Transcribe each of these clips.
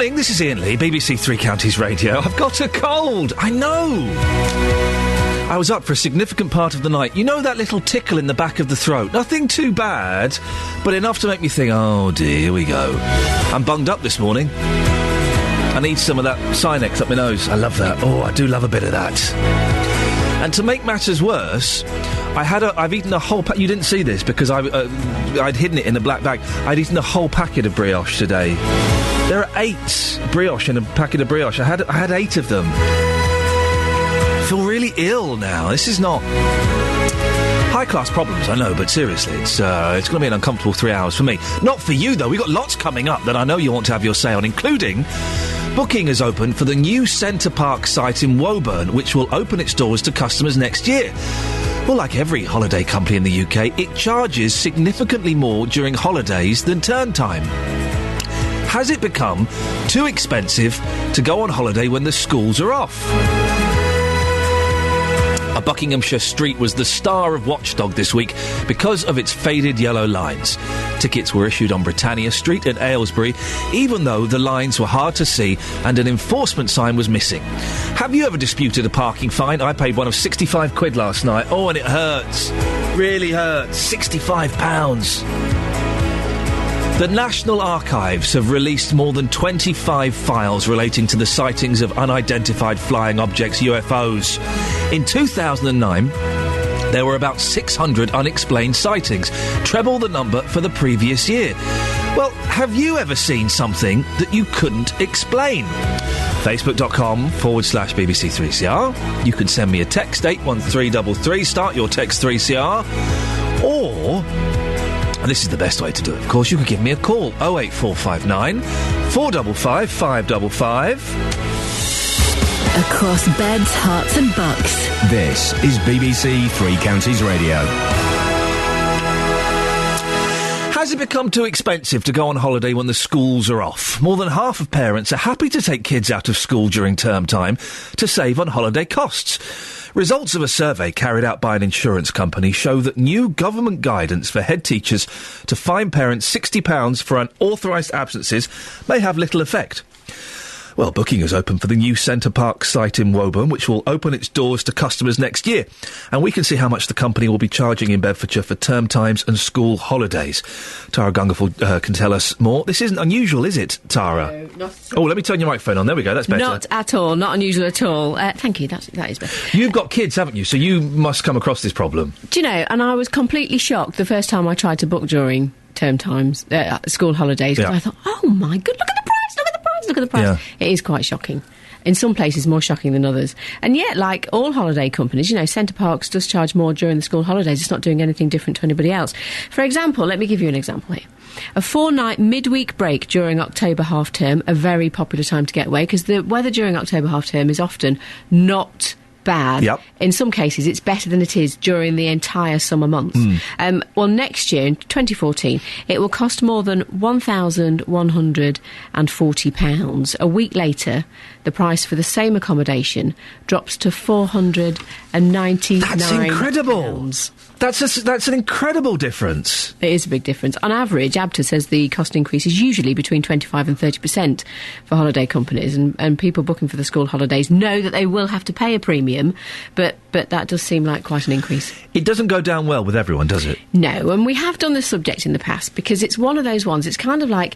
Morning, this is Iain Lee, BBC Three Counties Radio. I've got a cold, I know. I was up for a significant part of the night. You know that little tickle in the back of the throat? Nothing too bad, but enough to make me think, oh dear, here we go. I'm bunged up this morning. I need some of that Sinex up my nose. I love that. Oh, I do love a bit of that. And to make matters worse, I've eaten a whole you didn't see this because I'd hidden it in a black bag. I'd eaten a whole packet of brioche today. There are 8 brioche in a packet of brioche. I had 8 of them. I feel really ill now. This is not high-class problems, I know, but seriously, it's going to be an uncomfortable 3 hours for me. Not for you, though. We've got lots coming up that I know you want to have your say on, including booking has opened for the new Centre Park site in Woburn, which will open its doors to customers next year. Well, like every holiday company in the UK, it charges significantly more during holidays than term time. Has it become too expensive to go on holiday when the schools are off? A Buckinghamshire street was the star of Watchdog this week because of its faded yellow lines. Tickets were issued on Britannia Street in Aylesbury, even though the lines were hard to see and an enforcement sign was missing. Have you ever disputed a parking fine? I paid one of £65 last night. Oh, and it hurts. Really hurts. £65. The National Archives have released more than 25 files relating to the sightings of unidentified flying objects, UFOs. In 2009, there were about 600 unexplained sightings, treble the number for the previous year. Well, have you ever seen something that you couldn't explain? Facebook.com/BBC3CR. You can send me a text, 81333, start your text 3CR, or... and this is the best way to do it, of course, you can give me a call, 08459 455 555. Across beds, hearts and bucks. This is BBC Three Counties Radio. Has it become too expensive to go on holiday when the schools are off? More than half of parents are happy to take kids out of school during term time to save on holiday costs. Results of a survey carried out by an insurance company show that new government guidance for head teachers to fine parents £60 for unauthorised absences may have little effect. Well, booking has opened for the new Centre Park site in Woburn, which will open its doors to customers next year. And we can see how much the company will be charging in Bedfordshire for term times and school holidays. Tara Gungerford can tell us more. This isn't unusual, is it, Tara? No, not Oh, let me turn your microphone on. There we go, that's better. Not at all, not unusual at all. Thank you, that is better. You've got kids, haven't you? So you must come across this problem. Do you know, and I was completely shocked the first time I tried to book during term times, school holidays, because I thought, oh my God, look at the price. Yeah. It is quite shocking. In some places more shocking than others. And yet, like all holiday companies, you know, Centre Parks does charge more during the school holidays. It's not doing anything different to anybody else. For example, let me give you an example here. A 4-night midweek break during October half-term, a very popular time to get away, because the weather during October half-term is often not bad. Yep. In some cases, it's better than it is during the entire summer months. Well, next year, in 2014, it will cost more than £1,140. A week later, the price for the same accommodation drops to £499. That's incredible. That's an incredible difference. It is a big difference. On average, ABTA says the cost increase is usually between 25 and 30% for holiday companies, and people booking for the school holidays know that they will have to pay a premium, but that does seem like quite an increase. It doesn't go down well with everyone, does it? No, and we have done this subject in the past, because it's one of those ones, it's kind of like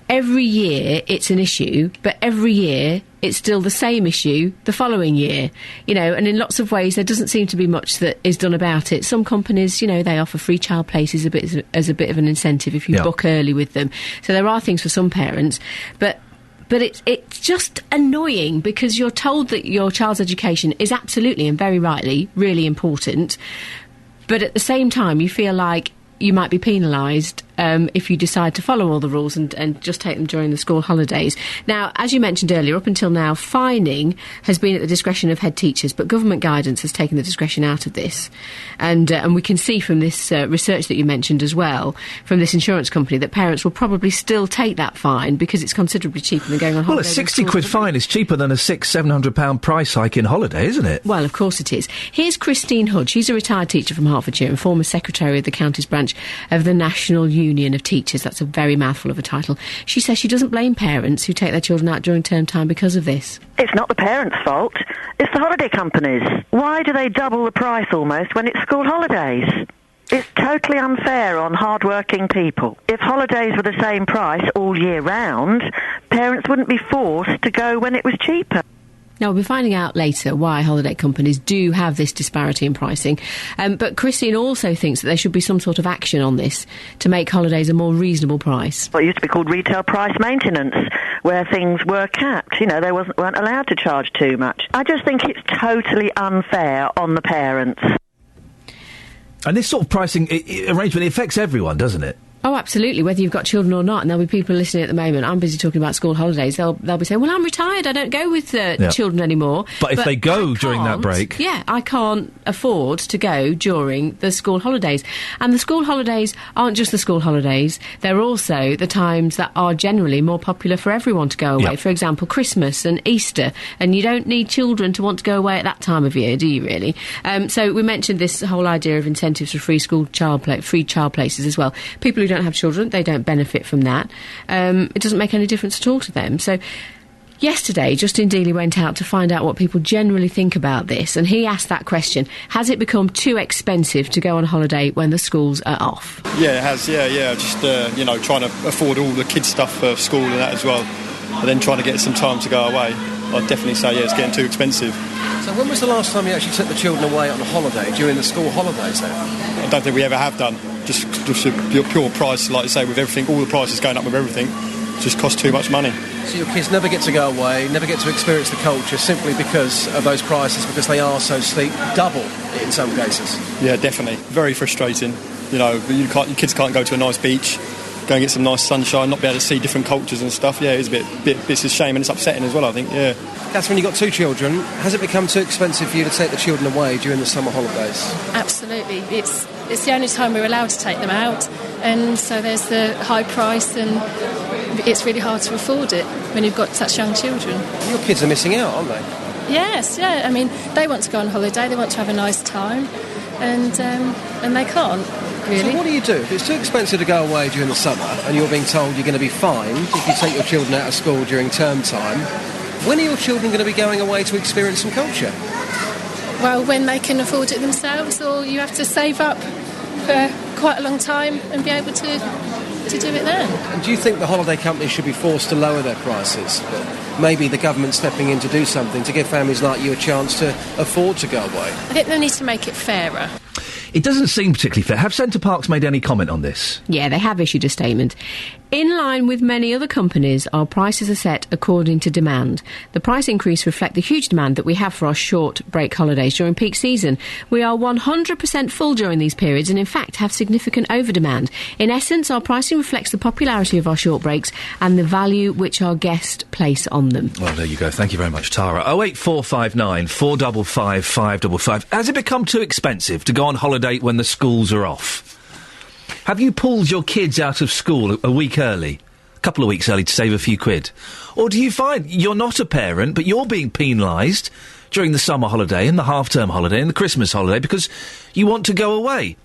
every year it's an issue, but every year it's still the same issue the following year, you know, and in lots of ways there doesn't seem to be much that is done about it. Some companies, you know, they offer free child places as a bit of an incentive if you book early with them. So there are things for some parents, but it's just annoying, because you're told that your child's education is absolutely and very rightly really important, but at the same time you feel like you might be penalised if you decide to follow all the rules and just take them during the school holidays. Now, as you mentioned earlier, up until now, fining has been at the discretion of head teachers, but government guidance has taken the discretion out of this. And we can see from this research that you mentioned as well, from this insurance company, that parents will probably still take that fine because it's considerably cheaper than going on holiday. Well, a 60 quid fine is cheaper than a £600-700 price hike in holiday, isn't it? Well, of course it is. Here's Christine Hood. She's a retired teacher from Hertfordshire and former secretary of the county's branch of the National Union Union of Teachers, that's a very mouthful of a title, she says she doesn't blame parents who take their children out during term time because of this. It's not the parents' fault. It's the holiday companies. Why do they double the price almost when it's school holidays? It's totally unfair on hard-working people. If holidays were the same price all year round, parents wouldn't be forced to go when it was cheaper. Now, we'll be finding out later why holiday companies do have this disparity in pricing. But Christine also thinks that there should be some sort of action on this to make holidays a more reasonable price. Well, it used to be called retail price maintenance, where things were capped. You know, they weren't allowed to charge too much. I just think it's totally unfair on the parents. And this sort of pricing arrangement, it affects everyone, doesn't it? Oh, absolutely, whether you've got children or not. And there'll be people listening at the moment. I'm busy talking about school holidays. They'll be saying, well, I'm retired. I don't go with children anymore. But if they go during that break... Yeah, I can't afford to go during the school holidays. And the school holidays aren't just the school holidays. They're also the times that are generally more popular for everyone to go away. Yep. For example, Christmas and Easter. And you don't need children to want to go away at that time of year, do you really? So we mentioned this whole idea of incentives for free child places as well. People who don't have children, they don't benefit from that. It doesn't make any difference at all to them. So yesterday, Justin Dealey went out to find out what people generally think about this, and he asked that question: has it become too expensive to go on holiday when the schools are off? Yeah, it has, yeah. Just, trying to afford all the kids' stuff for school and that as well, and then trying to get some time to go away. I'd definitely say, it's getting too expensive. So when was the last time you actually took the children away on a holiday, during the school holidays then? I don't think we ever have done. Just a pure price, like I say, with everything, all the prices going up with everything, just costs too much money. So your kids never get to go away, never get to experience the culture simply because of those prices, because they are so steep, double in some cases? Yeah, definitely. Very frustrating. You know, your kids can't go to a nice beach, go and get some nice sunshine, not be able to see different cultures and stuff. Yeah, it's it's a shame, and it's upsetting as well, I think, yeah. Catherine, you've got two children. Has it become too expensive for you to take the children away during the summer holidays? Absolutely. It's the only time we're allowed to take them out, and so there's the high price, and it's really hard to afford it when you've got such young children. Your kids are missing out, aren't they? Yes, yeah. I mean, they want to go on holiday, they want to have a nice time, and they can't, really. So what do you do? If it's too expensive to go away during the summer and you're being told you're going to be fined if you take your children out of school during term time, when are your children going to be going away to experience some culture? Well, when they can afford it themselves, or you have to save up for quite a long time and be able to do it then. And do you think the holiday companies should be forced to lower their prices? Maybe the government stepping in to do something to give families like you a chance to afford to go away? I think they need to make it fairer. It doesn't seem particularly fair. Have Centre Parks made any comment on this? Yeah, they have issued a statement. In line with many other companies, our prices are set according to demand. The price increase reflects the huge demand that we have for our short break holidays during peak season. We are 100% full during these periods and, in fact, have significant overdemand. In essence, our pricing reflects the popularity of our short breaks and the value which our guests place on them. Well, there you go. Thank you very much, Tara. 08459 455 555. Has it become too expensive to go on holiday when the schools are off? Have you pulled your kids out of school a week early? A couple of weeks early to save a few quid? Or do you find you're not a parent, but you're being penalised during the summer holiday and the half-term holiday and the Christmas holiday because you want to go away?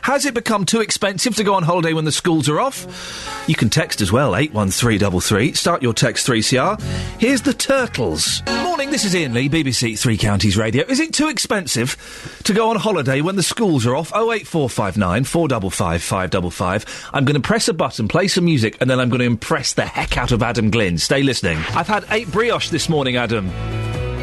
Has it become too expensive to go on holiday when the schools are off? You can text as well, 81333. Start your text 3CR. Here's the Turtles. Morning, this is Iain Lee, BBC Three Counties Radio. Is it too expensive to go on holiday when the schools are off? 08459 455 555. I'm going to press a button, play some music, and then I'm going to impress the heck out of Adam Glynn. Stay listening. I've had 8 brioche this morning, Adam.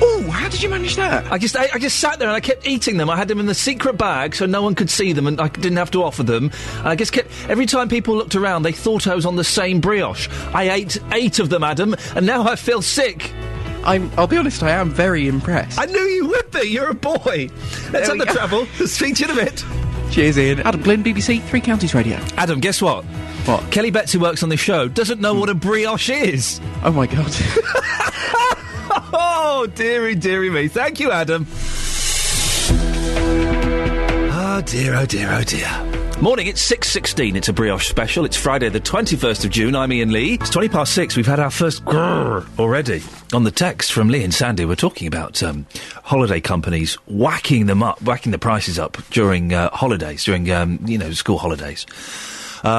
Oh, how did you manage that? I just sat there and I kept eating them. I had them in the secret bag so no one could see them and I didn't have to offer them. And I just kept... Every time people looked around, they thought I was on the same brioche. I ate 8 of them, Adam, and now I feel sick. I'll be honest, I am very impressed. I knew you would be. You're a boy. Let's have the travel. Speak to you in a bit. Cheers, Ian. Adam Glynn, BBC Three Counties Radio. Adam, guess what? What? Kelly Betts, who works on this show, doesn't know what a brioche is. Oh, my God. Oh, dearie, dearie me. Thank you, Adam. Oh, dear, oh, dear, oh, dear. Morning, it's 6:16. It's a brioche special. It's Friday the 21st of June. I'm Iain Lee. It's 6:20. We've had our first grrr already. On the text from Lee and Sandy, we're talking about holiday companies whacking the prices up during holidays, during, school holidays.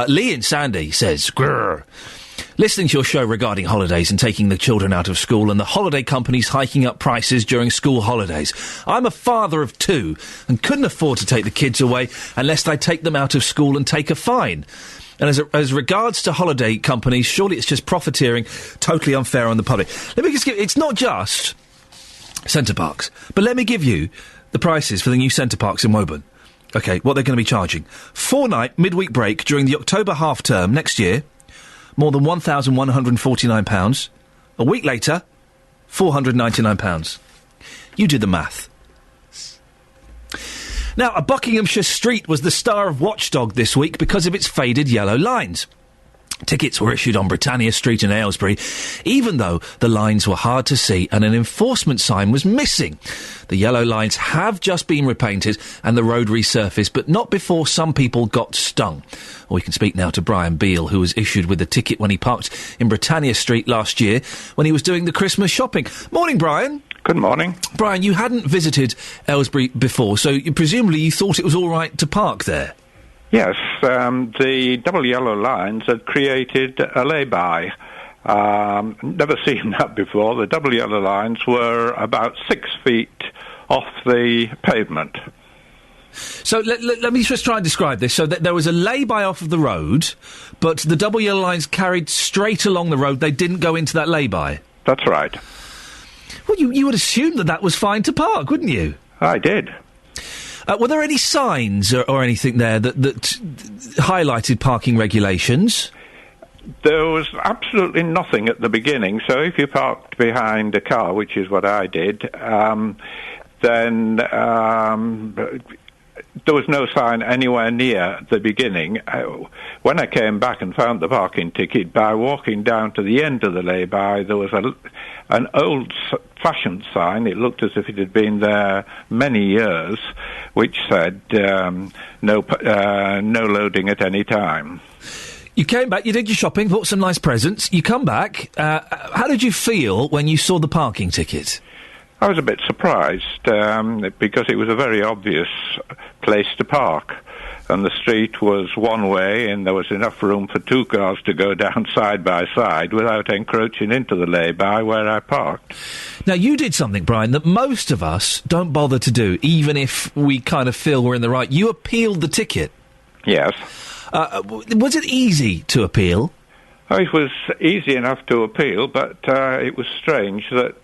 Lee in Sandy says, grrr. Listening to your show regarding holidays and taking the children out of school and the holiday companies hiking up prices during school holidays. I'm a father of 2 and couldn't afford to take the kids away unless I take them out of school and take a fine. And as regards to holiday companies, surely it's just profiteering, totally unfair on the public. Let me just give... It's not just Centre Parks, but let me give you the prices for the new Centre Parks in Woburn. OK, what they're going to be charging. 4-night midweek break during the October half-term next year, more than £1,149. A week later, £499. You do the math. Now, a Buckinghamshire street was the star of Watchdog this week because of its faded yellow lines. Tickets were issued on Britannia Street in Aylesbury, even though the lines were hard to see and an enforcement sign was missing. The yellow lines have just been repainted and the road resurfaced, but not before some people got stung. We can speak now to Brian Beale, who was issued with a ticket when he parked in Britannia Street last year when he was doing the Christmas shopping. Morning, Brian. Good morning. Brian, you hadn't visited Aylesbury before, so presumably you thought it was all right to park there? Yes, the double yellow lines had created a lay-by. Never seen that before. The double yellow lines were about 6 feet off the pavement. So let me just try and describe this. So there was a lay-by off of the road, but the double yellow lines carried straight along the road. They didn't go into that lay-by. That's right. Well, you would assume that was fine to park, wouldn't you? I did. Were there any signs or anything there that highlighted parking regulations? There was absolutely nothing at the beginning. So if you parked behind a car, which is what I did, then there was no sign anywhere near the beginning. When I came back and found the parking ticket, by walking down to the end of the lay-by, there was an old-fashioned sign. It looked as if it had been there many years, which said no loading at any time. You came back, you did your shopping, bought some nice presents. You come back. How did you feel when you saw the parking ticket? I was a bit surprised because it was a very obvious place to park. And the street was one way and there was enough room for 2 cars to go down side by side without encroaching into the lay-by where I parked. Now, you did something, Brian, that most of us don't bother to do, even if we kind of feel we're in the right. You appealed the ticket. Yes. Was it easy to appeal? Oh, it was easy enough to appeal, but it was strange that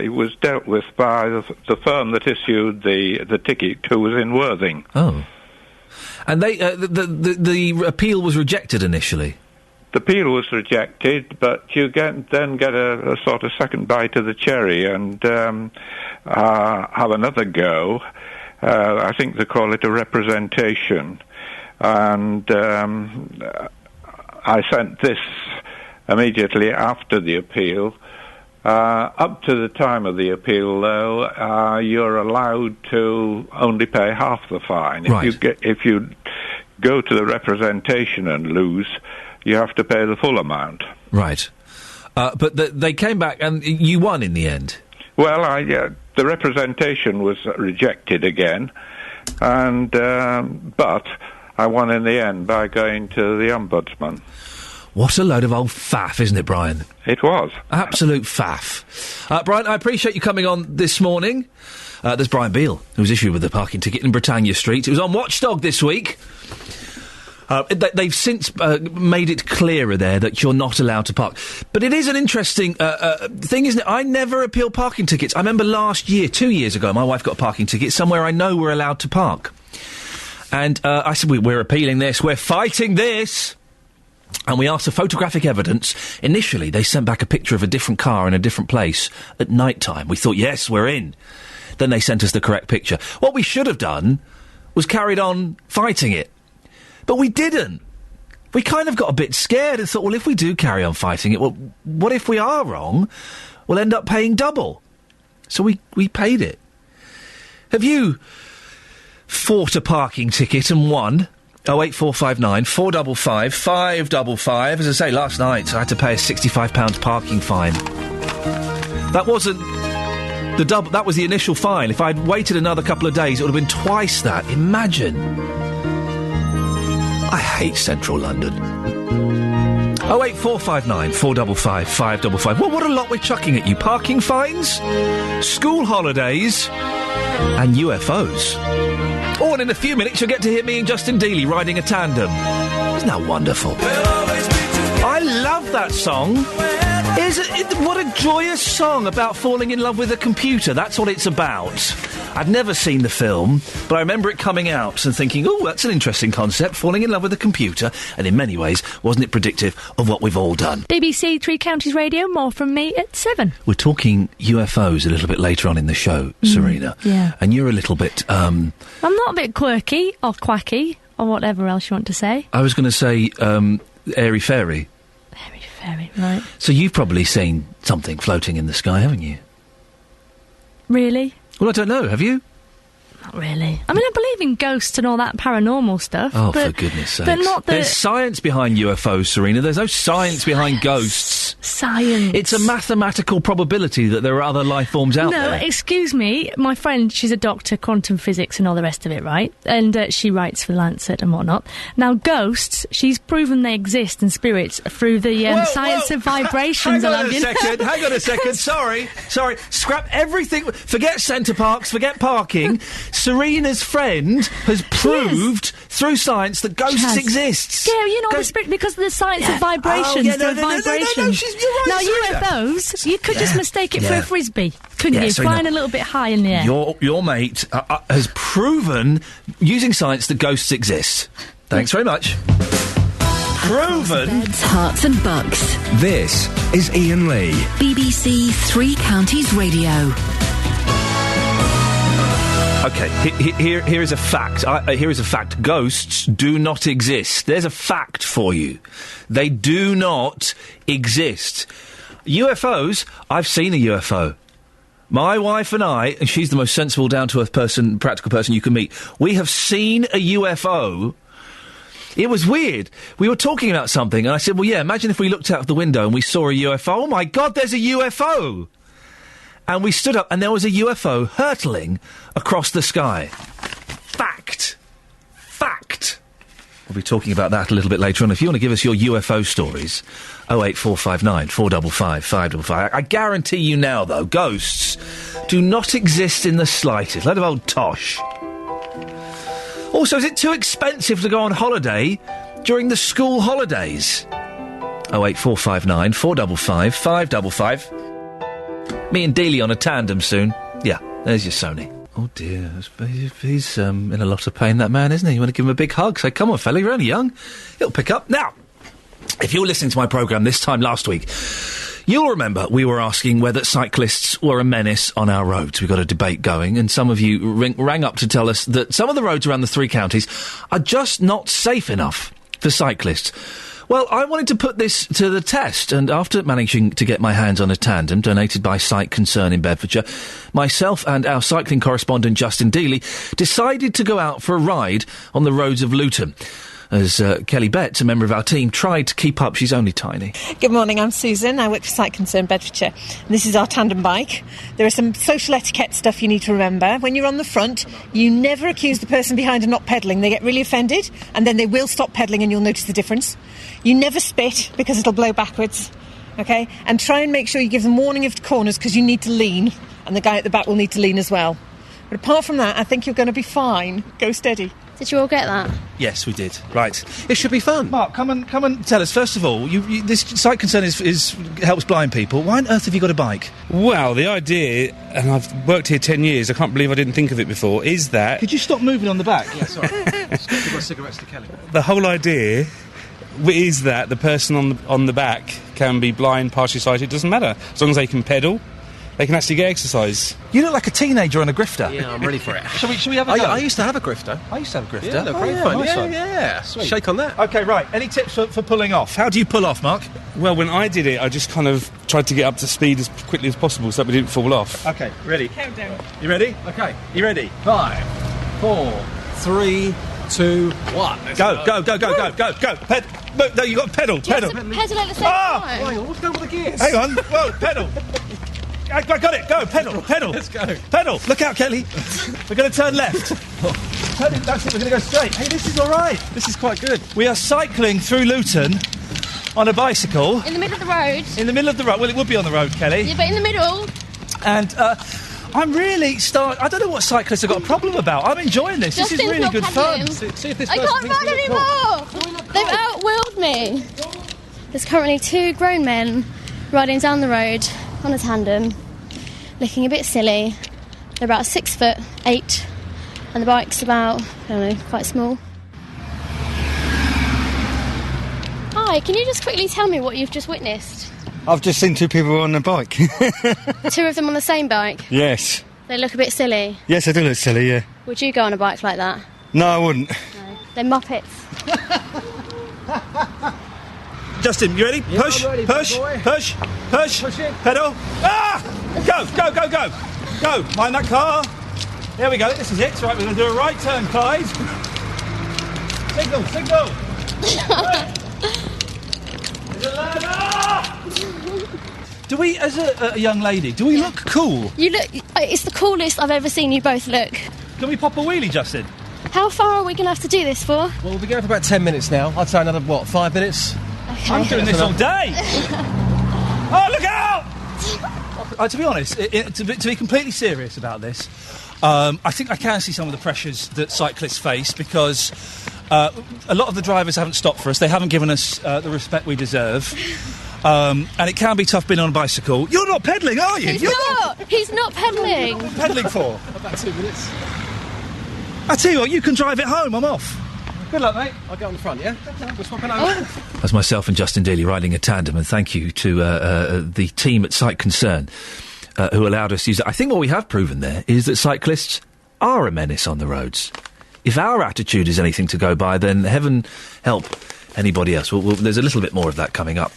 it was dealt with by the firm that issued the ticket, who was in Worthing. Oh. And they the appeal was rejected initially? The appeal was rejected, but you then get a sort of second bite of the cherry and have another go. I think they call it a representation. And I sent this immediately after the appeal. Up to the time of the appeal, though, you're allowed to only pay half the fine. Right. If you go to the representation and lose, you have to pay the full amount. Right. But they came back and you won in the end? Well, the representation was rejected again, and but I won in the end by going to the Ombudsman. What a load of old faff, isn't it, Brian? It was. Absolute faff. Brian, I appreciate you coming on this morning. There's Brian Beale, who was issued with the parking ticket in Britannia Street. It was on Watchdog this week. They've since made it clearer there that you're not allowed to park. But it is an interesting thing, isn't it? I never appeal parking tickets. I remember last year, 2 years ago, my wife got a parking ticket somewhere I know we're allowed to park. And I said, we're appealing this, we're fighting this. And we asked for photographic evidence. Initially, they sent back a picture of a different car in a different place at night time. We thought, yes, we're in. Then they sent us the correct picture. What we should have done was carried on fighting it. But we didn't. We kind of got a bit scared and thought, well, if we do carry on fighting it, well, what if we are wrong? We'll end up paying double. So we paid it. Have you fought a parking ticket and won? 08459 455 555. As I say, last night I had to pay a £65 parking fine. That wasn't the double. That was the initial fine. If I'd waited another couple of days, it would have been twice that. Imagine. I hate central London. 08459 455 555. Well, what a lot we're chucking at you. Parking fines, school holidays, and UFOs. Oh, and in a few minutes you'll get to hear me and Justin Dealey riding a tandem. Isn't that wonderful? I love that song. What a joyous song about falling in love with a computer. That's what it's about. I've never seen the film, but I remember it coming out and thinking, oh, that's an interesting concept, falling in love with a computer, and in many ways, wasn't it predictive of what we've all done? BBC Three Counties Radio, more from me at 7. We're talking UFOs a little bit later on in the show, Serena. Yeah. And you're a little bit, I'm not a bit quirky, or quacky, or whatever else you want to say. I was going to say, airy-fairy. Airy-fairy, right. So you've probably seen something floating in the sky, haven't you? Really? Well, I don't know. Have you? Not really. I mean, I believe in ghosts and all that paranormal stuff. Oh, but, for goodness sakes. But not the... There's science behind UFOs, Serena. There's no science behind ghosts. Science. It's a mathematical probability that there are other life forms out there. No, excuse me. My friend, she's a doctor, quantum physics and all the rest of it, right? And she writes for Lancet and whatnot. Now, ghosts, she's proven they exist, and spirits, through the science of vibrations. Hang on a second. Sorry. Scrap everything. Forget Centre Parks, forget parking. Serena's friend has proved through science that ghosts exist. Yeah, you know, because of the science of vibrations. No, vibrations. You're right, now, Serena. UFOs, you could just mistake it for a frisbee, couldn't you? Serena, flying a little bit high in the air. Your mate has proven, using science, that ghosts exist. Thanks very much. Proven. Beds, Hearts and bucks. This is Iain Lee. BBC Three Counties Radio. Okay, here is a fact. Here is a fact. Ghosts do not exist. There's a fact for you. They do not exist. UFOs, I've seen a UFO. My wife and I, and she's the most sensible, down-to-earth person, practical person you can meet, we have seen a UFO. It was weird. We were talking about something, and I said, well, yeah, imagine if we looked out of the window and we saw a UFO. Oh, my God, there's a UFO! And we stood up, and there was a UFO hurtling across the sky. Fact. We'll be talking about that a little bit later on. If you want to give us your UFO stories, 08459 455 555. I guarantee you now, though, ghosts do not exist in the slightest. Load of old tosh. Also, is it too expensive to go on holiday during the school holidays? 08459 455 555. Me and Dealey on a tandem soon. Yeah, there's your Sony. Oh dear, he's in a lot of pain, that man, isn't he? You want to give him a big hug? Say, come on, fella, you're only young. He'll pick up. Now, if you were listening to my programme this time last week, you'll remember we were asking whether cyclists were a menace on our roads. We've got a debate going, and some of you rang up to tell us that some of the roads around the three counties are just not safe enough for cyclists. Well, I wanted to put this to the test, and after managing to get my hands on a tandem donated by Cyc Concern in Bedfordshire, myself and our cycling correspondent Justin Dealey decided to go out for a ride on the roads of Luton. As Kelly Betts, a member of our team, tried to keep up. She's only tiny. Good morning, I'm Susan. I work for Cyc Concern Bedfordshire. This is our tandem bike. There are some social etiquette stuff you need to remember. When you're on the front, you never accuse the person behind of not pedalling. They get really offended, and then they will stop pedalling and you'll notice the difference. You never spit, because it'll blow backwards, OK? And try and make sure you give them warning of corners, because you need to lean, and the guy at the back will need to lean as well. But apart from that, I think you're going to be fine. Go steady. Did you all get that? Yes, we did. Right. It should be fun. Mark, come and tell us. First of all, this Cyc Concern helps blind people. Why on earth have you got a bike? Well, the idea, and I've worked here 10 years, I can't believe I didn't think of it before, is that... Could you stop moving on the back? Yeah, sorry. Give my cigarettes to Kelly. The whole idea is that the person on the back can be blind, partially sighted, doesn't matter. As long as they can pedal, they can actually get exercise. You look like a teenager on a grifter. Yeah, I'm ready for it. Shall we have a go? I used to have a grifter. I used to have a grifter. Yeah, they're great fun. Nice one. Yeah. Sweet. Shake on that. OK, right. Any tips for pulling off? How do you pull off, Mark? Well, when I did it, I just kind of tried to get up to speed as quickly as possible so that we didn't fall off. OK, ready? Countdown. You ready? OK, you ready? 5, 4, 3, 2, 1. Go. No, you got to pedal. Pedal at the same time. Hang on, what's going with the gears? Hang on. Whoa, pedal. I got it. Go, pedal. Let's go. Pedal. Look out, Kelly. We're going to turn left. Turn it, that's it, we're going to go straight. Hey, this is all right. This is quite good. We are cycling through Luton on a bicycle. In the middle of the road. In the middle of the road. Well, it would be on the road, Kelly. Yeah, but in the middle. And I'm really I don't know what cyclists have got a problem about. I'm enjoying this. This is Justin's really not good paddling. fun. See if this I person can't thinks run we look cool. anymore. They've outwheeled me. There's currently 2 grown men riding down the road on a tandem, looking a bit silly. They're about 6'8", and the bike's about, I don't know, quite small. Hi, can you just quickly tell me what you've just witnessed? I've just seen 2 people on a bike. 2 of them on the same bike? Yes. They look a bit silly. Yes, I do look silly, yeah. Would you go on a bike like that? No, I wouldn't. No. They're muppets. Justin, you ready? Yeah, push, I'm ready, push, boy. push, push, Push it. pedal. Ah! Go, go, go, go. Go, mind that car. There we go, this is it. Right, we're going to do a right turn, Clyde. Signal, signal. There's a ladder! Do we, as a young lady, do we look cool? You look... It's the coolest I've ever seen you both look. Can we pop a wheelie, Justin? How far are we going to have to do this for? Well, we'll be going for about 10 minutes now. I'd say another, 5 minutes? Okay. I'm doing this all day. Oh, look out! To be honest, to be completely serious about this, I think I can see some of the pressures that cyclists face because a lot of the drivers haven't stopped for us. They haven't given us the respect we deserve. And it can be tough being on a bicycle. You're not pedalling, are you? He's not! He's not pedalling! What are you pedalling for? About 2 minutes. I tell you what, you can drive it home. I'm off. Good luck, mate. I'll get on the front, yeah? We're swapping over. That's myself and Justin Daly riding a tandem, and thank you to the team at Sight Concern who allowed us to use it. I think what we have proven there is that cyclists are a menace on the roads. If our attitude is anything to go by, then heaven help anybody else. There's a little bit more of that coming up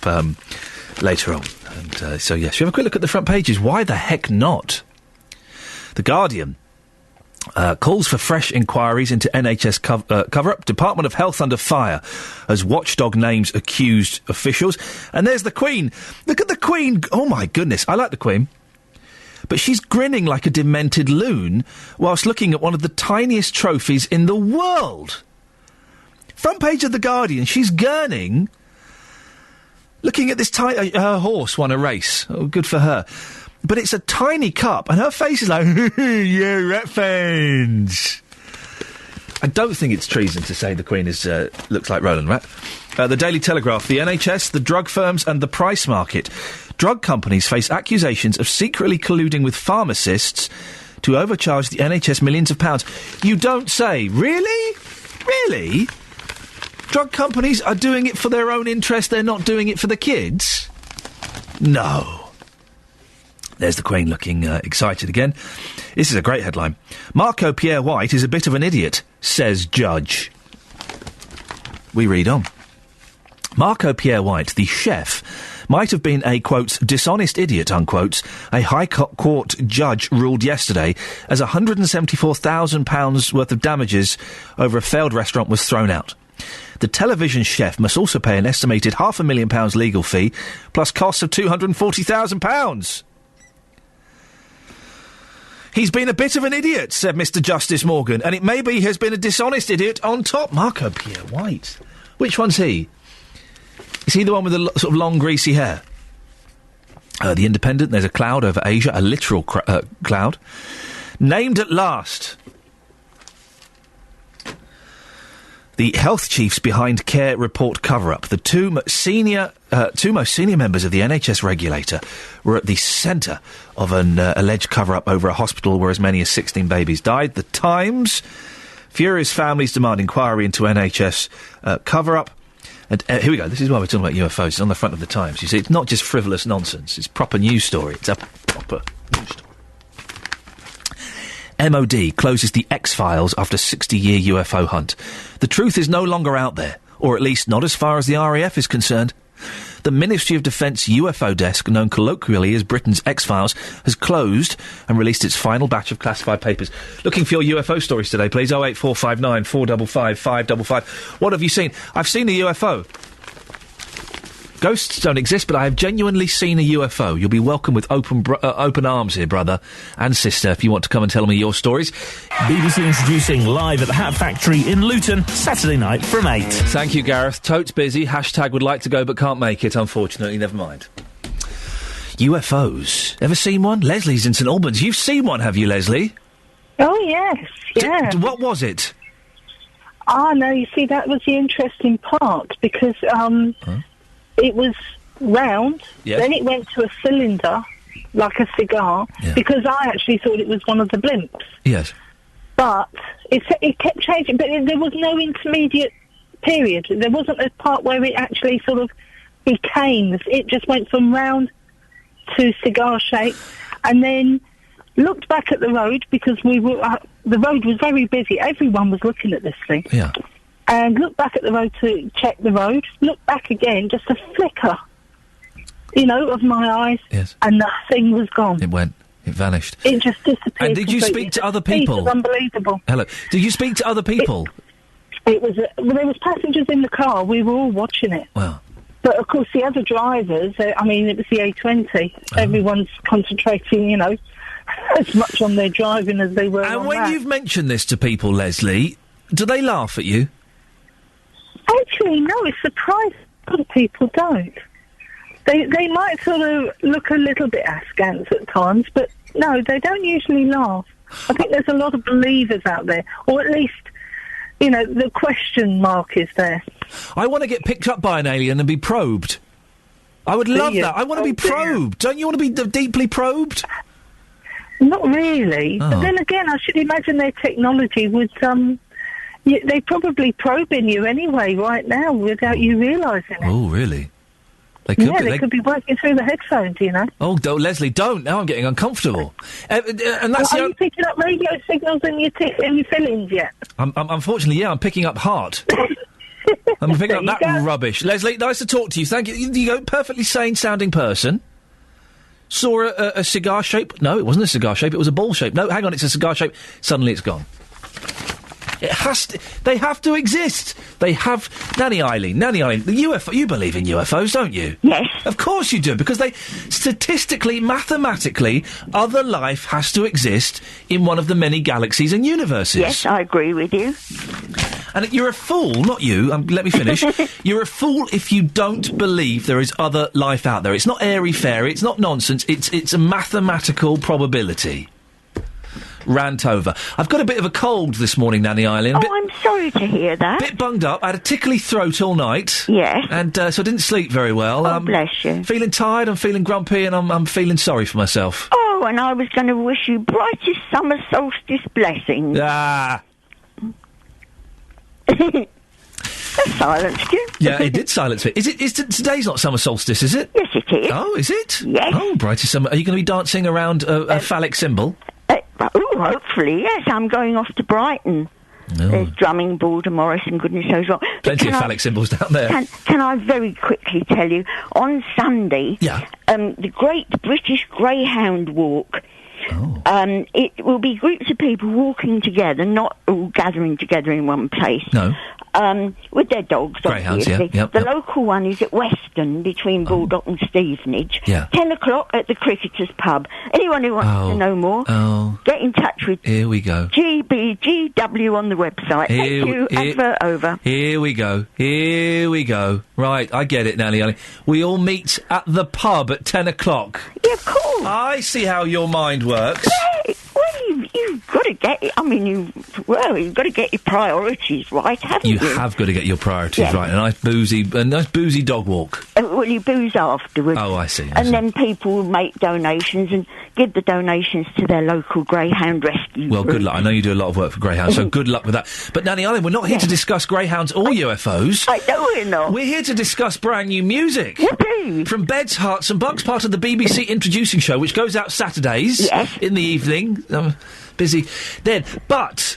later on. And so, yes, you have a quick look at the front pages. Why the heck not? The Guardian calls for fresh inquiries into NHS cover-up. Department of Health under fire as watchdog names accused officials. And there's the Queen. Look at the Queen. Oh, my goodness. I like the Queen. But she's grinning like a demented loon whilst looking at one of the tiniest trophies in the world. Front page of The Guardian. She's gurning, looking at this tiny... her horse won a race. Oh, good for her. But it's a tiny cup, and her face is like, yeah, rat fans. I don't think it's treason to say the Queen looks like Roland Rat. The Daily Telegraph, the NHS, the drug firms and the price market. Drug companies face accusations of secretly colluding with pharmacists to overcharge the NHS millions of pounds. You don't say. Really? Really? Drug companies are doing it for their own interest, they're not doing it for the kids? No. There's the Queen looking excited again. This is a great headline. Marco Pierre White is a bit of an idiot, says judge. We read on. Marco Pierre White, the chef, might have been a, quote, dishonest idiot, unquote, a High Court judge ruled yesterday as £174,000 worth of damages over a failed restaurant was thrown out. The television chef must also pay an estimated £500,000 legal fee, plus costs of £240,000. He's been a bit of an idiot, said Mr. Justice Morgan, and it maybe has been a dishonest idiot on top. Marco Pierre White. Which one's he? Is he the one with the sort of long, greasy hair? The Independent, there's a cloud over Asia, a literal cloud. Named at last. The health chiefs behind Care Report cover-up. The two most senior members of the NHS regulator were at the centre of an alleged cover-up over a hospital where as many as 16 babies died. The Times, furious families demand inquiry into NHS cover-up. And here we go, this is why we're talking about UFOs. It's on the front of the Times. You see, it's not just frivolous nonsense. It's proper news story. It's a proper news story. MOD closes the X-Files after 60-year UFO hunt. The truth is no longer out there, or at least not as far as the RAF is concerned. The Ministry of Defence UFO desk, known colloquially as Britain's X-Files, has closed and released its final batch of classified papers. Looking for your UFO stories today, please. 08459 455 555. What have you seen? I've seen a UFO. Ghosts don't exist, but I have genuinely seen a UFO. You'll be welcome with open arms here, brother and sister, if you want to come and tell me your stories. BBC introducing Live at the Hat Factory in Luton, Saturday night from 8. Thank you, Gareth. Totes busy. Hashtag would like to go but can't make it, unfortunately. Never mind. UFOs. Ever seen one? Leslie's in St Albans. You've seen one, have you, Leslie? Oh, yes, yeah. What was it? No, you see, that was the interesting part, because it was round, Yes. then it went to a cylinder, like a cigar, because I actually thought it was one of the blimps. Yes. But it kept changing, but there was no intermediate period. There wasn't a part where it actually sort of became, it just went from round to cigar shape, and then looked back at the road, because we were the road was very busy. Everyone was looking at this thing. Yeah. And looked back at the road to check the road. Looked back again, just a flicker, of my eyes. Yes. And the thing was gone. It went. It vanished. It just disappeared. And did you completely. speak to other people? It was unbelievable. Hello. Did you speak to other people? It was. There was passengers in the car. We were all watching it. Wow. But of course, the other drivers. It was the A20. Everyone's concentrating, as much on their driving as they were. And when you've mentioned this to people, Leslie, do they laugh at you? Actually, no. It's surprising other people don't. They might sort of look a little bit askance at times, but no, they don't usually laugh. I think there's a lot of believers out there, or at least, the question mark is there. I want to get picked up by an alien and be probed. I would love that. I want to be probed. Don't you want to be deeply probed? Not really. Oh. But then again, I should imagine their technology would... they're probably probing you anyway right now without you realising it. Oh, really? They could they could be working through the headphones, Oh, Leslie, don't. Now I'm getting uncomfortable. And that's are you picking up radio signals in your fillings yet? Unfortunately, I'm picking up heart. I'm picking up that rubbish. Leslie, nice to talk to you. Thank you. You go, perfectly sane sounding person. Saw a cigar shape. No, it wasn't a cigar shape. It was a ball shape. No, hang on, it's a cigar shape. Suddenly it's gone. It has to. They have to exist. They have. Nanny Eileen, the UFO. You believe in UFOs, don't you? Yes. Of course you do, because they statistically, mathematically, other life has to exist in one of the many galaxies and universes. Yes, I agree with you. And you're a fool, not you. Let me finish. You're a fool if you don't believe there is other life out there. It's not airy-fairy. It's not nonsense. It's a mathematical probability. Rant over. I've got a bit of a cold this morning, Nanny Eileen. I'm sorry to hear that. Bit bunged up. I had a tickly throat all night. Yes. And so I didn't sleep very well. Oh, bless you. Feeling tired, I'm feeling grumpy, and I'm feeling sorry for myself. Oh, and I was going to wish you brightest summer solstice blessings. Ah. That silenced you. Yeah, it did silence me. Today's not summer solstice, is it? Yes, it is. Oh, is it? Yes. Oh, brightest summer. Are you going to be dancing around a phallic symbol? Hopefully, yes. I'm going off to Brighton. Oh. There's drumming board and Morris and goodness knows what. Plenty of phallic symbols down there. Can I very quickly tell you, on Sunday, the Great British Greyhound Walk, it will be groups of people walking together, not all gathering together in one place. No. With their dogs, Greyhounds, obviously. yeah. The local one is at Weston, between Baldock and Stevenage. Yeah. 10 o'clock at the Cricketers Pub. Anyone who wants to know more, get in touch with Here we go. GBGW on the website. Thank you. Advert over. Here we go. Right, I get it, Nanny Eileen. We all meet at the pub at 10 o'clock. Yeah, of course. I see how your mind works. Well, you've got to get... you've got to get your priorities right, haven't you? You have got to get your priorities right. A nice boozy dog walk. Well, you booze afterwards. Oh, I see. Then people will make donations and give the donations to their local greyhound rescue Well, group. good luck. I know you do a lot of work for greyhounds, so good luck with that. But, Nanny Eileen, we're not here to discuss greyhounds or UFOs. I know we're not. We're here to discuss brand new music. Yippee! From Beds, Hearts and Bucks, part of the BBC Introducing Show, which goes out Saturdays in the evening. Busy then. But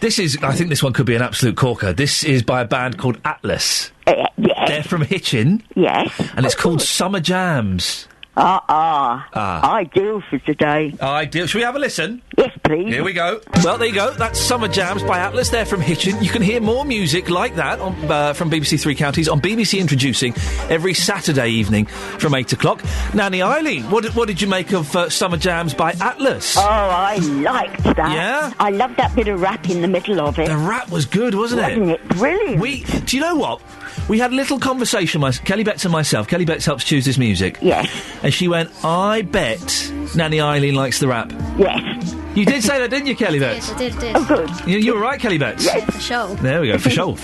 this is, I think this one could be an absolute corker. This is by a band called Atlas. Yes. They're from Hitchin. Yes. And it's called Summer Jams. Ideal for today. Ideal. Shall we have a listen? Yes, please. Here we go. Well, there you go. That's Summer Jams by Atlas. They're from Hitchin. You can hear more music like that on, from BBC Three Counties on BBC Introducing every Saturday evening from 8 o'clock. Nanny Eileen, what did you make of Summer Jams by Atlas? Oh, I liked that. Yeah? I loved that bit of rap in the middle of it. The rap was good, wasn't it? Wasn't it brilliant? Do you know what? We had a little conversation, Kelly Betts and myself. Kelly Betts helps choose this music. Yes. And she went, I bet Nanny Eileen likes the rap. Yes. You did say that, didn't you, Kelly Betts? Yes, I did. Oh, good. You were right, Kelly Betts. Yes. For sure. There we go, for sure.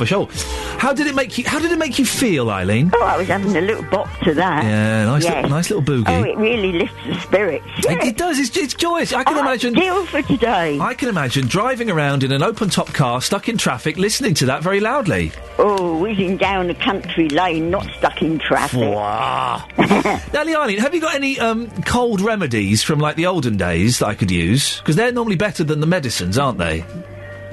How did it make you feel, Eileen? Oh, I was having a little bop to that. Yeah, nice little boogie. Oh, it really lifts the spirits. Yes. It does, it's joyous. I can imagine... Ideal for today. I can imagine driving around in an open-top car, stuck in traffic, listening to that very loudly. Oh, whizzing down a country lane, not stuck in traffic. Wow. Nanny Eileen, have you got any cold remedies from, like, the olden days that I could use? Because they're normally better than the medicines, aren't they?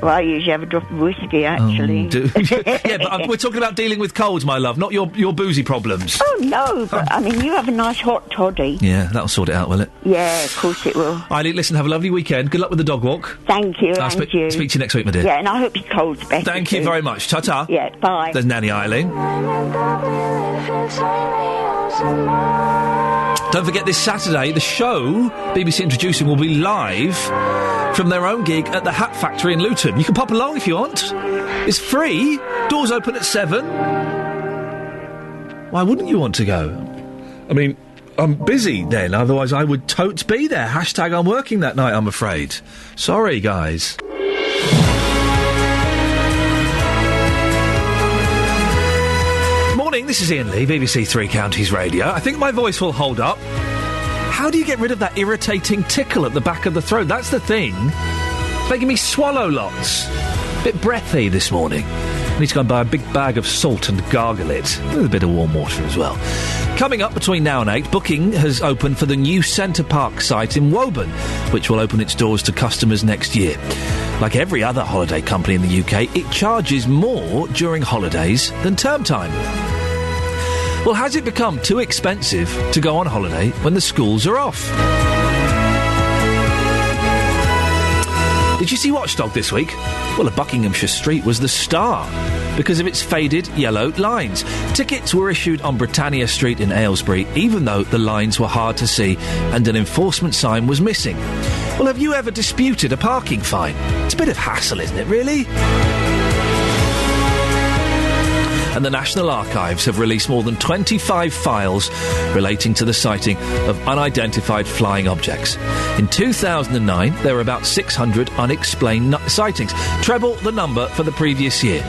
Well, I usually have a drop of whiskey, actually. Yeah, but we're talking about dealing with colds, my love, not your boozy problems. Oh, no, but, I mean, you have a nice hot toddy. Yeah, that'll sort it out, will it? Yeah, of course it will. Eileen, listen, have a lovely weekend. Good luck with the dog walk. Thank you, I'll speak to you next week, my dear. Yeah, and I hope your cold's better. Thank too. you very much. Ta-ta. Yeah, bye. There's Nanny Eileen. Don't forget, this Saturday, the show, BBC Introducing, will be live from their own gig at the Hat Factory in Luton. You can pop along if you want. It's free. Doors open at 7. Why wouldn't you want to go? I mean, I'm busy then, otherwise I would totes be there. Hashtag I'm working that night, I'm afraid. Sorry, guys. Morning, this is Iain Lee, BBC Three Counties Radio. I think my voice will hold up. How do you get rid of that irritating tickle at the back of the throat? That's the thing. It's making me swallow lots. Bit breathy this morning. I need to go and buy a big bag of salt and gargle it. With a bit of warm water as well. Coming up between now and 8, booking has opened for the new Centre Park site in Woburn, which will open its doors to customers next year. Like every other holiday company in the UK, it charges more during holidays than term time. Well, has it become too expensive to go on holiday when the schools are off? Did you see Watchdog this week? Well, a Buckinghamshire street was the star because of its faded yellow lines. Tickets were issued on Britannia Street in Aylesbury, even though the lines were hard to see and an enforcement sign was missing. Well, have you ever disputed a parking fine? It's a bit of hassle, isn't it, really? And the National Archives have released more than 25 files relating to the sighting of unidentified flying objects. In 2009, there were about 600 unexplained sightings, treble the number for the previous year.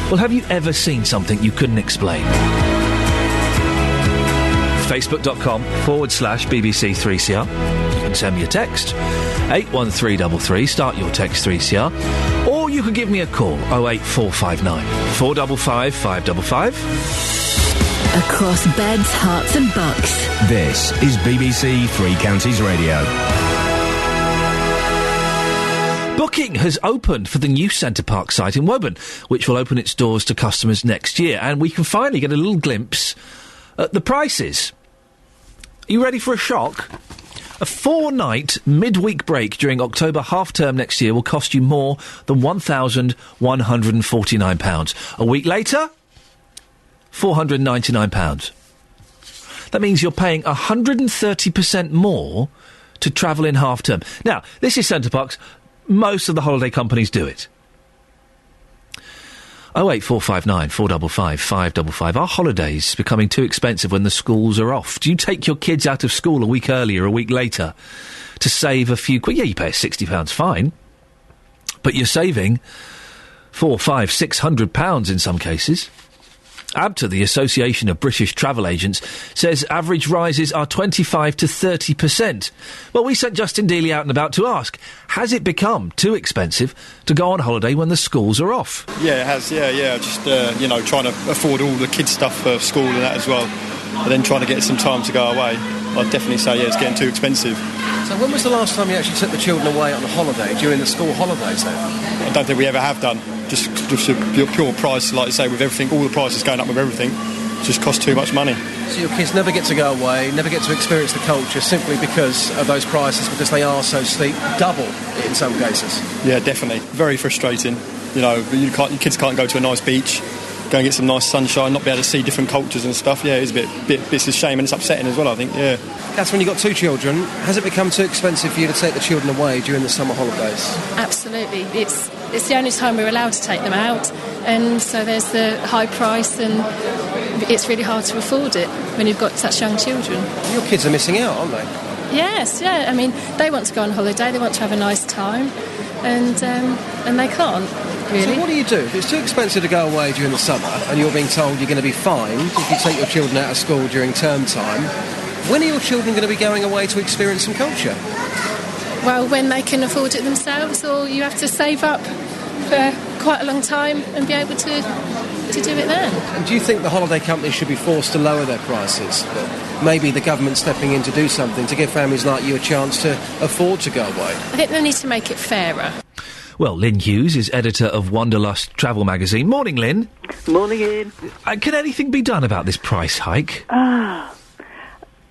Well, have you ever seen something you couldn't explain? Facebook.com/BBC3CR. You can send me a text, 81333, start your text 3CR. Or you can give me a call, 08459 455 555. Across beds, hearts and bucks. This is BBC Three Counties Radio. Booking has opened for the new Centre Park site in Woburn, which will open its doors to customers next year, and we can finally get a little glimpse at the prices. Are you ready for a shock? A 4-night midweek break during October half-term next year will cost you more than £1,149. A week later, £499. That means you're paying 130% more to travel in half-term. Now, this is Centre Parks. Most of the holiday companies do it. 08459 455 555. Are holidays becoming too expensive when the schools are off? Do you take your kids out of school a week earlier, a week later, to save a few quid? Yeah, you pay £60 fine, but you're saving £400, £500, £600 in some cases. ABTA, the Association of British Travel Agents, says average rises are 25 to 30%. Well, we sent Justin Dealey out and about to ask, has it become too expensive to go on holiday when the schools are off? Yeah, it has, yeah. Just, trying to afford all the kids' stuff for school and that as well. And then trying to get some time to go away. I'd definitely say, it's getting too expensive. So when was the last time you actually took the children away on a holiday, during the school holidays then? I don't think we ever have done. Just a pure price, like you say, with everything, all the prices going up with everything. just costs too much money. So your kids never get to go away, never get to experience the culture simply because of those prices, because they are so steep, double in some cases. Yeah, definitely. Very frustrating. You know, your kids can't go to a nice beach, go and get some nice sunshine, not be able to see different cultures and stuff. Yeah, it's it's a shame, and it's upsetting as well, I think, yeah. Catherine, you've got 2 children. Has it become too expensive for you to take the children away during the summer holidays? Absolutely. It's the only time we're allowed to take them out, and so there's the high price, and it's really hard to afford it when you've got such young children. Your kids are missing out, aren't they? Yes, yeah. I mean, they want to go on holiday, they want to have a nice time, and they can't, really. So what do you do? If it's too expensive to go away during the summer and you're being told you're going to be fined if you take your children out of school during term time, when are your children going to be going away to experience some culture? Well, when they can afford it themselves, or you have to save up for quite a long time and be able to do it then. And do you think the holiday companies should be forced to lower their prices? Maybe the government stepping in to do something to give families like you a chance to afford to go away? I think they need to make it fairer. Well, Lynn Hughes is editor of Wanderlust Travel Magazine. Morning, Lynn. Morning, Ian. Can anything be done about this price hike?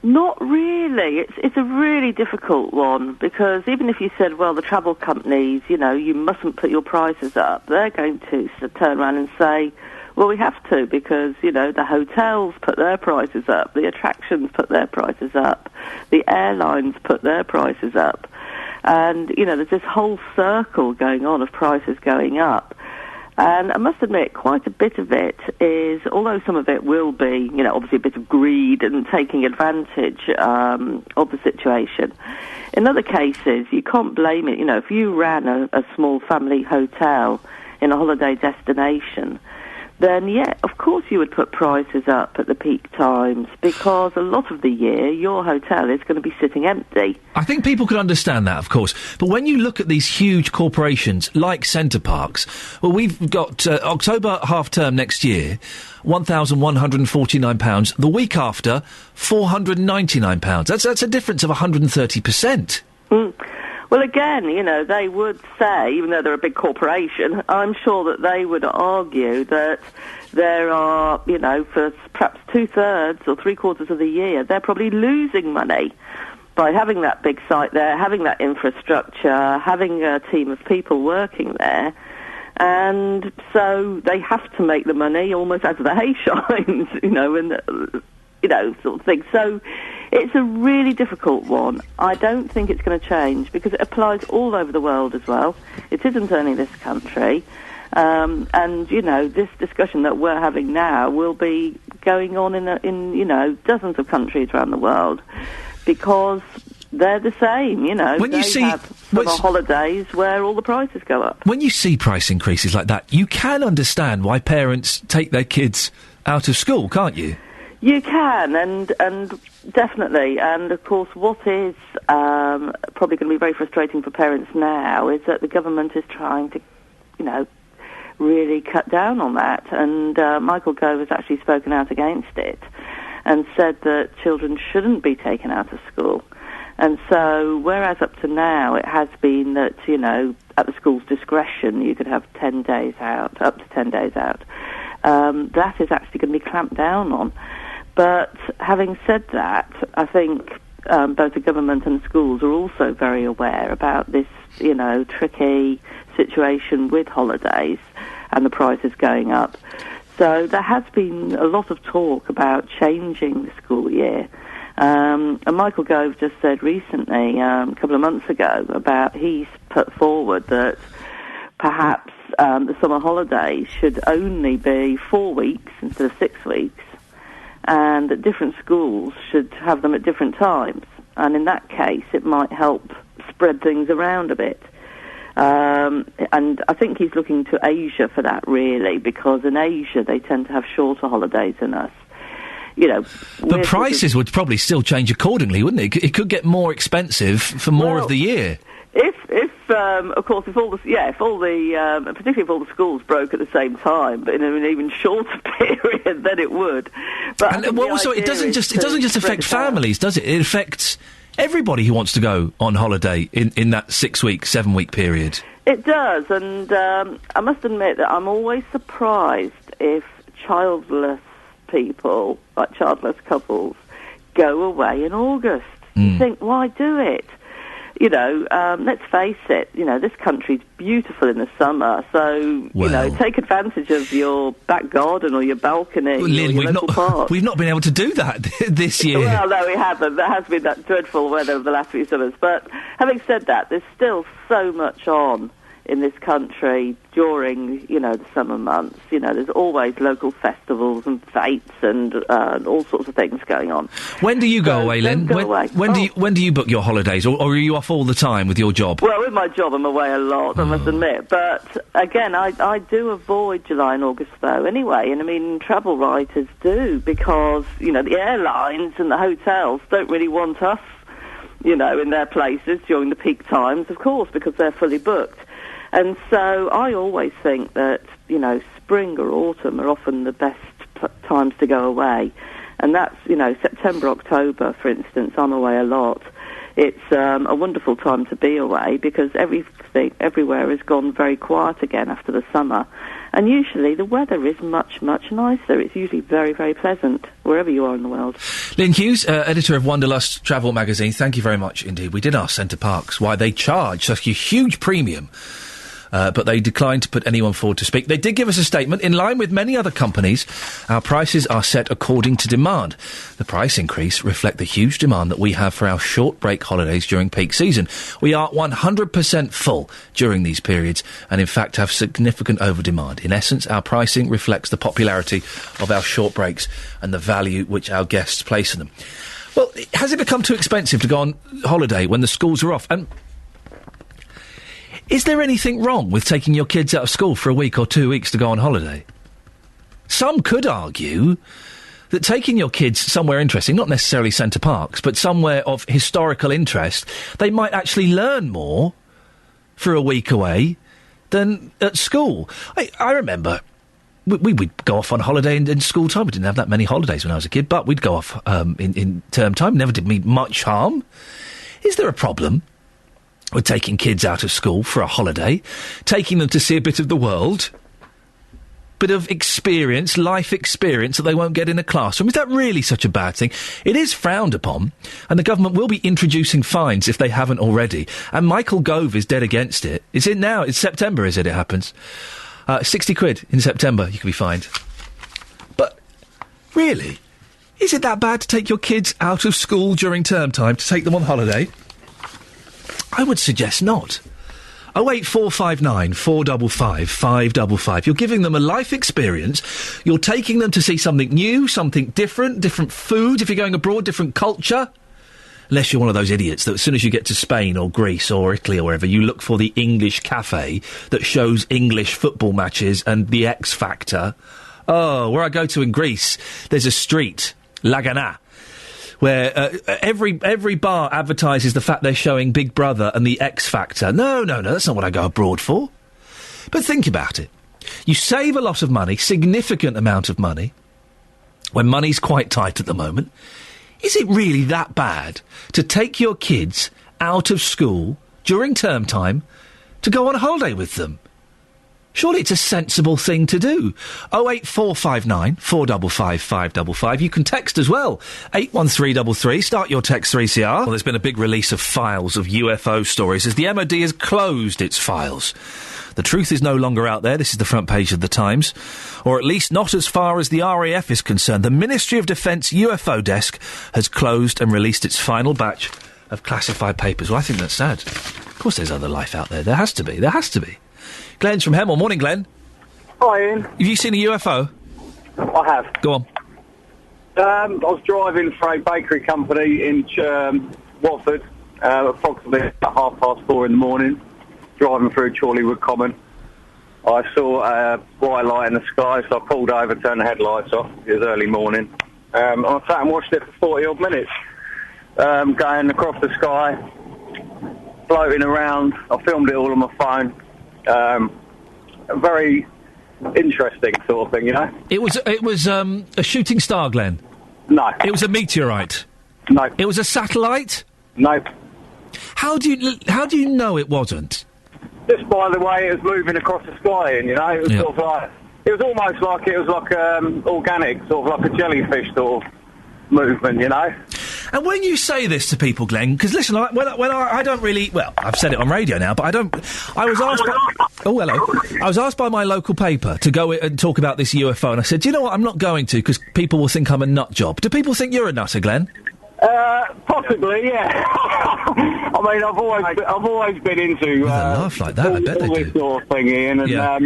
Not really. It's a really difficult one, because even if you said, well, the travel companies, you know, you mustn't put your prices up, they're going to turn around and say, well, we have to, because, you know, the hotels put their prices up, the attractions put their prices up, the airlines put their prices up. And, you know, there's this whole circle going on of prices going up. And I must admit, quite a bit of it is, although some of it will be, you know, obviously a bit of greed and taking advantage of the situation. In other cases, you can't blame it. You know, if you ran a small family hotel in a holiday destination, then, yeah, of course you would put prices up at the peak times, because a lot of the year your hotel is going to be sitting empty. I think people can understand that, of course. But when you look at these huge corporations like Centre Parks, well, we've got October half-term next year, £1,149. The week after, £499. That's a difference of 130%. Well, again, you know, they would say, even though they're a big corporation, I'm sure that they would argue that there are, you know, for perhaps 2/3 or 3/4 of the year, they're probably losing money by having that big site there, having that infrastructure, having a team of people working there. And so they have to make the money almost as the hay shines, you know, and, you know, sort of thing. So it's a really difficult one. I don't think it's going to change, because it applies all over the world as well. It isn't only this country. And, you know, this discussion that we're having now will be going on in you know, dozens of countries around the world, because they're the same, you know. When you see have summer holidays where all the prices go up. When you see price increases like that, you can understand why parents take their kids out of school, can't you? You can, and definitely. And, of course, what is probably going to be very frustrating for parents now is that the government is trying to, you know, really cut down on that. And Michael Gove has actually spoken out against it and said that children shouldn't be taken out of school. And so, whereas up to now it has been that, you know, at the school's discretion you could have 10 days out, up to 10 days out, that is actually going to be clamped down on. But having said that, I think both the government and schools are also very aware about this, you know, tricky situation with holidays and the prices going up. So there has been a lot of talk about changing the school year. And Michael Gove just said recently, a couple of months ago, about he's put forward that perhaps the summer holidays should only be 4 weeks instead of 6 weeks, and that different schools should have them at different times. And in that case, it might help spread things around a bit. And I think he's looking to Asia for that, really, because in Asia they tend to have shorter holidays than us. You know, but prices would probably still change accordingly, wouldn't it? It could get more expensive for more of the year. Of course, particularly if all the schools broke at the same time, but in an even shorter period, then it would. But also, it doesn't just affect families, does it? It affects everybody who wants to go on holiday in that 6-week, 7-week period. It does, and I must admit that I'm always surprised if childless people, like childless couples, go away in August. You think, why do it? You know, let's face it, you know, this country's beautiful in the summer, so, you know, take advantage of your back garden or your balcony or your local park. We've not been able to do that this year. Well, no, we haven't. There has been that dreadful weather of the last few summers. But having said that, there's still so much on in this country during, you know, the summer months. You know, there's always local festivals and fetes and all sorts of things going on. When do you go away, Lynn? When do you book your holidays, or are you off all the time with your job? Well, with my job, I'm away a lot, I must admit. But again, I do avoid July and August, though, anyway. And I mean, travel writers do, because, you know, the airlines and the hotels don't really want us, you know, in their places during the peak times, of course, because they're fully booked. And so I always think that, you know, spring or autumn are often the best times to go away. And that's, you know, September, October, for instance, I'm away a lot. It's a wonderful time to be away because everything everywhere has gone very quiet again after the summer. And usually the weather is much, much nicer. It's usually very, very pleasant wherever you are in the world. Lynn Hughes, editor of Wanderlust Travel Magazine, thank you very much indeed. We did ask Centre Parks why they charge such a huge premium, but they declined to put anyone forward to speak. They did give us a statement. In line with many other companies, our prices are set according to demand. The price increase reflect the huge demand that we have for our short break holidays during peak season. We are 100% full during these periods and, in fact, have significant overdemand. In essence, our pricing reflects the popularity of our short breaks and the value which our guests place in them. Well, has it become too expensive to go on holiday when the schools are off? And is there anything wrong with taking your kids out of school for a week or 2 weeks to go on holiday? Some could argue that taking your kids somewhere interesting, not necessarily Centre Parks, but somewhere of historical interest, they might actually learn more for a week away than at school. I remember we'd go off on holiday in school time. We didn't have that many holidays when I was a kid, but we'd go off in term time. Never did me much harm. Is there a problem with taking kids out of school for a holiday, taking them to see a bit of the world, bit of experience, life experience that they won't get in a classroom? Is that really such a bad thing? It is frowned upon, and the government will be introducing fines if they haven't already. And Michael Gove is dead against it. It's in now. It's September, is it? It happens. 60 quid in September you can be fined. But really, is it that bad to take your kids out of school during term time, to take them on holiday? I would suggest not. 08459 455 555. You're giving them a life experience. You're taking them to see something new, something different, different food. If you're going abroad, different culture. Unless you're one of those idiots that as soon as you get to Spain or Greece or Italy or wherever, you look for the English cafe that shows English football matches and the X Factor. Oh, where I go to in Greece, there's a street, Lagana, where every bar advertises the fact they're showing Big Brother and the X Factor. No, that's not what I go abroad for. But think about it. You save a lot of money, significant amount of money, when money's quite tight at the moment. Is it really that bad to take your kids out of school during term time to go on a holiday with them? Surely it's a sensible thing to do. 08459 455 555. You can text as well. 81333. Start your text 3CR. Well, there's been a big release of files of UFO stories as the MOD has closed its files. The truth is no longer out there. This is the front page of the Times. Or at least not as far as the RAF is concerned. The Ministry of Defence UFO desk has closed and released its final batch of classified papers. Well, I think that's sad. Of course there's other life out there. There has to be. There has to be. Glenn's from Hemel. Morning, Glenn. Hi, Ian. Have you seen a UFO? I have. Go on. I was driving for a bakery company in Watford, approximately at 4:30 in the morning, driving through Chorleywood Common. I saw a bright light in the sky, so I pulled over, turned the headlights off. It was early morning. I sat and watched it for 40-odd minutes, going across the sky, floating around. I filmed it all on my phone. Very interesting sort of thing, you know. It was a shooting star, Glenn. No. It was a meteorite. No. It was a satellite. No. How do you know it wasn't? Just by the way it was moving across the sky, and you know, it was sort of like It was almost like organic, sort of like a jellyfish sort of movement, you know. And when you say this to people, Glenn, because listen, I don't really. Well, I've said it on radio now, but I don't. I was asked. I was asked by my local paper to go and talk about this UFO, and I said, "Do you know what? I'm not going to because people will think I'm a nut job." Do people think you're a nutter, Glenn? Possibly, yeah. I mean, I've always been into laugh like that. I bet they this sort of thing, Ian, and Yeah.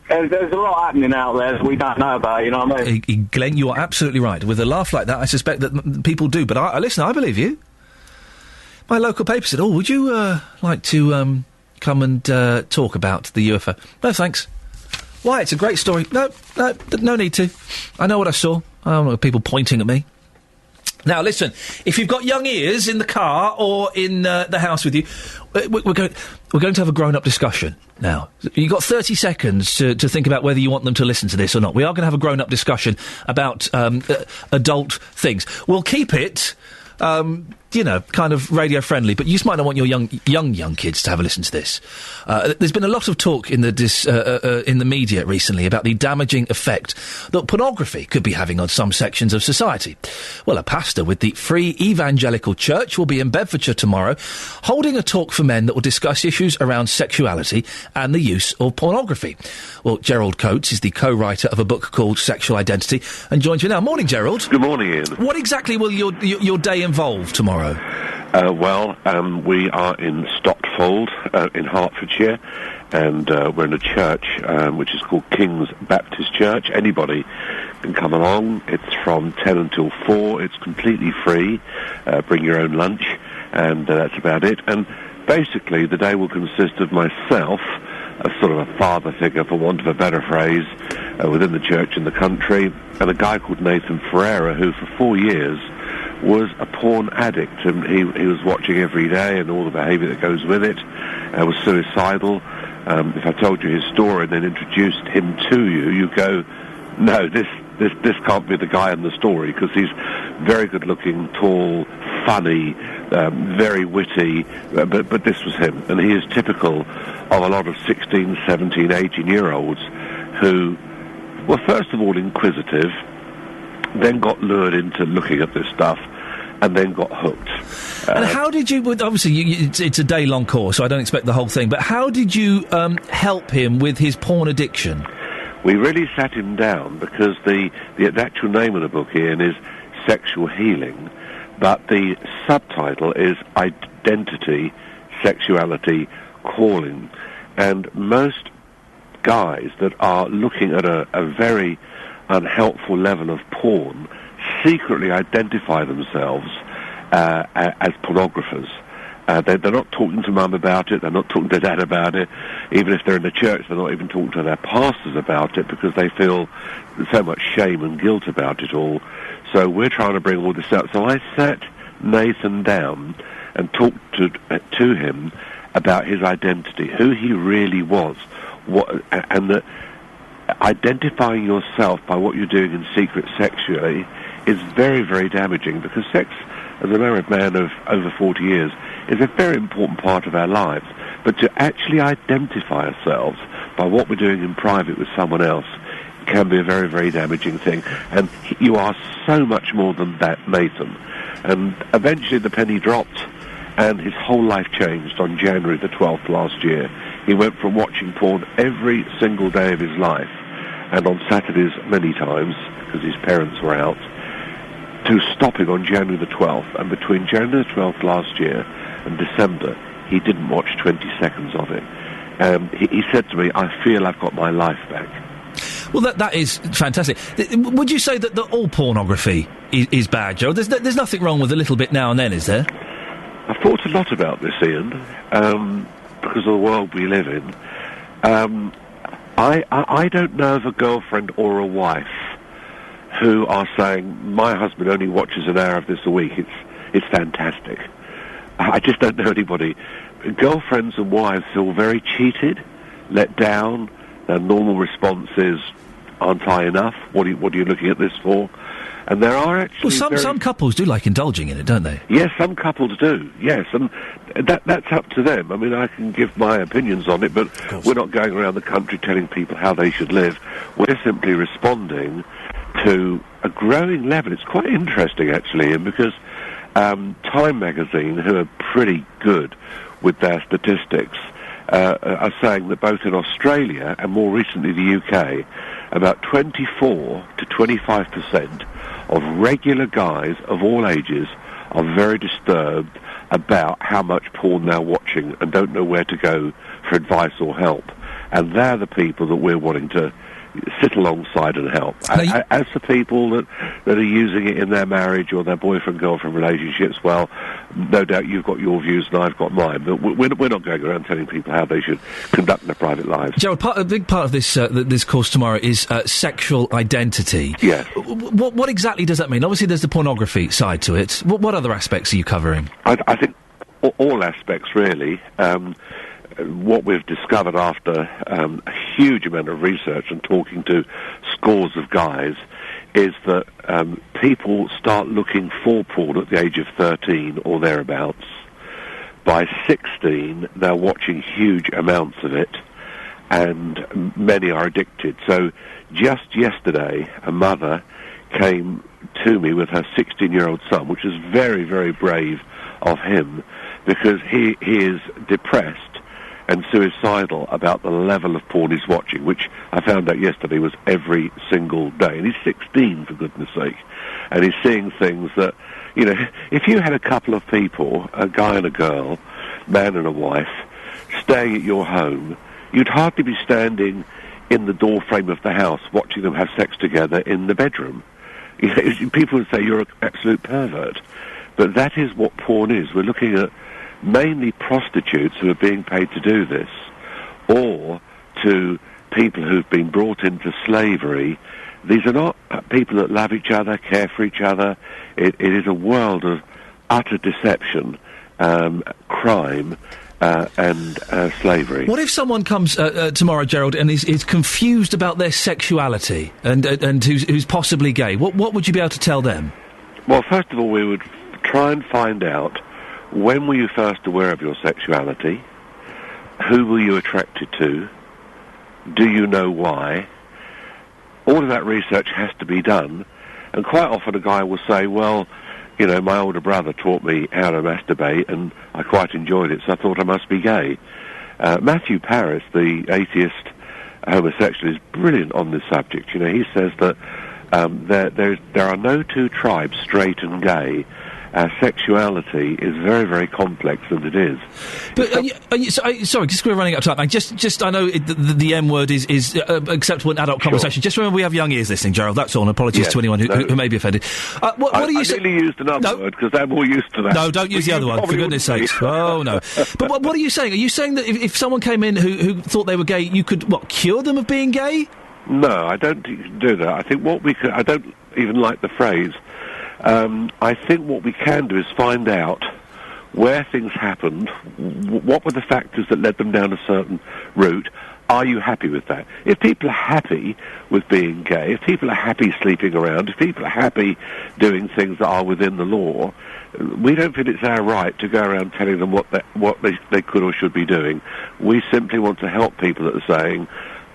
there's a lot happening out there that we don't know about. You know what I mean? Glenn, you are absolutely right. With a laugh like that, I suspect that people do. But listen, I believe you. My local paper said, "Oh, would you like to come and talk about the UFO?" No, thanks. Why? It's a great story. No need to. I know what I saw. I don't want people pointing at me. Now, listen, if you've got young ears in the car or in the house with you, we're going to have a grown-up discussion now. You've got 30 seconds to think about whether you want them to listen to this or not. We are going to have a grown-up discussion about adult things. We'll keep it, kind of radio-friendly, but you just might not want your young kids to have a listen to this. There's been a lot of talk in the media recently about the damaging effect that pornography could be having on some sections of society. Well, a pastor with the Free Evangelical Church will be in Bedfordshire tomorrow holding a talk for men that will discuss issues around sexuality and the use of pornography. Well, Gerald Coates is the co-writer of a book called Sexual Identity and joins me now. Morning, Gerald. Good morning, Ian. What exactly will your day involve tomorrow? We are in Stotfold in Hertfordshire, and we're in a church which is called King's Baptist Church. Anybody can come along. It's from 10 until 4. It's completely free. Bring your own lunch, and that's about it. And basically, the day will consist of myself, as sort of a father figure, for want of a better phrase, within the church in the country, and a guy called Nathan Ferreira, who for 4 years was a porn addict, and he was watching every day and all the behaviour that goes with it, was suicidal. If I told you his story and then introduced him to you, you go, no, this can't be the guy in the story, because he's very good looking, tall, funny, very witty, but this was him. And he is typical of a lot of 16, 17, 18-year-olds who were first of all inquisitive, then got lured into looking at this stuff, and then got hooked. And how did you... Obviously, it's a day-long course, so I don't expect the whole thing, but how did you help him with his porn addiction? We really sat him down, because the actual name of the book, Ian, is Sexual Healing, but the subtitle is Identity, Sexuality, Calling. And most guys that are looking at a very unhelpful level of porn secretly identify themselves as pornographers. They're not talking to mum about it, they're not talking to dad about it. Even if they're in the church, they're not even talking to their pastors about it, because they feel so much shame and guilt about it all. So we're trying to bring all this out. So I sat Nathan down and talked to him about his identity, who he really was, and that identifying yourself by what you're doing in secret sexually is very, very damaging, because sex, as a married man of over 40 years, is a very important part of our lives. But to actually identify ourselves by what we're doing in private with someone else can be a very, very damaging thing. And you are so much more than that, Nathan. And eventually the penny dropped, and his whole life changed on January the 12th last year. He went from watching porn every single day of his life, and on Saturdays many times, because his parents were out, to stopping on January the 12th. And between January the 12th last year and December, he didn't watch 20 seconds of it. He said to me, I feel I've got my life back. Well, that is fantastic. Would you say that all pornography is bad, Joe? There's nothing wrong with a little bit now and then, is there? I've thought a lot about this, Ian, because of the world we live in. I don't know of a girlfriend or a wife who are saying, my husband only watches an hour of this a week. It's fantastic. I just don't know anybody. Girlfriends and wives feel very cheated, let down. Their normal response is, aren't I enough? What are you looking at this for? And there are actually some couples do like indulging in it, don't they? Yes, some couples do, yes, and that's up to them. I mean, I can give my opinions on it, but we're not going around the country telling people how they should live. We're simply responding to a growing level. It's quite interesting, actually, Ian, because Time magazine, who are pretty good with their statistics, are saying that both in Australia and more recently the UK, about 24 to 25% of regular guys of all ages are very disturbed about how much porn they're watching and don't know where to go for advice or help. And they're the people that we're wanting to sit alongside and help. As for people that are using it in their marriage or their boyfriend-girlfriend relationships, well, no doubt you've got your views and I've got mine, but we're not going around telling people how they should conduct their private lives. Gerald, a big part of this this course tomorrow is sexual identity. Yes. What exactly does that mean? Obviously there's the pornography side to it. What other aspects are you covering? I think all aspects, really. What we've discovered after a huge amount of research and talking to scores of guys is that people start looking for porn at the age of 13 or thereabouts. By 16, they're watching huge amounts of it, and many are addicted. So just yesterday, a mother came to me with her 16-year-old son, which is very, very brave of him, because he is depressed and suicidal about the level of porn he's watching, which I found out yesterday was every single day. And he's 16, for goodness sake. And he's seeing things that, you know, if you had a couple of people, a guy and a girl, man and a wife, staying at your home, you'd hardly be standing in the doorframe of the house watching them have sex together in the bedroom. You know, people would say you're an absolute pervert. But that is what porn is. We're looking at mainly prostitutes who are being paid to do this, or to people who've been brought into slavery. These are not people that love each other, care for each other. It is a world of utter deception, crime, and slavery. What if someone comes tomorrow, Gerald, and is confused about their sexuality and who's possibly gay? What would you be able to tell them? Well, first of all, we would try and find out, when were you first aware of your sexuality? Who were you attracted to? Do you know why? All of that research has to be done. And quite often a guy will say, well, you know, my older brother taught me how to masturbate and I quite enjoyed it, so I thought I must be gay. Matthew Paris, the atheist homosexual, is brilliant on this subject. You know, he says that there are no two tribes, straight and gay. Sexuality is very, very complex, and it is. But sorry, just we're running out of time. I know the M word is acceptable in adult conversation. Just remember, we have young ears listening, Gerald. That's all. And apologies to anyone who may be offended. What are you saying? I nearly used another word because they're more used to that. No, don't use the other one, for goodness sakes. Oh no. But what are you saying? Are you saying that if someone came in who thought they were gay, you could cure them of being gay? No, I don't think you can do that. I think what we could. I don't even like the phrase. I think what we can do is find out where things happened, what were the factors that led them down a certain route. Are you happy with that? If people are happy with being gay, if people are happy sleeping around, if people are happy doing things that are within the law, we don't feel it's our right to go around telling them what they could or should be doing. We simply want to help people that are saying,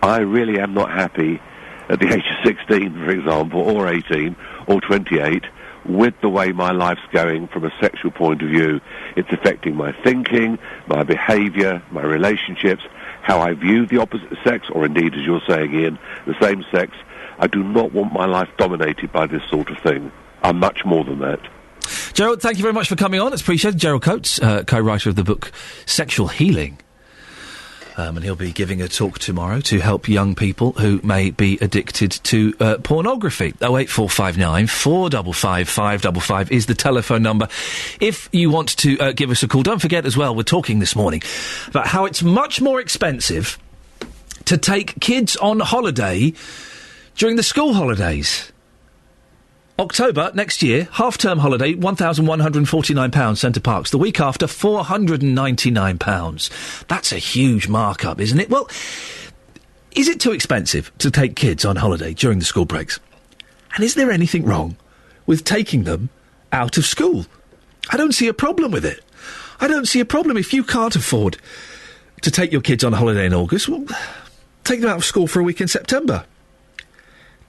I really am not happy at the age of 16, for example, or 18, or 28, with the way my life's going from a sexual point of view. It's affecting my thinking, my behaviour, my relationships, how I view the opposite sex, or indeed, as you're saying, Ian, the same sex. I do not want my life dominated by this sort of thing. I'm much more than that. Gerald, thank you very much for coming on. It's appreciated. Gerald Coates, co-writer of the book Sexual Healing. And he'll be giving a talk tomorrow to help young people who may be addicted to pornography. 08459 455 555 is the telephone number. If you want to give us a call, don't forget as well, we're talking this morning about how it's much more expensive to take kids on holiday during the school holidays. October next year, half-term holiday, £1,149, Centre Parks. The week after, £499. That's a huge markup, isn't it? Well, is it too expensive to take kids on holiday during the school breaks? And is there anything wrong with taking them out of school. I don't see a problem with it. I don't see a problem if you can't afford to take your kids on holiday in August. Well, take them out of school for a week in September.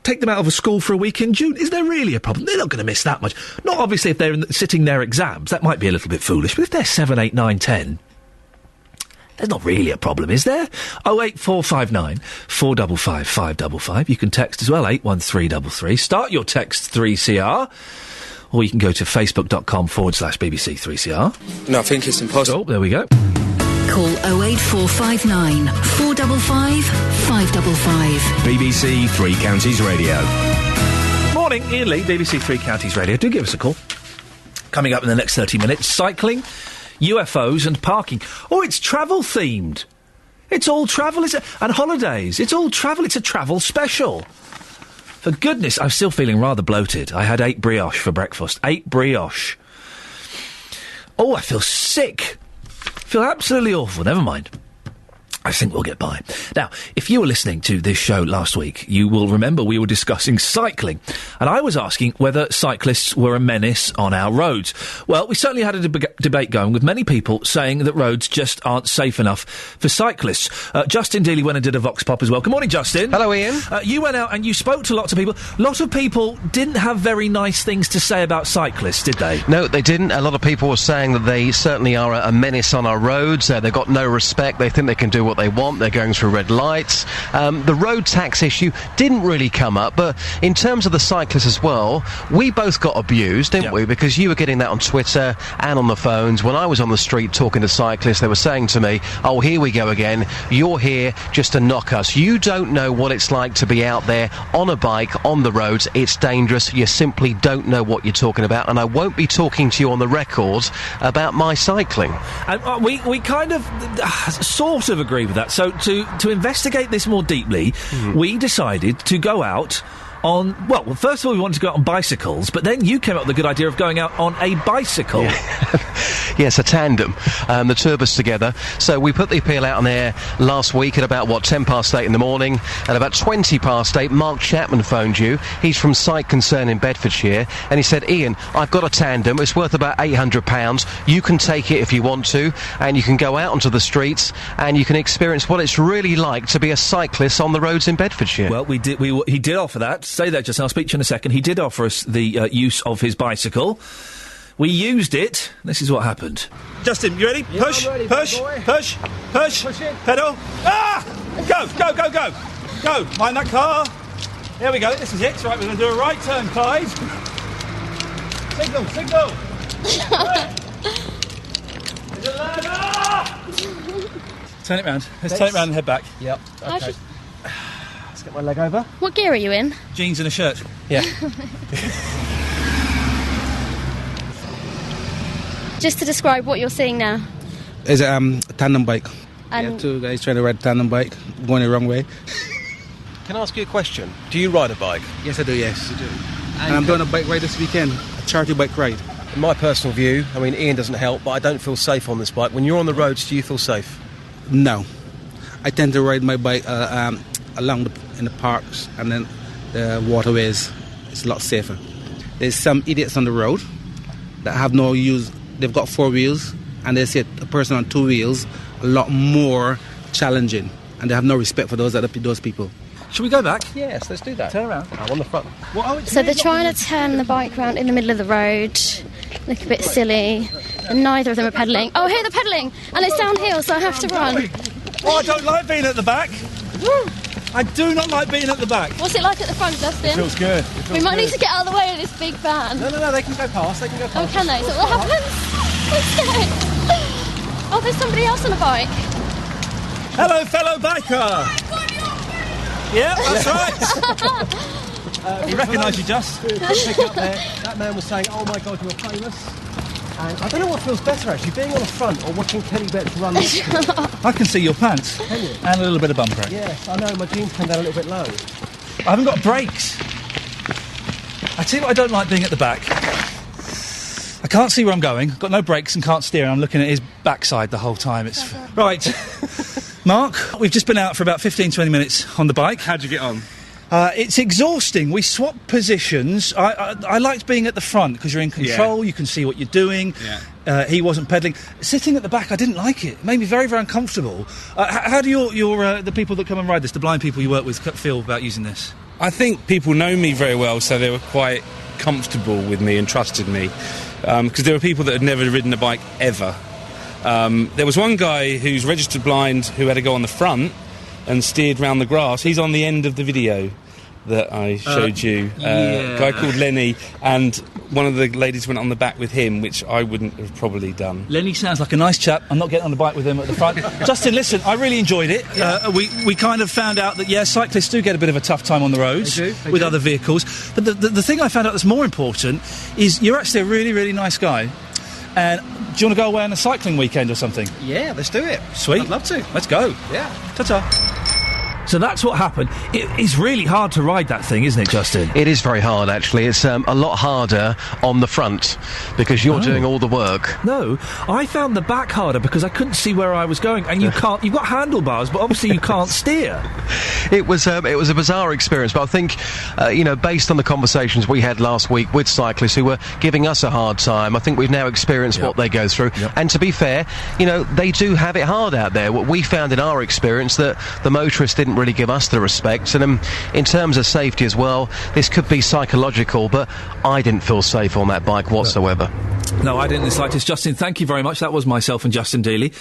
Take them out of a school for a week in June. Is there really a problem? They're not going to miss that much. Not obviously if they're sitting their exams. That might be a little bit foolish. But if they're 7, 8, 9, 10... there's not really a problem, is there? 08459 455 555. You can text as well, 81333. Start your text 3CR. Or you can go to facebook.com/BBC 3CR. No, I think it's impossible. Oh, there we go. Call 08459 455 555. BBC Three Counties Radio. Morning, Iain Lee, BBC Three Counties Radio. Do give us a call. Coming up in the next 30 minutes, cycling, UFOs and parking. Oh, it's travel-themed. It's all travel, and holidays. It's all travel. It's a travel special. For goodness, I'm still feeling rather bloated. I had 8 brioche for breakfast. 8 brioche. Oh, I feel sick. Feel absolutely awful. Never mind. I think we'll get by. Now, if you were listening to this show last week, you will remember we were discussing cycling. And I was asking whether cyclists were a menace on our roads. Well, we certainly had a debate going with many people saying that roads just aren't safe enough for cyclists. Justin Dealey went and did a Vox Pop as well. Good morning, Justin. Hello, Ian. You went out and you spoke to lots of people. A lot of people didn't have very nice things to say about cyclists, did they? No, they didn't. A lot of people were saying that they certainly are a menace on our roads. They've got no respect. They think they can do what they want. They're going through red lights. The road tax issue didn't really come up, but in terms of the cyclists as well, we both got abused, didn't we? Because you were getting that on Twitter and on the phones. When I was on the street talking to cyclists, they were saying to me, oh, here we go again. You're here just to knock us. You don't know what it's like to be out there on a bike, on the roads. It's dangerous. You simply don't know what you're talking about, and I won't be talking to you on the record about my cycling. And we kind of sort of agree with that. So to investigate this more deeply, we decided to go out on... Well, first of all, we wanted to go out on bicycles, but then you came up with the good idea of going out on a bicycle. Yeah. Yes, a tandem. The two of us together. So we put the appeal out on air last week at about, 10 past 8 in the morning. At about 20 past 8, Mark Chapman phoned you. He's from Sight Concern in Bedfordshire. And he said, Ian, I've got a tandem. It's worth about £800. You can take it if you want to. And you can go out onto the streets and you can experience what it's really like to be a cyclist on the roads in Bedfordshire. Well, he did offer that. Say that just now. I'll speak to you in a second. He did offer us the use of his bicycle. We used it. This is what happened. Justin, you ready? Yeah, push, I'm ready, push, push, push, push it. Pedal. Ah! Go, go, go, go. Go. Mind that car. There we go. This is it. Right, we're going to do a right turn, Clyde. Signal, signal. Right. Is it loud? Ah! Turn it round. Let's turn it round and head back. Yep. Okay. Let's get my leg over. What gear are you in? Jeans and a shirt. Yeah. Just to describe what you're seeing now. It's a tandem bike. And yeah, 2 guys trying to ride a tandem bike, going the wrong way. Can I ask you a question? Do you ride a bike? Yes, I do, yes. You do. And I'm doing a bike ride this weekend, a charity bike ride. In my personal view, I mean, Ian doesn't help, but I don't feel safe on this bike. When you're on the roads, do you feel safe? No. I tend to ride my bike along in the parks and then the waterways. It's a lot safer. There's some idiots on the road that have no use. They've got 4 wheels and they see a person on 2 wheels a lot more challenging, and they have no respect for those people. Should we go back? Yes, let's do that. Turn around. I'm on the front. so they're trying to turn the bike round in the middle of the road. Look a bit silly. And neither of them are pedalling. Oh, here they're pedalling! And it's downhill, so I have to run. Oh, I don't like being at the back. I do not like being at the back. What's it like at the front, Justin? It feels good. We might need to get out of the way of this big van. No, they can go past. Oh, can they? So what happens? I'm scared. Oh, there's somebody else on a bike. Hello, fellow biker. Yeah, that's right. We recognise you, Just. Pick up there. That man was saying, "Oh my God, you're famous." And I don't know what feels better, actually, being on the front or watching Kenny Betts run next to you. I can see your pants. Can you? And a little bit of bum crack. Yes, I know. My jeans come down a little bit low. I haven't got brakes. I tell you what I don't like being at the back. I can't see where I'm going. I've got no brakes and can't steer. And I'm looking at his backside the whole time. It's right. Mark, we've just been out for about 15, 20 minutes on the bike. How'd you get on? It's exhausting. We swap positions. I liked being at the front because you're in control. You can see what you're doing. Yeah. He wasn't pedalling. Sitting at the back, I didn't like it. It made me very, very uncomfortable. How do the people that come and ride this, the blind people you work with, feel about using this? I think people know me very well, so they were quite comfortable with me and trusted me. Because there were people that had never ridden a bike ever. There was one guy who's registered blind who had to go on the front and steered round the grass. He's on the end of the video that I showed you. A guy called Lenny, and one of the ladies went on the back with him, which I wouldn't have probably done. Lenny sounds like a nice chap. I'm not getting on the bike with him at the front. Justin, listen, I really enjoyed it. Yeah. We kind of found out that, cyclists do get a bit of a tough time on the roads with other vehicles. But the thing I found out that's more important is you're actually a really, really nice guy. And do you want to go away on a cycling weekend or something? Yeah, let's do it. Sweet. I'd love to. Let's go. Yeah. Ta-ta. So that's what happened. It's really hard to ride that thing, isn't it, Justin? It is very hard, actually. It's a lot harder on the front because you're doing all the work. No, I found the back harder because I couldn't see where I was going, and you've got handlebars, but obviously you can't steer. It was a bizarre experience, but I think, based on the conversations we had last week with cyclists who were giving us a hard time, I think we've now experienced what they go through. Yep. And to be fair, they do have it hard out there. What we found in our experience that the motorists didn't really give us the respect, and in terms of safety as well, this could be psychological, but I didn't feel safe on that bike whatsoever. No, I didn't in the slightest. Justin, thank you very much. That was myself and Justin Dealey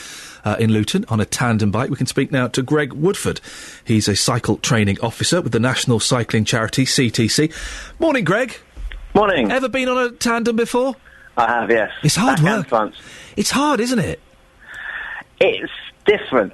in Luton on a tandem bike. We can speak now to Greg Woodford. He's a cycle training officer with the national cycling charity CTC. Morning, Greg. Morning. Ever been on a tandem before? I have, yes. It's hard work. It's hard, isn't it? It's different.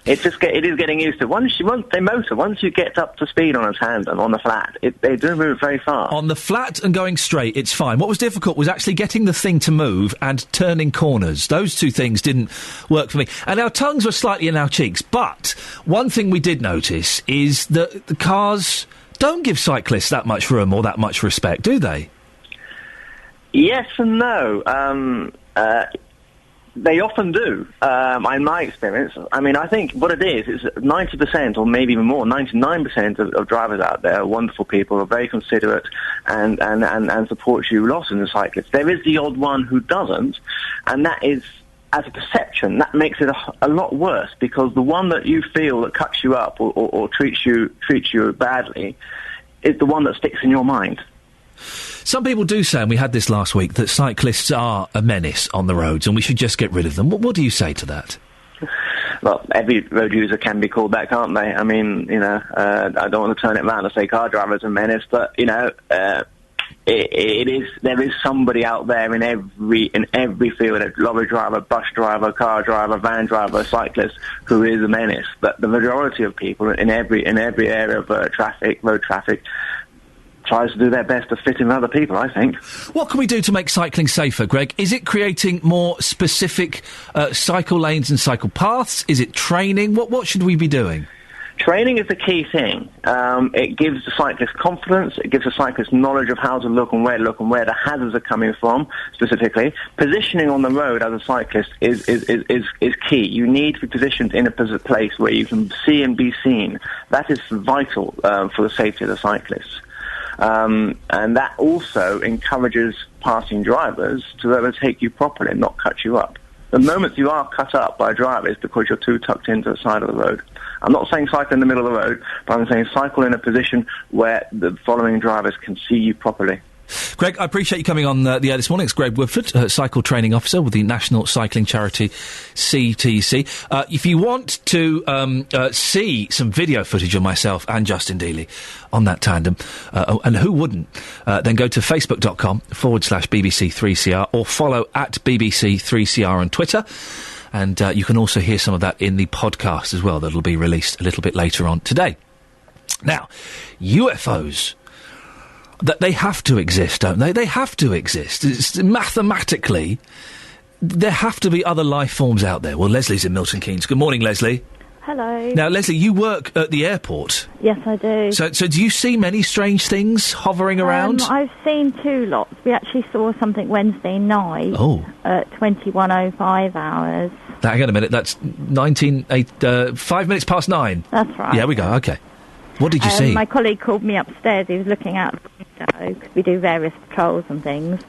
It is getting used to. Once you get up to speed on a tandem, on the flat, they do move very fast. On the flat and going straight, it's fine. What was difficult was actually getting the thing to move and turning corners. Those two things didn't work for me. And our tongues were slightly in our cheeks. But one thing we did notice is that the cars don't give cyclists that much room or that much respect, do they? Yes and no. They often do, in my experience. I mean, I think what it is 90% or maybe even more, 99% of drivers out there are wonderful people, are very considerate and support you lots in the cyclists. There is the odd one who doesn't, and that is, as a perception, that makes it a lot worse, because the one that you feel that cuts you up or treats you badly is the one that sticks in your mind. Some people do say, and we had this last week, that cyclists are a menace on the roads and we should just get rid of them. What do you say to that? Well, every road user can be called that, can't they? I mean, I don't want to turn it around and say car drivers are a menace, but, there is somebody out there in every field, a lorry driver, bus driver, car driver, van driver, cyclist, who is a menace. But the majority of people in every area of road traffic, tries to do their best to fit in with other people, I think. What can we do to make cycling safer, Greg? Is it creating more specific cycle lanes and cycle paths? Is it training? What should we be doing? Training is the key thing. It gives the cyclist confidence. It gives the cyclist knowledge of how to look and where the hazards are coming from, specifically. Positioning on the road as a cyclist is key. You need to be positioned in a place where you can see and be seen. That is vital for the safety of the cyclists. And that also encourages passing drivers to overtake you properly and not cut you up. The moment you are cut up by a driver is because you're too tucked into the side of the road. I'm not saying cycle in the middle of the road, but I'm saying cycle in a position where the following drivers can see you properly. Greg, I appreciate you coming on the air this morning. It's Greg Woodford, cycle training officer with the national cycling charity CTC. If you want to see some video footage of myself and Justin Dealey on that tandem, and who wouldn't, then go to facebook.com/BBC3CR or follow at BBC3CR on Twitter. And you can also hear some of that in the podcast as well. That'll be released a little bit later on today. Now, UFOs. That they have to exist, don't they? They have to exist. Mathematically, there have to be other life forms out there. Well, Leslie's in Milton Keynes. Good morning, Leslie. Hello. Now, Leslie, you work at the airport. Yes, I do. So do you see many strange things hovering around? I've seen two lots. We actually saw something Wednesday night at 21:05 hours. Hang on a minute. That's 5 minutes past 9. That's right. Yeah, we go. Okay. What did you see? My colleague called me upstairs. He was looking out the window, because we do various patrols and things,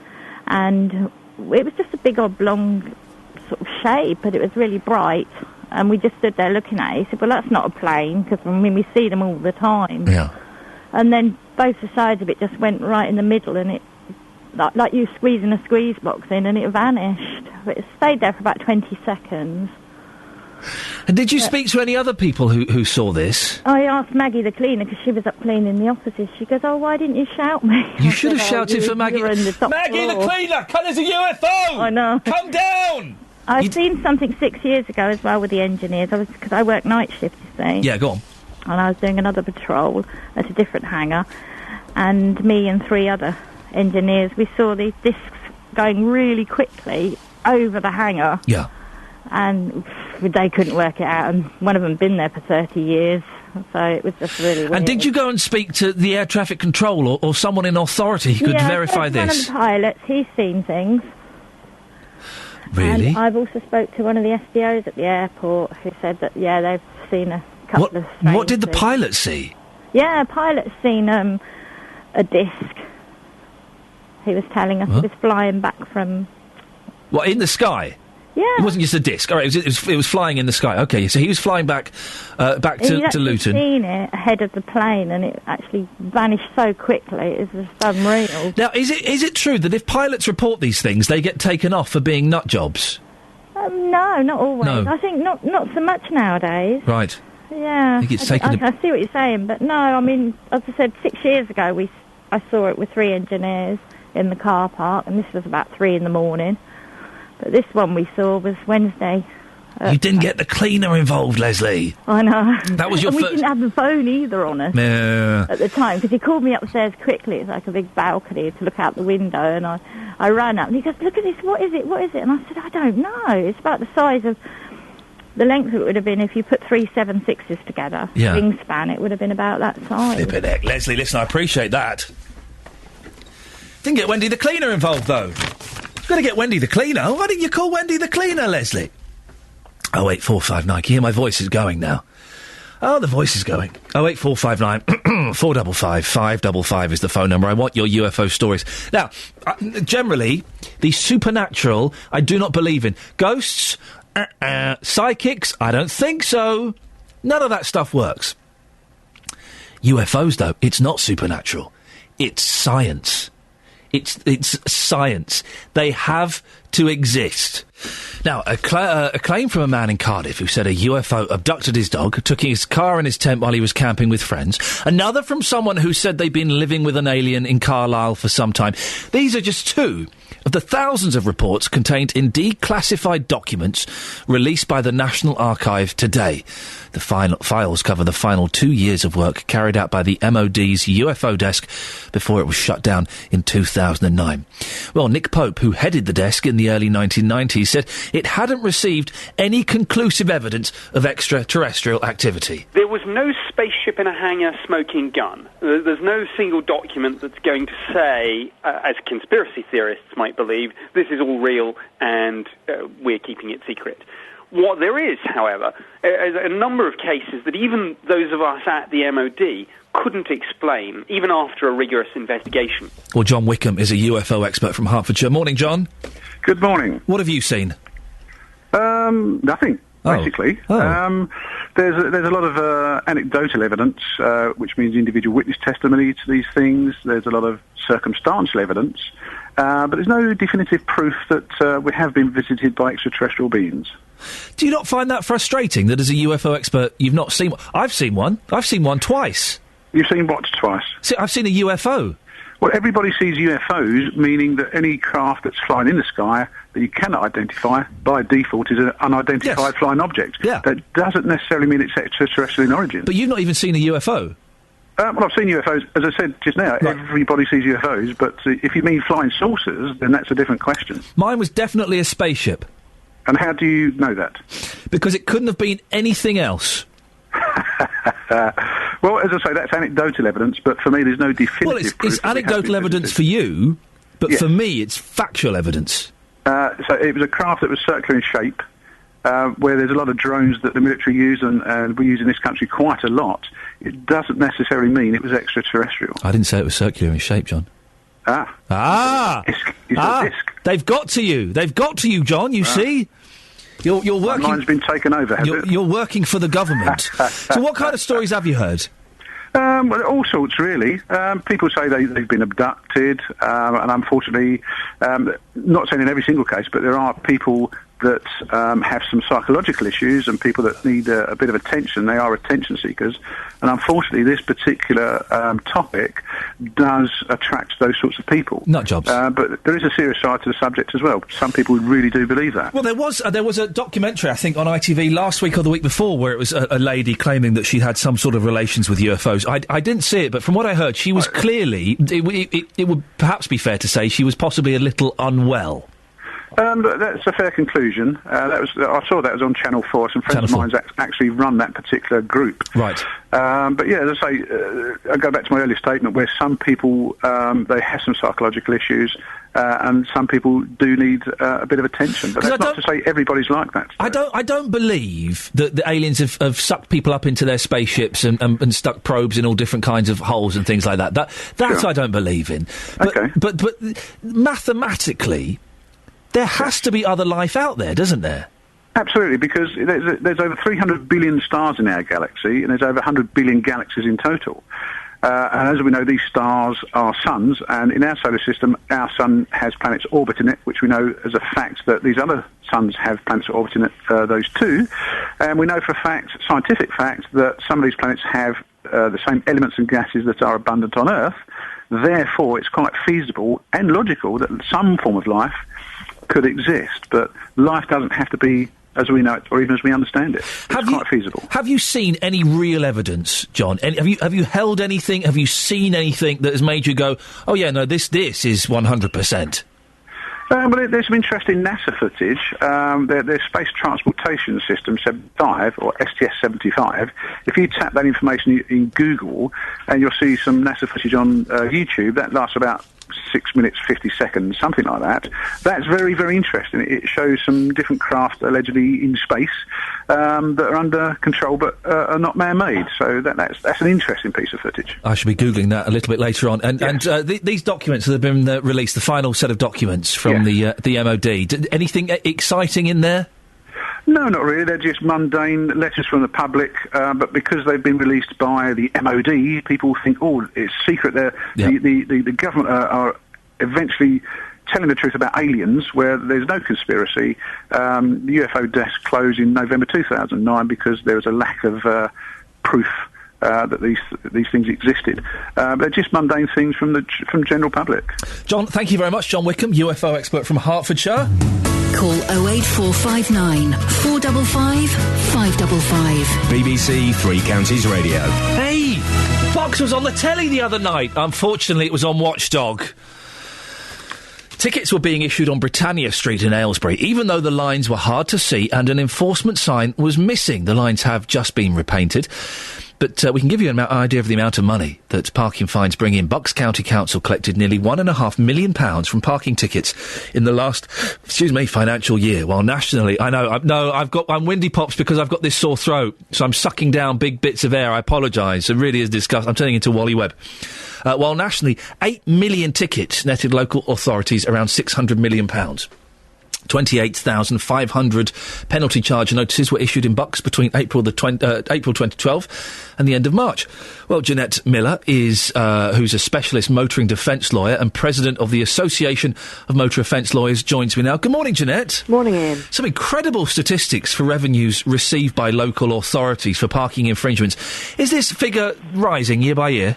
and it was just a big oblong sort of shape, but it was really bright, and we just stood there looking at it. He said, well, that's not a plane, because we see them all the time. Yeah. And then both the sides of it just went right in the middle, and it, like you squeezing a squeeze box in, and it vanished. It stayed there for about 20 seconds. And did you speak to any other people who saw this? I asked Maggie the cleaner, because she was up cleaning the offices. She goes, oh, why didn't you shout me? You should have shouted for Maggie. Maggie the cleaner, there's a UFO! I know. Come down! I've seen something 6 years ago as well with the engineers, because I work night shift, you see. Yeah, go on. And I was doing another patrol at a different hangar, and me and 3 other engineers, we saw these discs going really quickly over the hangar. Yeah. And they couldn't work it out, and one of them had been there for 30 years, so it was just really weird. And did you go and speak to the air traffic control or someone in authority who could verify this? One of the pilots, he's seen things. Really? And I've also spoke to one of the SDOs at the airport who said that, they've seen a couple of strange What did the things. pilot see? Yeah, a pilot's seen a disc. He was telling us he was flying back from... What, in the sky? Yeah. It wasn't just a disc. All right, it was flying in the sky. Okay, so he was flying back to Luton. He'd seen it ahead of the plane, and it actually vanished so quickly. It was just unreal. Now, is it true that if pilots report these things, they get taken off for being nut jobs? No, not always. No. I think not so much nowadays. Right. Yeah. I think it's taken I see what you're saying, but no, I mean, as I said, 6 years ago, I saw it with 3 engineers in the car park, and this was about 3 in the morning. But this one we saw was Wednesday. You didn't get the cleaner involved, Leslie. I know. That was your and first... we didn't have the phone either on us at the time, because he called me upstairs quickly. It's like a big balcony to look out the window, and I ran up, and he goes, look at this, what is it? And I said, I don't know. It's about the size of... The length it would have been if you put 3 7.6s together. Yeah. Wingspan, it would have been about that size. Flippin' heck. Leslie, listen, I appreciate that. Didn't get Wendy the cleaner involved, though. Got to get Wendy the cleaner. Why didn't you call Wendy the cleaner, Leslie? 08459. Can you hear my voice is going now? Oh, the voice is going. 08459 455 555 is the phone number. I want your UFO stories. Now, generally, the supernatural, I do not believe in. Ghosts, psychics, I don't think so. None of that stuff works. UFOs, though, it's not supernatural. It's science. It's science. They have to exist. Now, a claim from a man in Cardiff who said a UFO abducted his dog, took his car and his tent while he was camping with friends. Another from someone who said they'd been living with an alien in Carlisle for some time. These are just 2 of the thousands of reports contained in declassified documents released by the National Archive today. The files cover the final 2 years of work carried out by the MOD's UFO desk before it was shut down in 2009. Well, Nick Pope, who headed the desk in the early 1990s, said it hadn't received any conclusive evidence of extraterrestrial activity. There was no spaceship in a hangar smoking gun. There's no single document that's going to say, as conspiracy theorists might believe, this is all real and we're keeping it secret. What there is, however, is a number of cases that even those of us at the MOD couldn't explain, even after a rigorous investigation. Well, John Wickham is a UFO expert from Hertfordshire. Morning, John. Good morning. What have you seen? Nothing, basically. There's a lot of anecdotal evidence, which means individual witness testimony to these things. There's a lot of circumstantial evidence, but there's no definitive proof that we have been visited by extraterrestrial beings. Do you not find that frustrating, that as a UFO expert you've not seen one? I've seen one. I've seen one twice. You've seen what twice? See, I've seen a UFO. Well, everybody sees UFOs, meaning that any craft that's flying in the sky that you cannot identify, by default, is an unidentified flying object. Yeah. That doesn't necessarily mean it's extraterrestrial in origin. But you've not even seen a UFO? Well, I've seen UFOs, as I said just now, everybody sees UFOs, but if you mean flying saucers, then that's a different question. Mine was definitely a spaceship. And how do you know that? Because it couldn't have been anything else. Well, as I say, that's anecdotal evidence, but for me there's no definitive proof. Well, it's anecdotal evidence for you, but for me it's factual evidence. So it was a craft that was circular in shape. where there's a lot of drones that the military use and we use in this country quite a lot, it doesn't necessarily mean it was extraterrestrial. I didn't say it was circular in shape, John. Disc. They've got to you. They've got to you, John. You see? You're working... Mine's been taken over, has it? You're working for the government. So what kind of stories have you heard? Well, all sorts, really. People say they've been abducted, and unfortunately, not saying in every single case, but there are people that have some psychological issues and people that need a bit of attention. They are attention seekers, and unfortunately this particular topic does attract those sorts of people. Nut jobs. But there is a serious side to the subject as well. Some people really do believe that. Well, there was a documentary, I think, on ITV last week or the week before where it was a lady claiming that she had some sort of relations with UFOs. I didn't see it, but from what I heard, she was clearly... It would perhaps be fair to say she was possibly a little unwell. That's a fair conclusion. I saw that was on Channel 4. Some friends of mine actually run that particular group. Right. But yeah, as I say, I go back to my earlier statement where some people, they have some psychological issues, and some people do need a bit of attention. But that's not to say everybody's like that. So. I don't believe that the aliens have sucked people up into their spaceships and stuck probes in all different kinds of holes and things like that. That sure. I don't believe in. But mathematically... There has to be other life out there, doesn't there? Absolutely, because there's over 300 billion stars in our galaxy, and there's over 100 billion galaxies in total. And as we know, these stars are suns, and in our solar system, our sun has planets orbiting it, which we know as a fact that these other suns have planets orbiting it, those too. And we know for a fact, scientific fact, that some of these planets have the same elements and gases that are abundant on Earth. Therefore, it's quite feasible and logical that some form of life could exist, but life doesn't have to be as we know it, or even as we understand it. It's quite feasible. Have you seen any real evidence, John? Have you held anything? Have you seen anything that has made you go, "Oh yeah, no, this is 100%"? Well, there's some interesting NASA footage. Their Space Transportation System 75, or STS-75. If you tap that information in Google, and you'll see some NASA footage on YouTube, that lasts about 6 minutes, 50 seconds, something like that. That's very, very interesting. It shows some different craft allegedly in space that are under control but are not man-made. So that's an interesting piece of footage. I should be Googling that a little bit later on. And these documents that have been released, the final set of documents from the MOD, anything exciting in there? No, not really. They're just mundane letters from the public, but because they've been released by the MOD, people think, oh, it's secret. The government are eventually telling the truth about aliens, where there's no conspiracy. The UFO desk closed in November 2009 because there was a lack of proof that these things existed. They're just mundane things from general public. John, thank you very much. John Wickham, UFO expert from Hertfordshire. Call 08459 455 555. BBC Three Counties Radio. Hey! Fox was on the telly the other night. Unfortunately, it was on Watchdog. Tickets were being issued on Britannia Street in Aylesbury, even though the lines were hard to see and an enforcement sign was missing. The lines have just been repainted. But we can give you an idea of the amount of money that parking fines bring in. Bucks County Council collected nearly £1.5 million from parking tickets in the last, financial year. While nationally, I know, I'm windy pops because I've got this sore throat, so I'm sucking down big bits of air. I apologise. It really is disgusting. I'm turning into Wally Webb. While nationally, 8 million tickets netted local authorities around £600 million. 28,500 penalty charge notices were issued in Bucks between April 2012 and the end of March. Well, Jeanette Miller is who's a specialist motoring defence lawyer and president of the Association of Motor Offence Lawyers, joins me now. Good morning, Jeanette. Morning, Ian. Some incredible statistics for revenues received by local authorities for parking infringements. Is this figure rising year by year?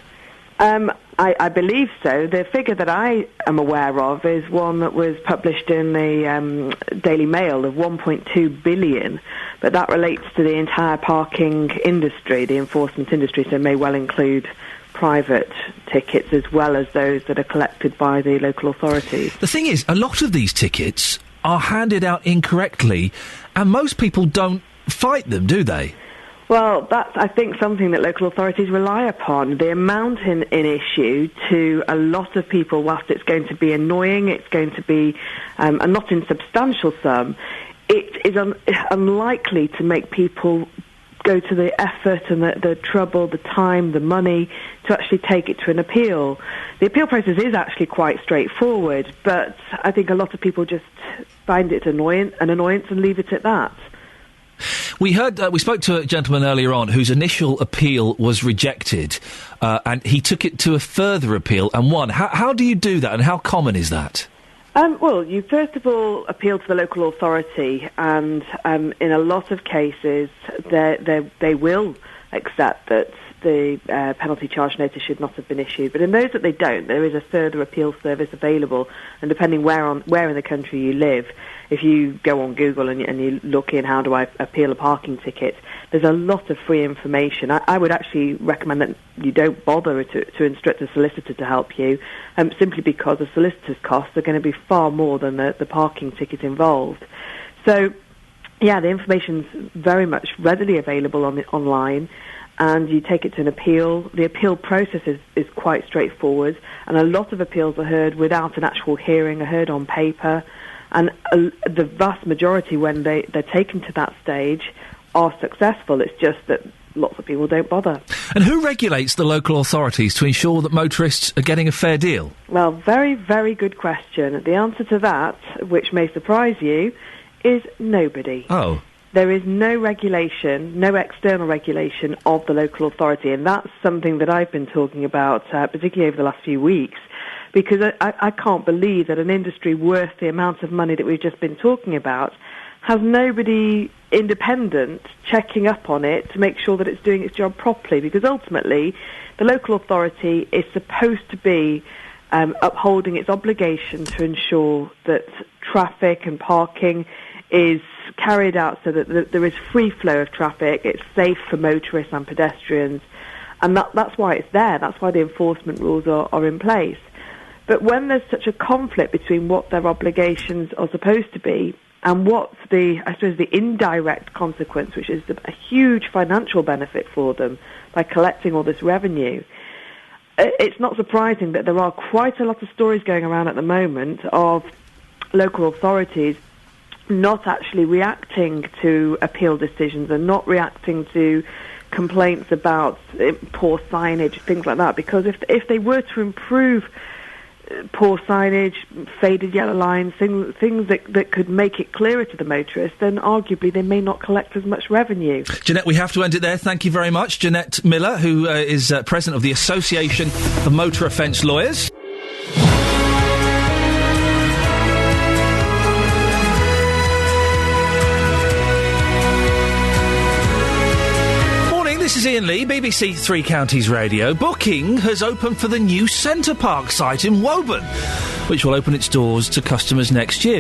I believe so. The figure that I am aware of is one that was published in the Daily Mail of 1.2 billion, but that relates to the entire parking industry, the enforcement industry, so may well include private tickets as well as those that are collected by the local authorities. The thing is, a lot of these tickets are handed out incorrectly, and most people don't fight them, do they? Well, that's, I think, something that local authorities rely upon. The amount in issue to a lot of people, whilst it's going to be annoying, it's going to be a not insubstantial sum, it is unlikely to make people go to the effort and the trouble, the time, the money to actually take it to an appeal. The appeal process is actually quite straightforward, but I think a lot of people just find it an annoyance and leave it at that. We spoke to a gentleman earlier on whose initial appeal was rejected, and he took it to a further appeal and won. How do you do that, and how common is that? Well, you first of all appeal to the local authority, and in a lot of cases, they will accept that the penalty charge notice should not have been issued. But in those that they don't, there is a further appeal service available, and depending where in the country you live, if you go on Google and you look in how do I appeal a parking ticket, there's a lot of free information. I would actually recommend that you don't bother to instruct a solicitor to help you, simply because the solicitor's costs are going to be far more than the parking ticket involved. So, yeah, the information's very much readily available online, and you take it to an appeal. The appeal process is quite straightforward, and a lot of appeals are heard without an actual hearing, are heard on paper, and the vast majority, when they're taken to that stage, are successful. It's just that lots of people don't bother. And who regulates the local authorities to ensure that motorists are getting a fair deal? Well, very, very good question. The answer to that, which may surprise you, is nobody. Oh. There is no regulation, no external regulation of the local authority, and that's something that I've been talking about, particularly over the last few weeks, because I can't believe that an industry worth the amount of money that we've just been talking about has nobody independent checking up on it to make sure that it's doing its job properly, because ultimately the local authority is supposed to be upholding its obligation to ensure that traffic and parking is carried out so that there is free flow of traffic, it's safe for motorists and pedestrians, and that's why it's there, that's why the enforcement rules are in place. But when there's such a conflict between what their obligations are supposed to be and what's the indirect consequence, which is a huge financial benefit for them by collecting all this revenue, it's not surprising that there are quite a lot of stories going around at the moment of local authorities not actually reacting to appeal decisions and not reacting to complaints about poor signage, things like that, because if they were to improve poor signage, faded yellow lines, things that could make it clearer to the motorist, then arguably they may not collect as much revenue. Jeanette, we have to end it there. Thank you very much. Jeanette Miller, who is president of the Association of Motor Offence Lawyers. This is Iain Lee, BBC Three Counties Radio. Booking has opened for the new Centre Park site in Woburn, which will open its doors to customers next year.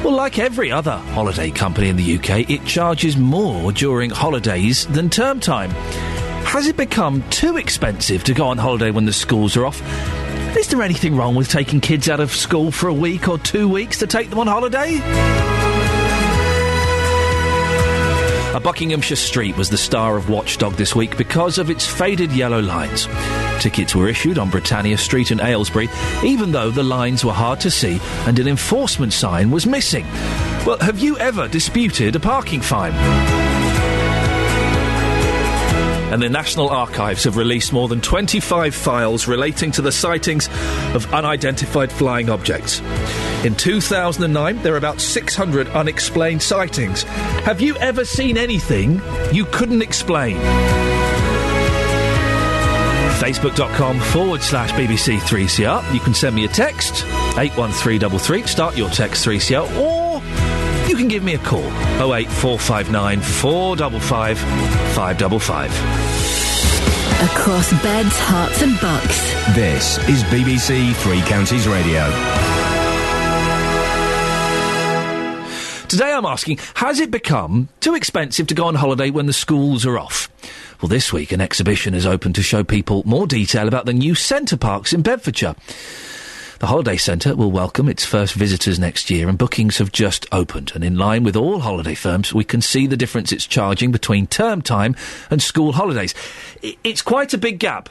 Well, like every other holiday company in the UK, it charges more during holidays than term time. Has it become too expensive to go on holiday when the schools are off? Is there anything wrong with taking kids out of school for a week or 2 weeks to take them on holiday? A Buckinghamshire street was the star of Watchdog this week because of its faded yellow lines. Tickets were issued on Britannia Street in Aylesbury, even though the lines were hard to see and an enforcement sign was missing. Well, have you ever disputed a parking fine? And the National Archives have released more than 25 files relating to the sightings of unidentified flying objects. In 2009, there were about 600 unexplained sightings. Have you ever seen anything you couldn't explain? Facebook.com/BBC3CR. You can send me a text, 81333, start your text 3CR, or you can give me a call, 08459 455 555. Across beds, hearts and bucks. This is BBC Three Counties Radio. Today I'm asking, has it become too expensive to go on holiday when the schools are off? Well, this week an exhibition is open to show people more detail about the new Centre Parks in Bedfordshire. The Holiday Centre will welcome its first visitors next year, and bookings have just opened. And in line with all holiday firms, we can see the difference it's charging between term time and school holidays. It's quite a big gap.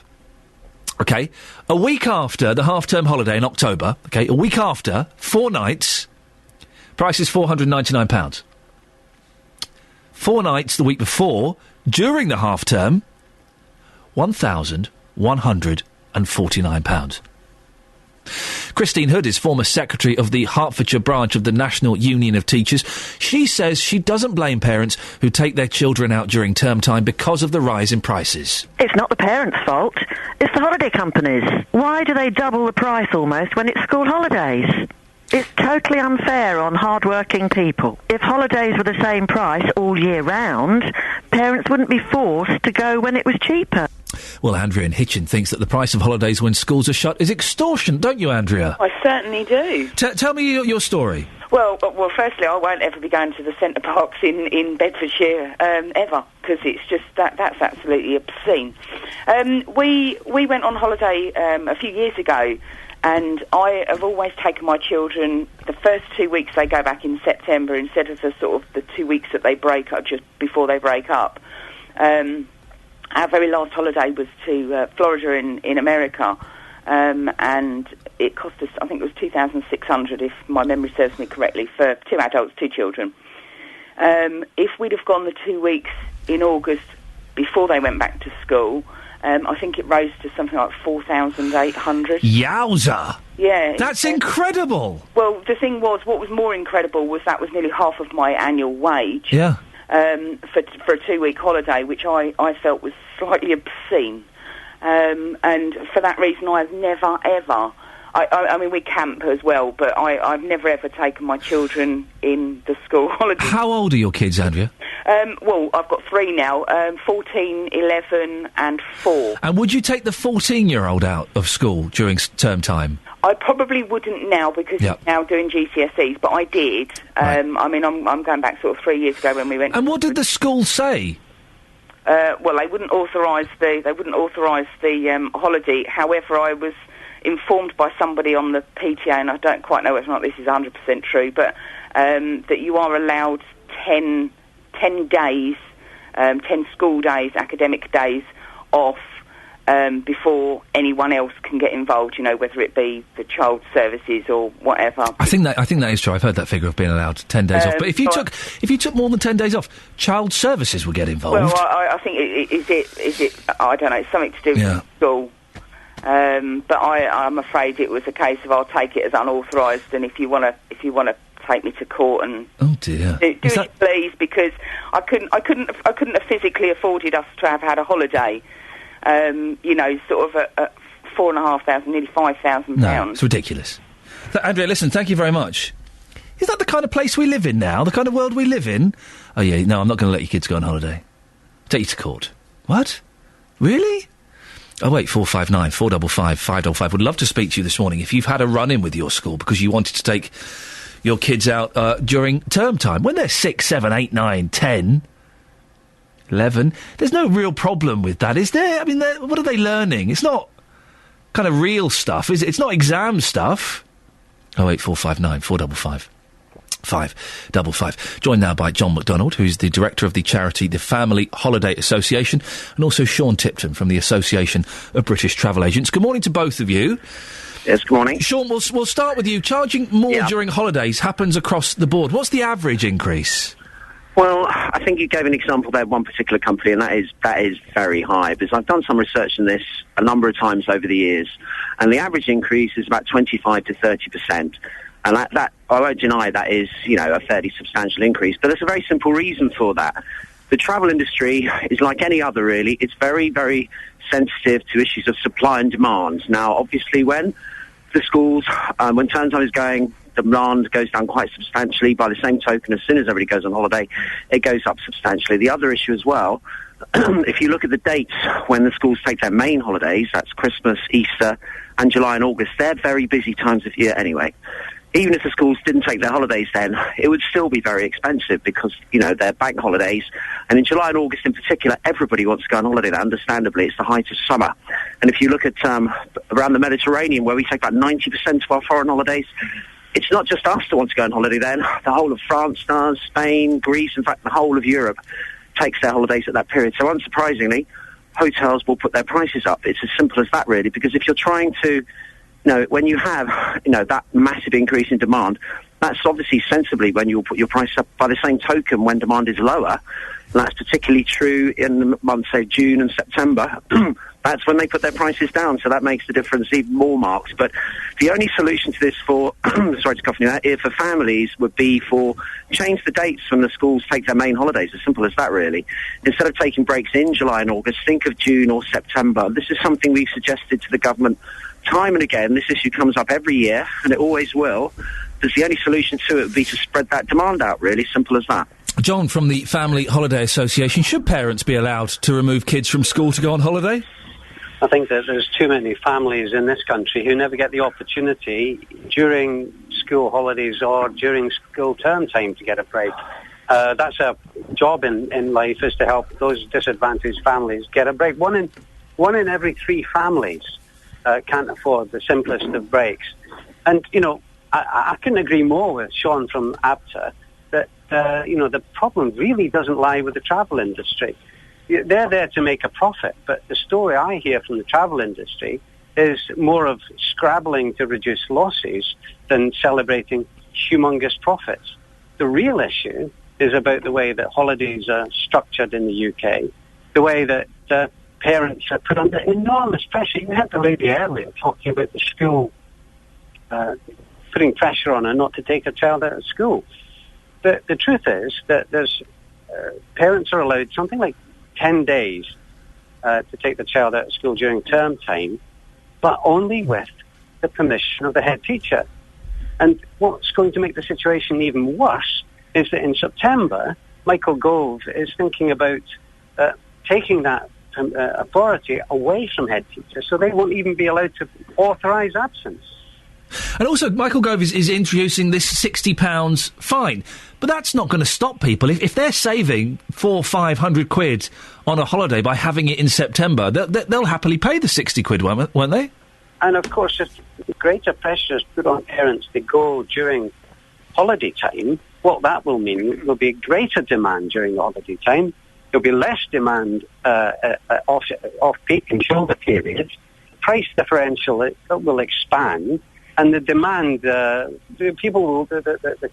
OK? A week after the half-term holiday in October, OK, a week after, 4 nights, price is £499. 4 nights the week before, during the half-term, £1,149. Christine Hood is former secretary of the Hertfordshire branch of the National Union of Teachers. She says she doesn't blame parents who take their children out during term time because of the rise in prices. It's not the parents' fault. It's the holiday companies. Why do they double the price almost when it's school holidays? It's totally unfair on hard-working people. If holidays were the same price all year round, parents wouldn't be forced to go when it was cheaper. Well, Andrea in Hitchin thinks that the price of holidays when schools are shut is extortion, don't you, Andrea? I certainly do. Tell me your story. Well, firstly, I won't ever be going to the Centre Parks in Bedfordshire ever, because it's just that's absolutely obscene. We went on holiday a few years ago, and I have always taken my children the first 2 weeks they go back in September instead of the sort of the 2 weeks that they break up, just before they break up. Our very last holiday was to Florida in America, and it cost us, I think it was $2,600, if my memory serves me correctly, for 2 adults, 2 children. If we'd have gone the 2 weeks in August before they went back to school, I think it rose to something like 4,800. Yowza! Yeah. That's incredible! Well, the thing was, what was more incredible was that was nearly half of my annual wage. Yeah. For a 2-week holiday, which I felt was slightly obscene. And for that reason, I've never, ever... I mean, we camp as well, but I've never, ever taken my children in the school holiday. How old are your kids, Andrea? Well, I've got 3 now, 14, 11 and 4. And would you take the 14-year-old out of school during term time? I probably wouldn't now, because he's now doing GCSEs, but I did. Right. I mean, I'm going back sort of 3 years ago when we went... And what did the school say? Well, they wouldn't authorise the holiday. However, I was informed by somebody on the PTA, and I don't quite know whether or not this is 100% true, but that you are allowed 10 days, 10 school days, academic days off before anyone else can get involved, you know, whether it be the child services or whatever. I think that is true. I've heard that figure of being allowed 10 days off. But if you took more than 10 days off, child services would get involved. Well, I think is it I don't know, it's something to do with school. But I'm afraid it was a case of I'll take it as unauthorised, and if you want to take me to court and oh dear, do it please, because I couldn't have physically afforded us to have had a holiday. You know, sort of at £4,500, nearly £5,000. No, it's ridiculous. Andrea, listen, thank you very much. Is that the kind of place we live in now? The kind of world we live in? Oh yeah, no, I'm not going to let your kids go on holiday. Take you to court. What? Really? Oh wait, 459 455 555. Would love to speak to you this morning if you've had a run-in with your school because you wanted to take your kids out during term time. When they're 6, 7, 8, 9, 10, 11, there's no real problem with that, is there? I mean, what are they learning? It's not kind of real stuff, is it? It's not exam stuff. 08459 455 555. Joined now by John MacDonald, who's the director of the charity The Family Holiday Association, and also Sean Tipton from the Association of British Travel Agents. Good morning to both of you. Yes, good morning. Sean, we'll start with you. Charging more during holidays happens across the board. What's the average increase? Well, I think you gave an example there of one particular company, and that is very high, because I've done some research on this a number of times over the years, and the average increase is about 25 to 30%. And that I won't deny that is, you know, a fairly substantial increase. But there's a very simple reason for that. The travel industry is like any other, really. It's very, very sensitive to issues of supply and demand. Now, obviously, when the schools, when term time is going, demand goes down quite substantially. By the same token, as soon as everybody goes on holiday, it goes up substantially. The other issue as well, if you look at the dates when the schools take their main holidays, that's Christmas, Easter, and July and August, they're very busy times of year anyway. Even if the schools didn't take their holidays then, it would still be very expensive because, you know, they're bank holidays. And in July and August in particular, everybody wants to go on holiday. Understandably, it's the height of summer. And if you look at around the Mediterranean, where we take about 90% of our foreign holidays, it's not just us that want to go on holiday then. The whole of France does, Spain, Greece, in fact, the whole of Europe takes their holidays at that period. So unsurprisingly, hotels will put their prices up. It's as simple as that, really, because if you're trying to... No, when you have, you know, that massive increase in demand, That's obviously sensibly when you'll put your price up. By the same token, when demand is lower, and that's particularly true in the months, say, June and September, that's when they put their prices down, so that makes the difference even more marked. But the only solution to this for, sorry to cough on your ear, for families would be for change the dates when the schools take their main holidays, as simple as that, really. Instead of taking breaks in July and August, think of June or September. This is something we've suggested to the government time and again. This issue comes up every year, and it always will. Because the only solution to it would be to spread that demand out, really, simple as that. John from the Family Holiday Association, should parents be allowed to remove kids from school to go on holiday? I think that there's too many families in this country who never get the opportunity during school holidays or during school term time to get a break. That's a job in life, is to help those disadvantaged families get a break. One in every 3 families can't afford the simplest of breaks. And, you know, I couldn't agree more with Sean from ABTA that, the problem really doesn't lie with the travel industry. They're there to make a profit, but the story I hear from the travel industry is more of scrabbling to reduce losses than celebrating humongous profits. The real issue is about the way that holidays are structured in the UK, the way that parents are put under enormous pressure. You had the lady earlier talking about the school putting pressure on her not to take her child out of school. The truth is that there's parents are allowed something like 10 days to take the child out of school during term time, but only with the permission of the head teacher. And what's going to make the situation even worse is that in September, Michael Gove is thinking about taking that authority away from head teachers, so they won't even be allowed to authorise absence. And also, Michael Gove is introducing this £60 fine. But that's not going to stop people. If they're saving £400-500 on a holiday by having it in September, they'll happily pay the £60, won't they? And of course, if greater pressure is put on parents to go during holiday time, what that will mean will be greater demand during the holiday time. There'll be less demand off-peak and shoulder periods. Price differential will expand. And the demand, the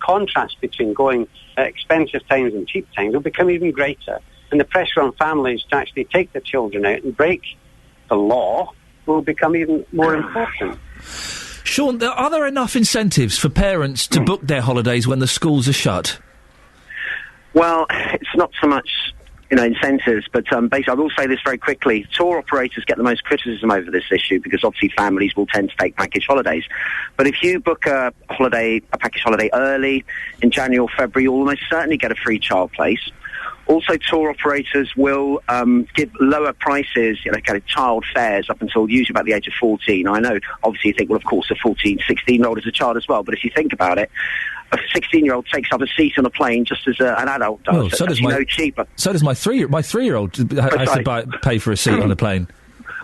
contrast between going expensive times and cheap times will become even greater. And the pressure on families to actually take the children out and break the law will become even more important. Sean, are there enough incentives for parents to book their holidays when the schools are shut? Well, it's not so much incentives, but basically I will say this very quickly. Tour operators get the most criticism over this issue because obviously families will tend to take package holidays. But if you book a package holiday early, in January or February, you'll almost certainly get a free child place. Also, tour operators will give lower prices, kind of child fares up until usually about the age of 14. I know, obviously you think, well, of course, a 14, 16-year-old is a child as well, but if you think about it, a 16-year-old takes up a seat on a plane just as an adult does. Well, so does no cheaper. So does my 3-year-old has to pay for a seat on a plane.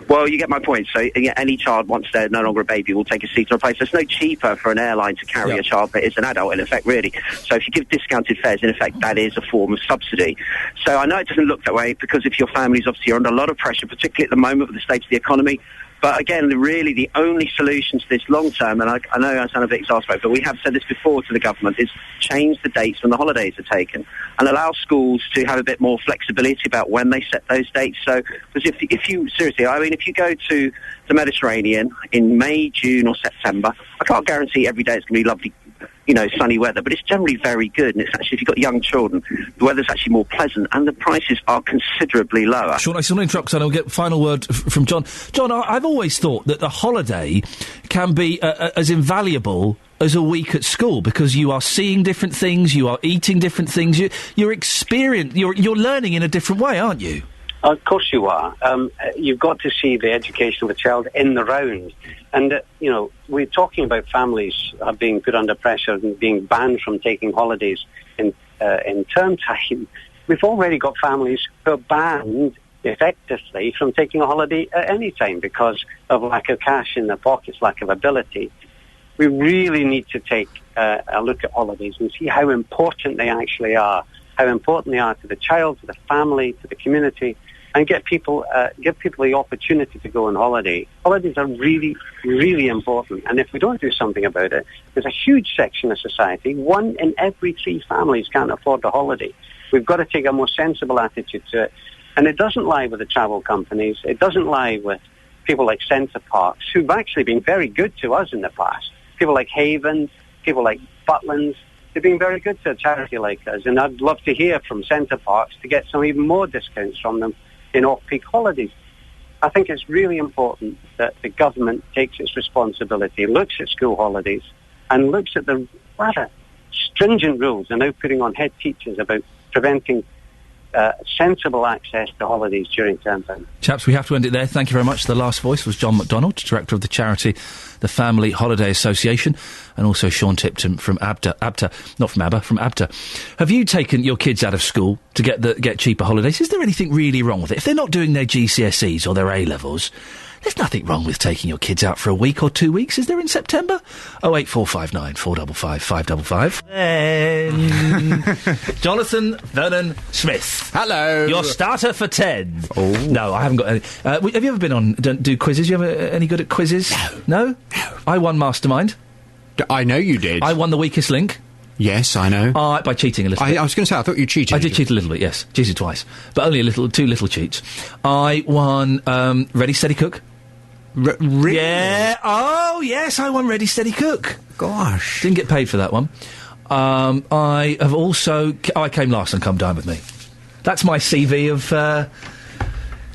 Well, you get my point. So any child, once they're no longer a baby, will take a seat on a plane. So it's no cheaper for an airline to carry a child that is an adult, in effect, really. So if you give discounted fares, in effect, that is a form of subsidy. So I know it doesn't look that way because if your families obviously are under a lot of pressure, particularly at the moment with the state of the economy. But again, really the only solution to this long term, and I know I sound a bit exasperated, but we have said this before to the government, is change the dates when the holidays are taken and allow schools to have a bit more flexibility about when they set those dates. So, because if you, seriously, I mean, if you go to the Mediterranean in May, June or September, I can't guarantee every day it's going to be lovely, sunny weather, but it's generally very good. And it's actually, if you've got young children, the weather's actually more pleasant and the prices are considerably lower. Sean, I just want to interrupt because I'll get final word from John. John, I've always thought that the holiday can be as invaluable as a week at school because you are seeing different things, you are eating different things, you're learning in a different way, aren't you? Of course you are. You've got to see the education of a child in the round. And, we're talking about families being put under pressure and being banned from taking holidays in term time. We've already got families who are banned effectively from taking a holiday at any time because of lack of cash in their pockets, lack of ability. We really need to take a look at holidays and see how important they actually are, how important they are to the child, to the family, to the community, and give people the opportunity to go on holiday. Holidays are really, really important, and if we don't do something about it, there's a huge section of society, 1 in every 3 families can't afford a holiday. We've got to take a more sensible attitude to it, and it doesn't lie with the travel companies, it doesn't lie with people like Centre Parks, who've actually been very good to us in the past. People like Haven, people like Butlins, they've been very good to a charity like us, and I'd love to hear from Centre Parks to get some even more discounts from them in off-peak holidays. I think it's really important that the government takes its responsibility, looks at school holidays, and looks at the rather stringent rules they're now putting on head teachers about preventing sensible access to holidays during term time. Chaps, we have to end it there. Thank you very much. The last voice was John MacDonald, director of the charity the Family Holiday Association, and also Sean Tipton from ABTA. Have you taken your kids out of school to get cheaper holidays? Is there anything really wrong with it? If they're not doing their GCSEs or their A-levels, there's nothing wrong with taking your kids out for a week or 2 weeks, is there, in September? 08459 455 555. Jonathan Vernon Smith. Hello. Your starter for 10. Oh. No, I haven't got any. Have you ever been on, do quizzes? You ever any good at quizzes? No? No? I won Mastermind. I know you did. I won The Weakest Link. Yes, I know. By cheating a little bit. I was going to say, I thought you cheated. I did cheat a little bit, yes. Cheated twice. But only 2 little cheats. I won Ready, Steady, Cook. Really? Yeah. Oh, yes, I won Ready, Steady, Cook. Gosh. Didn't get paid for that one. I have also... I came last on Come Dine With Me. That's my CV of...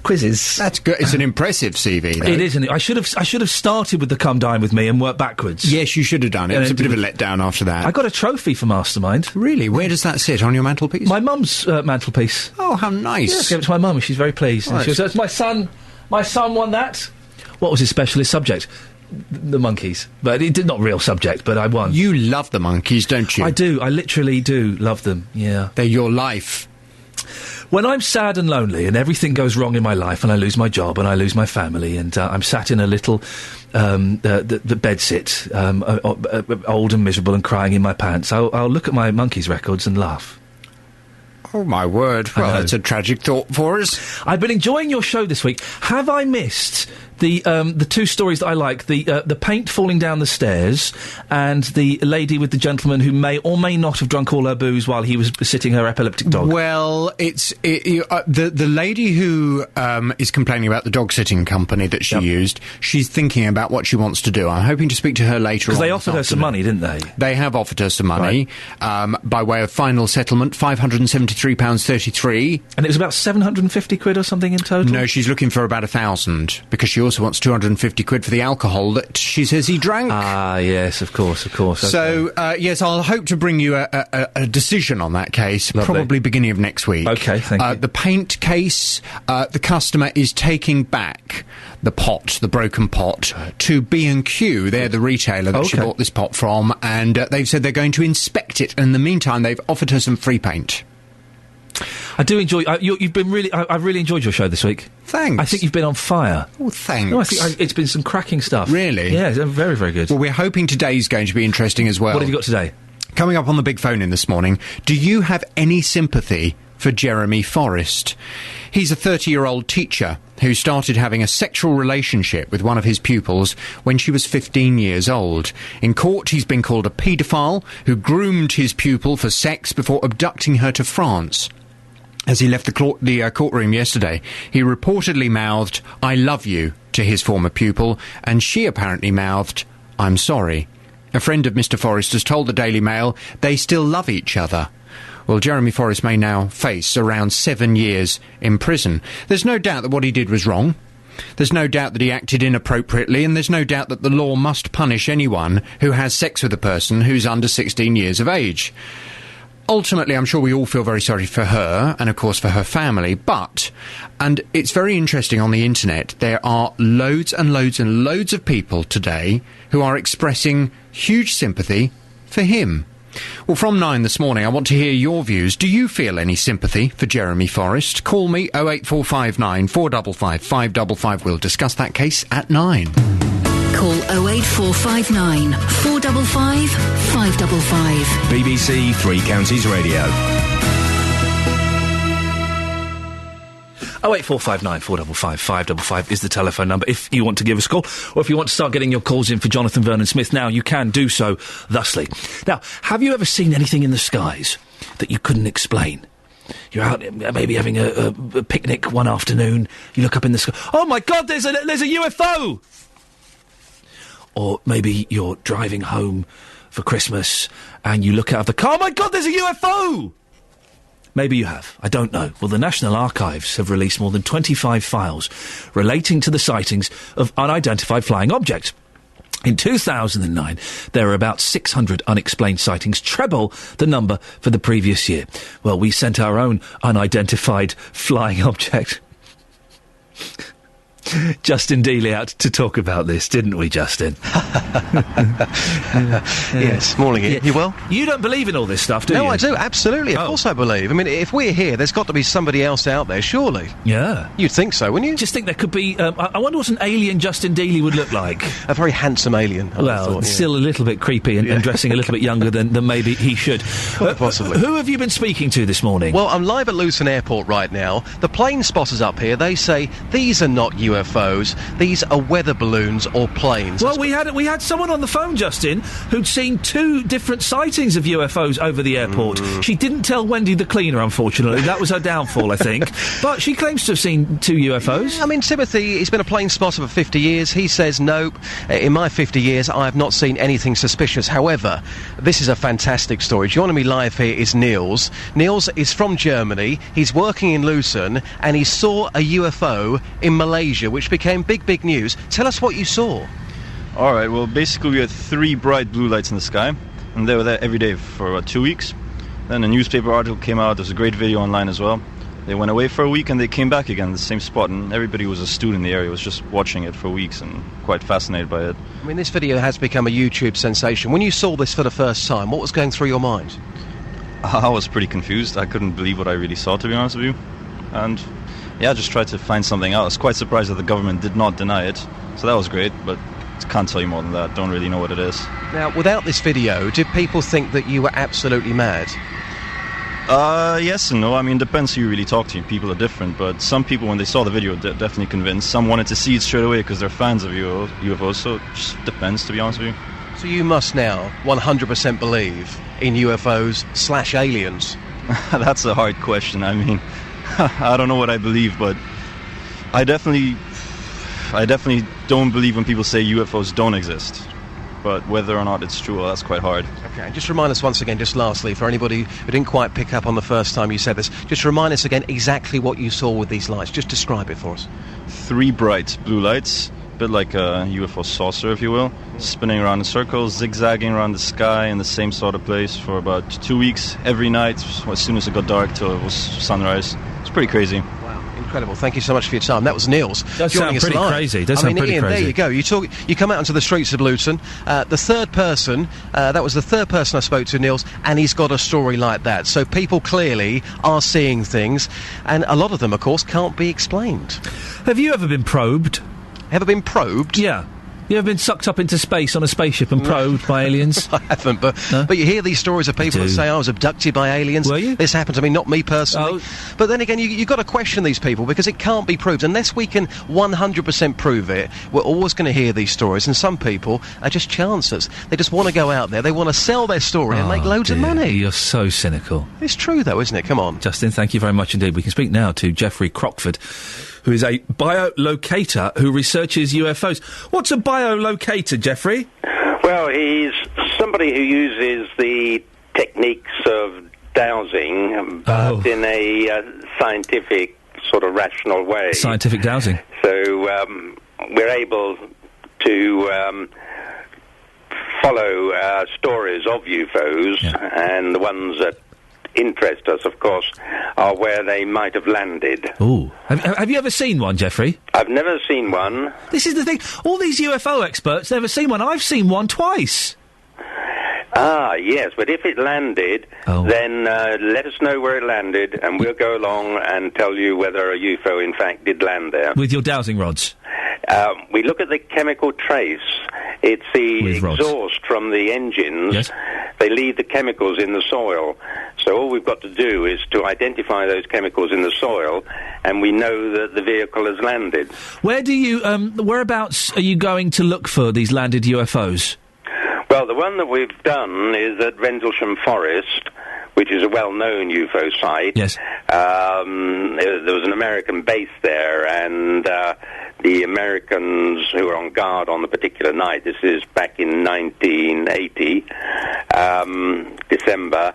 quizzes. That's good. It's an impressive CV, though. It is, isn't it? I should have started with the Come Dine With Me and worked backwards. Yes, you should have done it. It was a bit of a letdown after that. I got a trophy for Mastermind. Really? Where does that sit? On your mantelpiece? My mum's mantelpiece. Oh, how nice. Yes, I gave it to my mum and she's very pleased. And she goes, my son won that. What was his specialist subject? The monkeys. But it did not real subject, but I won. You love the monkeys, don't you? I do. I literally do love them, yeah. They're your life. When I'm sad and lonely and everything goes wrong in my life and I lose my job and I lose my family and I'm sat in a little the bedsit, old and miserable and crying in my pants, I'll look at my Monkeys records and laugh. Oh, my word. Well, that's a tragic thought for us. I've been enjoying your show this week. Have I missed the 2 stories that I like? The paint falling down the stairs and the lady with the gentleman who may or may not have drunk all her booze while he was sitting her epileptic dog. Well, the lady who is complaining about the dog-sitting company that she used, she's thinking about what she wants to do. I'm hoping to speak to her later on. Because they offered her some money, didn't they? They have offered her some money, by way of final settlement, £573.33. And it was about 750 quid or something in total? No, she's looking for about 1,000, because she also wants 250 quid for the alcohol that she says he drank. Ah, yes, of course. Okay. So, yes, I'll hope to bring you a decision on that case, probably beginning of next week. Okay, thank you. The paint case, the customer is taking back the broken pot, to B&Q. They're the retailer that she bought this pot from, and they've said they're going to inspect it. In the meantime, they've offered her some free paint. I do enjoy... you've been really... I've really enjoyed your show this week. Thanks. I think you've been on fire. Oh, thanks. No, I think it's been some cracking stuff. Really? Yeah, it's very, very good. Well, we're hoping today's going to be interesting as well. What have you got today? Coming up on the big phone in this morning, do you have any sympathy for Jeremy Forrest? He's a 30-year-old teacher who started having a sexual relationship with one of his pupils when she was 15 years old. In court, he's been called a paedophile who groomed his pupil for sex before abducting her to France. As he left the courtroom yesterday, he reportedly mouthed, "I love you," to his former pupil, and she apparently mouthed, "I'm sorry." A friend of Mr. Forrest has told the Daily Mail they still love each other. Well, Jeremy Forrest may now face around 7 years in prison. There's no doubt that what he did was wrong. There's no doubt that he acted inappropriately, and there's no doubt that the law must punish anyone who has sex with a person who's under 16 years of age. Ultimately, I'm sure we all feel very sorry for her, and of course for her family, and it's very interesting on the internet, there are loads and loads and loads of people today who are expressing huge sympathy for him. Well, from 9 this morning, I want to hear your views. Do you feel any sympathy for Jeremy Forrest? Call me 08459 455 555. We'll discuss that case at 9. Call 08459 455 555. BBC Three Counties Radio. 08459 455 555 is the telephone number if you want to give us a call, or if you want to start getting your calls in for Jonathan Vernon Smith now, you can do so thusly. Now, have you ever seen anything in the skies that you couldn't explain? You're out maybe having a picnic one afternoon, you look up in the sky, oh my God, there's a UFO! Or maybe you're driving home for Christmas and you look out of the car, oh my God, there's a UFO! Maybe you have. I don't know. Well, the National Archives have released more than 25 files relating to the sightings of unidentified flying objects. In 2009, there were about 600 unexplained sightings, treble the number for the previous year. Well, we sent our own unidentified flying object, Justin Dealey, out to talk about this, didn't we, Justin? Yes, morning, Ian. You well? You don't believe in all this stuff, do you? No, I do, absolutely. Of course I believe. I mean, if we're here, there's got to be somebody else out there, surely. Yeah. You'd think so, wouldn't you? Just think there could be... I wonder what an alien Justin Dealey would look like. A very handsome alien, still a little bit creepy and dressing a little bit younger than maybe he should. Quite possibly. Who have you been speaking to this morning? Well, I'm live at Luton Airport right now. The plane spotters up here, they say, these are not UFOs, these are weather balloons or planes. Well, we had someone on the phone, Justin, who'd seen 2 different sightings of UFOs over the airport. She didn't tell Wendy the cleaner, unfortunately. That was her downfall, I think. But she claims to have seen 2 UFOs. Yeah, I mean, Timothy, he's been a plane spotter for 50 years. He says, nope, in my 50 years, I have not seen anything suspicious. However, this is a fantastic story. Joining me live here is Niels. Niels is from Germany. He's working in Luton, and he saw a UFO in Malaysia, which became big news. Tell us what you saw. All right, well, basically we had 3 bright blue lights in the sky, and they were there every day for about 2 weeks. Then a newspaper article came out. There's a great video online as well. They went away for a week and they came back again, the same spot, and everybody who was astute in the area was just watching it for weeks and quite fascinated by it. I mean, this video has become a YouTube sensation. When you saw this for the first time, what was going through your mind? I was pretty confused. I couldn't believe what I really saw, to be honest with you. And yeah, I just tried to find something out. I was quite surprised that the government did not deny it, so that was great, but can't tell you more than that. Don't really know what it is. Now, without this video, did people think that you were absolutely mad? Yes and no. I mean, it depends who you really talk to. People are different, but some people, when they saw the video, they're definitely convinced. Some wanted to see it straight away because they're fans of UFOs, so it just depends, to be honest with you. So you must now 100% believe in UFOs/aliens? That's a hard question. I mean, I don't know what I believe, but I definitely don't believe when people say UFOs don't exist. But whether or not it's true, well, that's quite hard. Okay, and just remind us once again, just lastly, for anybody who didn't quite pick up on the first time you said this, just remind us again exactly what you saw with these lights. Just describe it for us. 3 bright blue lights, a bit like a UFO saucer, if you will, spinning around in circles, zigzagging around the sky in the same sort of place for about 2 weeks, every night, as soon as it got dark till it was sunrise. It's pretty crazy. Incredible. Thank you so much for your time. That was Niels. Does sound pretty crazy. Ian, there you go. You come out onto the streets of Luton. The third person, that was the third person I spoke to, Niels, and he's got a story like that. So people clearly are seeing things, and a lot of them, of course, can't be explained. Have you ever been probed? Ever been probed? Yeah. You ever been sucked up into space on a spaceship and probed by aliens? I haven't, but you hear these stories of people that say, I was abducted by aliens. Were you? This happened to me, not me personally. Oh. But then again, you've got to question these people because it can't be proved. Unless we can 100% prove it, we're always going to hear these stories. And some people are just chancers. They just want to go out there, they want to sell their story and make loads of money. You're so cynical. It's true, though, isn't it? Come on. Justin, thank you very much indeed. We can speak now to Geoffrey Crockford, who is a biolocator who researches UFOs. What's a biolocator, Geoffrey? Well, he's somebody who uses the techniques of dowsing, but in a scientific, sort of rational way. Scientific dowsing. So we're able to follow stories of UFOs, and the ones that interest us, of course, are where they might have landed. Ooh. Have you ever seen one, Geoffrey? I've never seen one. This is the thing. All these UFO experts never seen one. I've seen one twice. Ah, yes, but if it landed, then let us know where it landed, and we'll go along and tell you whether a UFO, in fact, did land there. With your dowsing rods? We look at the chemical trace. It's the exhaust from the engines. Yes. They leave the chemicals in the soil. So all we've got to do is to identify those chemicals in the soil, and we know that the vehicle has landed. Whereabouts are you going to look for these landed UFOs? Well, the one that we've done is at Rendlesham Forest, which is a well-known UFO site. Yes. There was an American base there, and the Americans who were on guard on the particular night, this is back in 1980, December,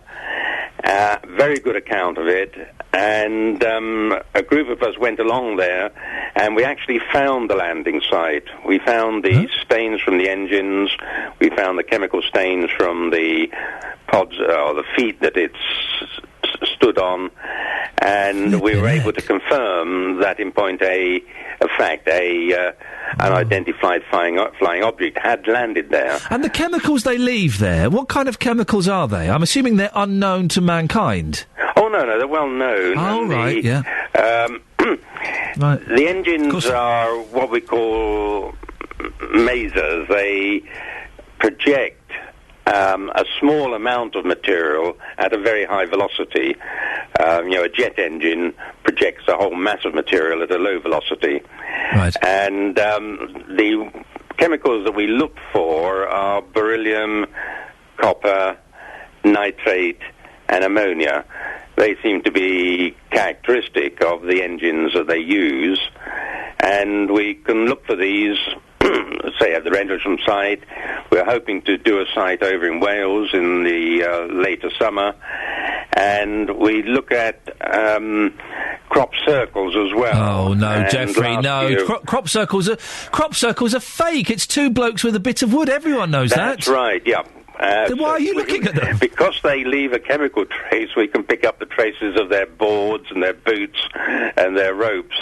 very good account of it, and a group of us went along there, and we actually found the landing site. We found the stains from the engines, we found the chemical stains from the pods, or the feet that it's stood on, and we were able to confirm that in point A, of fact, an unidentified flying object had landed there. And the chemicals they leave there, what kind of chemicals are they? I'm assuming they're unknown to mankind. Oh, no, they're well known. Oh, right, yeah. Right. The engines are what we call masers. They project a small amount of material at a very high velocity. A jet engine projects a whole mass of material at a low velocity. Right. And the chemicals that we look for are beryllium, copper, nitrate, and ammonia. They seem to be characteristic of the engines that they use, and we can look for these, say, at the Rendlesham site. We're hoping to do a site over in Wales in the later summer, and we look at crop circles as well. Oh no, and Jeffrey, no! Crop circles are fake. It's two blokes with a bit of wood. Everyone knows that. That's right. Yeah. Then why are you looking at them? Because they leave a chemical trace, we can pick up the traces of their boards and their boots and their ropes.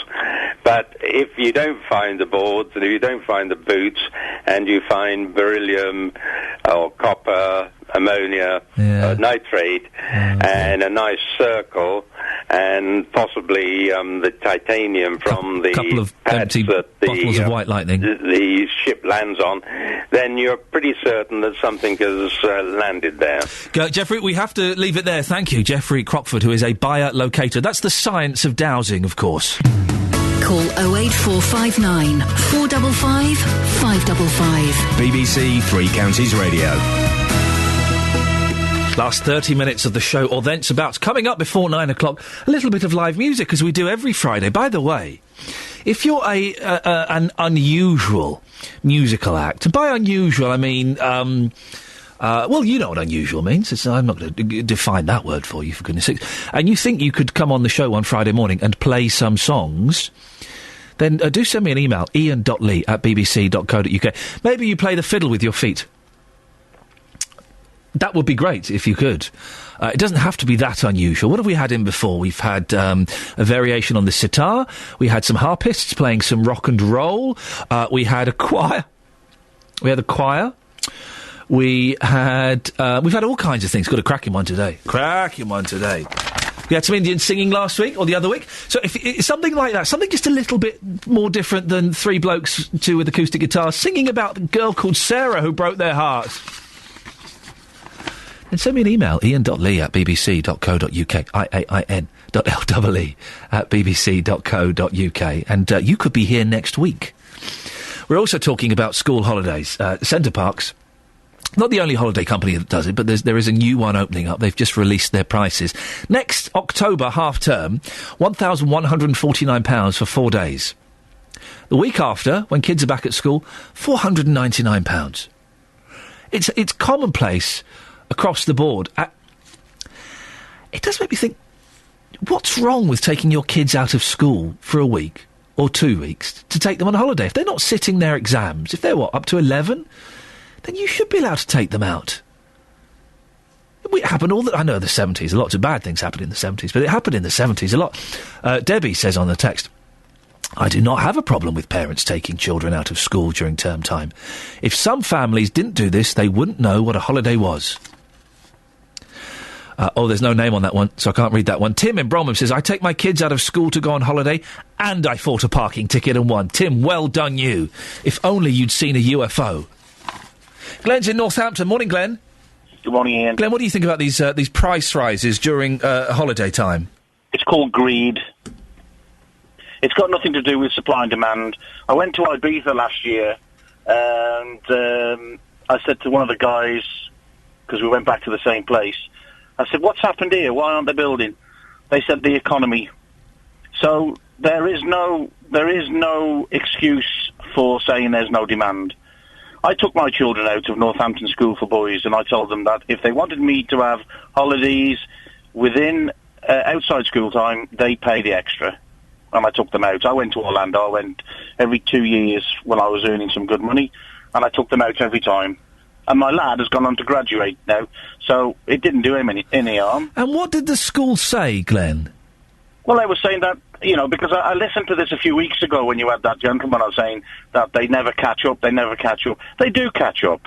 But if you don't find the boards and if you don't find the boots and you find beryllium or copper, ammonia, nitrate, and a nice circle, and possibly the titanium from the couple of empty bottles of white lightning the ship lands on, then you're pretty certain that something has landed there. Jeffrey, we have to leave it there. Thank you, Jeffrey Crockford, who is a buyer locator. That's the science of dowsing, of course. Call 08459 455 555. BBC Three Counties Radio. Last 30 minutes of the show, or thence about. Coming up before 9 o'clock, a little bit of live music, as we do every Friday. By the way, if you're an unusual musical act, and by unusual I mean, well, you know what unusual means. I'm not going to define that word for you, for goodness sake. And you think you could come on the show on Friday morning and play some songs, then do send me an email, ian.lee@bbc.co.uk. Maybe you play the fiddle with your feet. That would be great if you could. It doesn't have to be that unusual. What have we had in before? We've had a variation on the sitar. We had some harpists playing some rock and roll. We had a choir. We've had we've had all kinds of things. Got a cracking one today. We had some Indians singing last week or the other week. So if it's something like that, something just a little bit more different than three blokes, two with acoustic guitars, singing about the girl called Sarah who broke their hearts. And send me an email, ian.lee@bbc.co.uk, ian.lee@bbc.co.uk, and you could be here next week. We're also talking about school holidays. Centre Parks, not the only holiday company that does it, but there is a new one opening up. They've just released their prices. Next October half-term, £1,149 for 4 days. The week after, when kids are back at school, £499. It's commonplace across the board. It does make me think, what's wrong with taking your kids out of school for a week or 2 weeks to take them on a holiday? If they're not sitting their exams, if they're, up to 11, then you should be allowed to take them out. It happened I know the 70s, lots of bad things happened in the 70s, but it happened in the 70s a lot. Debbie says on the text, I do not have a problem with parents taking children out of school during term time. If some families didn't do this, they wouldn't know what a holiday was. There's no name on that one, so I can't read that one. Tim in Bromham says, I take my kids out of school to go on holiday, and I fought a parking ticket and won. Tim, well done you. If only you'd seen a UFO. Glenn's in Northampton. Morning, Glenn. Good morning, Ian. Glenn, what do you think about these price rises during holiday time? It's called greed. It's got nothing to do with supply and demand. I went to Ibiza last year, and I said to one of the guys, because we went back to the same place, I said, what's happened here? Why aren't they building? They said the economy. So there is no excuse for saying there's no demand. I took my children out of Northampton School for Boys, and I told them that if they wanted me to have holidays within outside school time, they pay the extra. And I took them out. I went to Orlando. I went every 2 years when I was earning some good money, and I took them out every time. And my lad has gone on to graduate now, so it didn't do him any harm. And what did the school say, Glenn? Well, they were saying that, because I listened to this a few weeks ago when you had that gentleman on saying that they never catch up. They do catch up.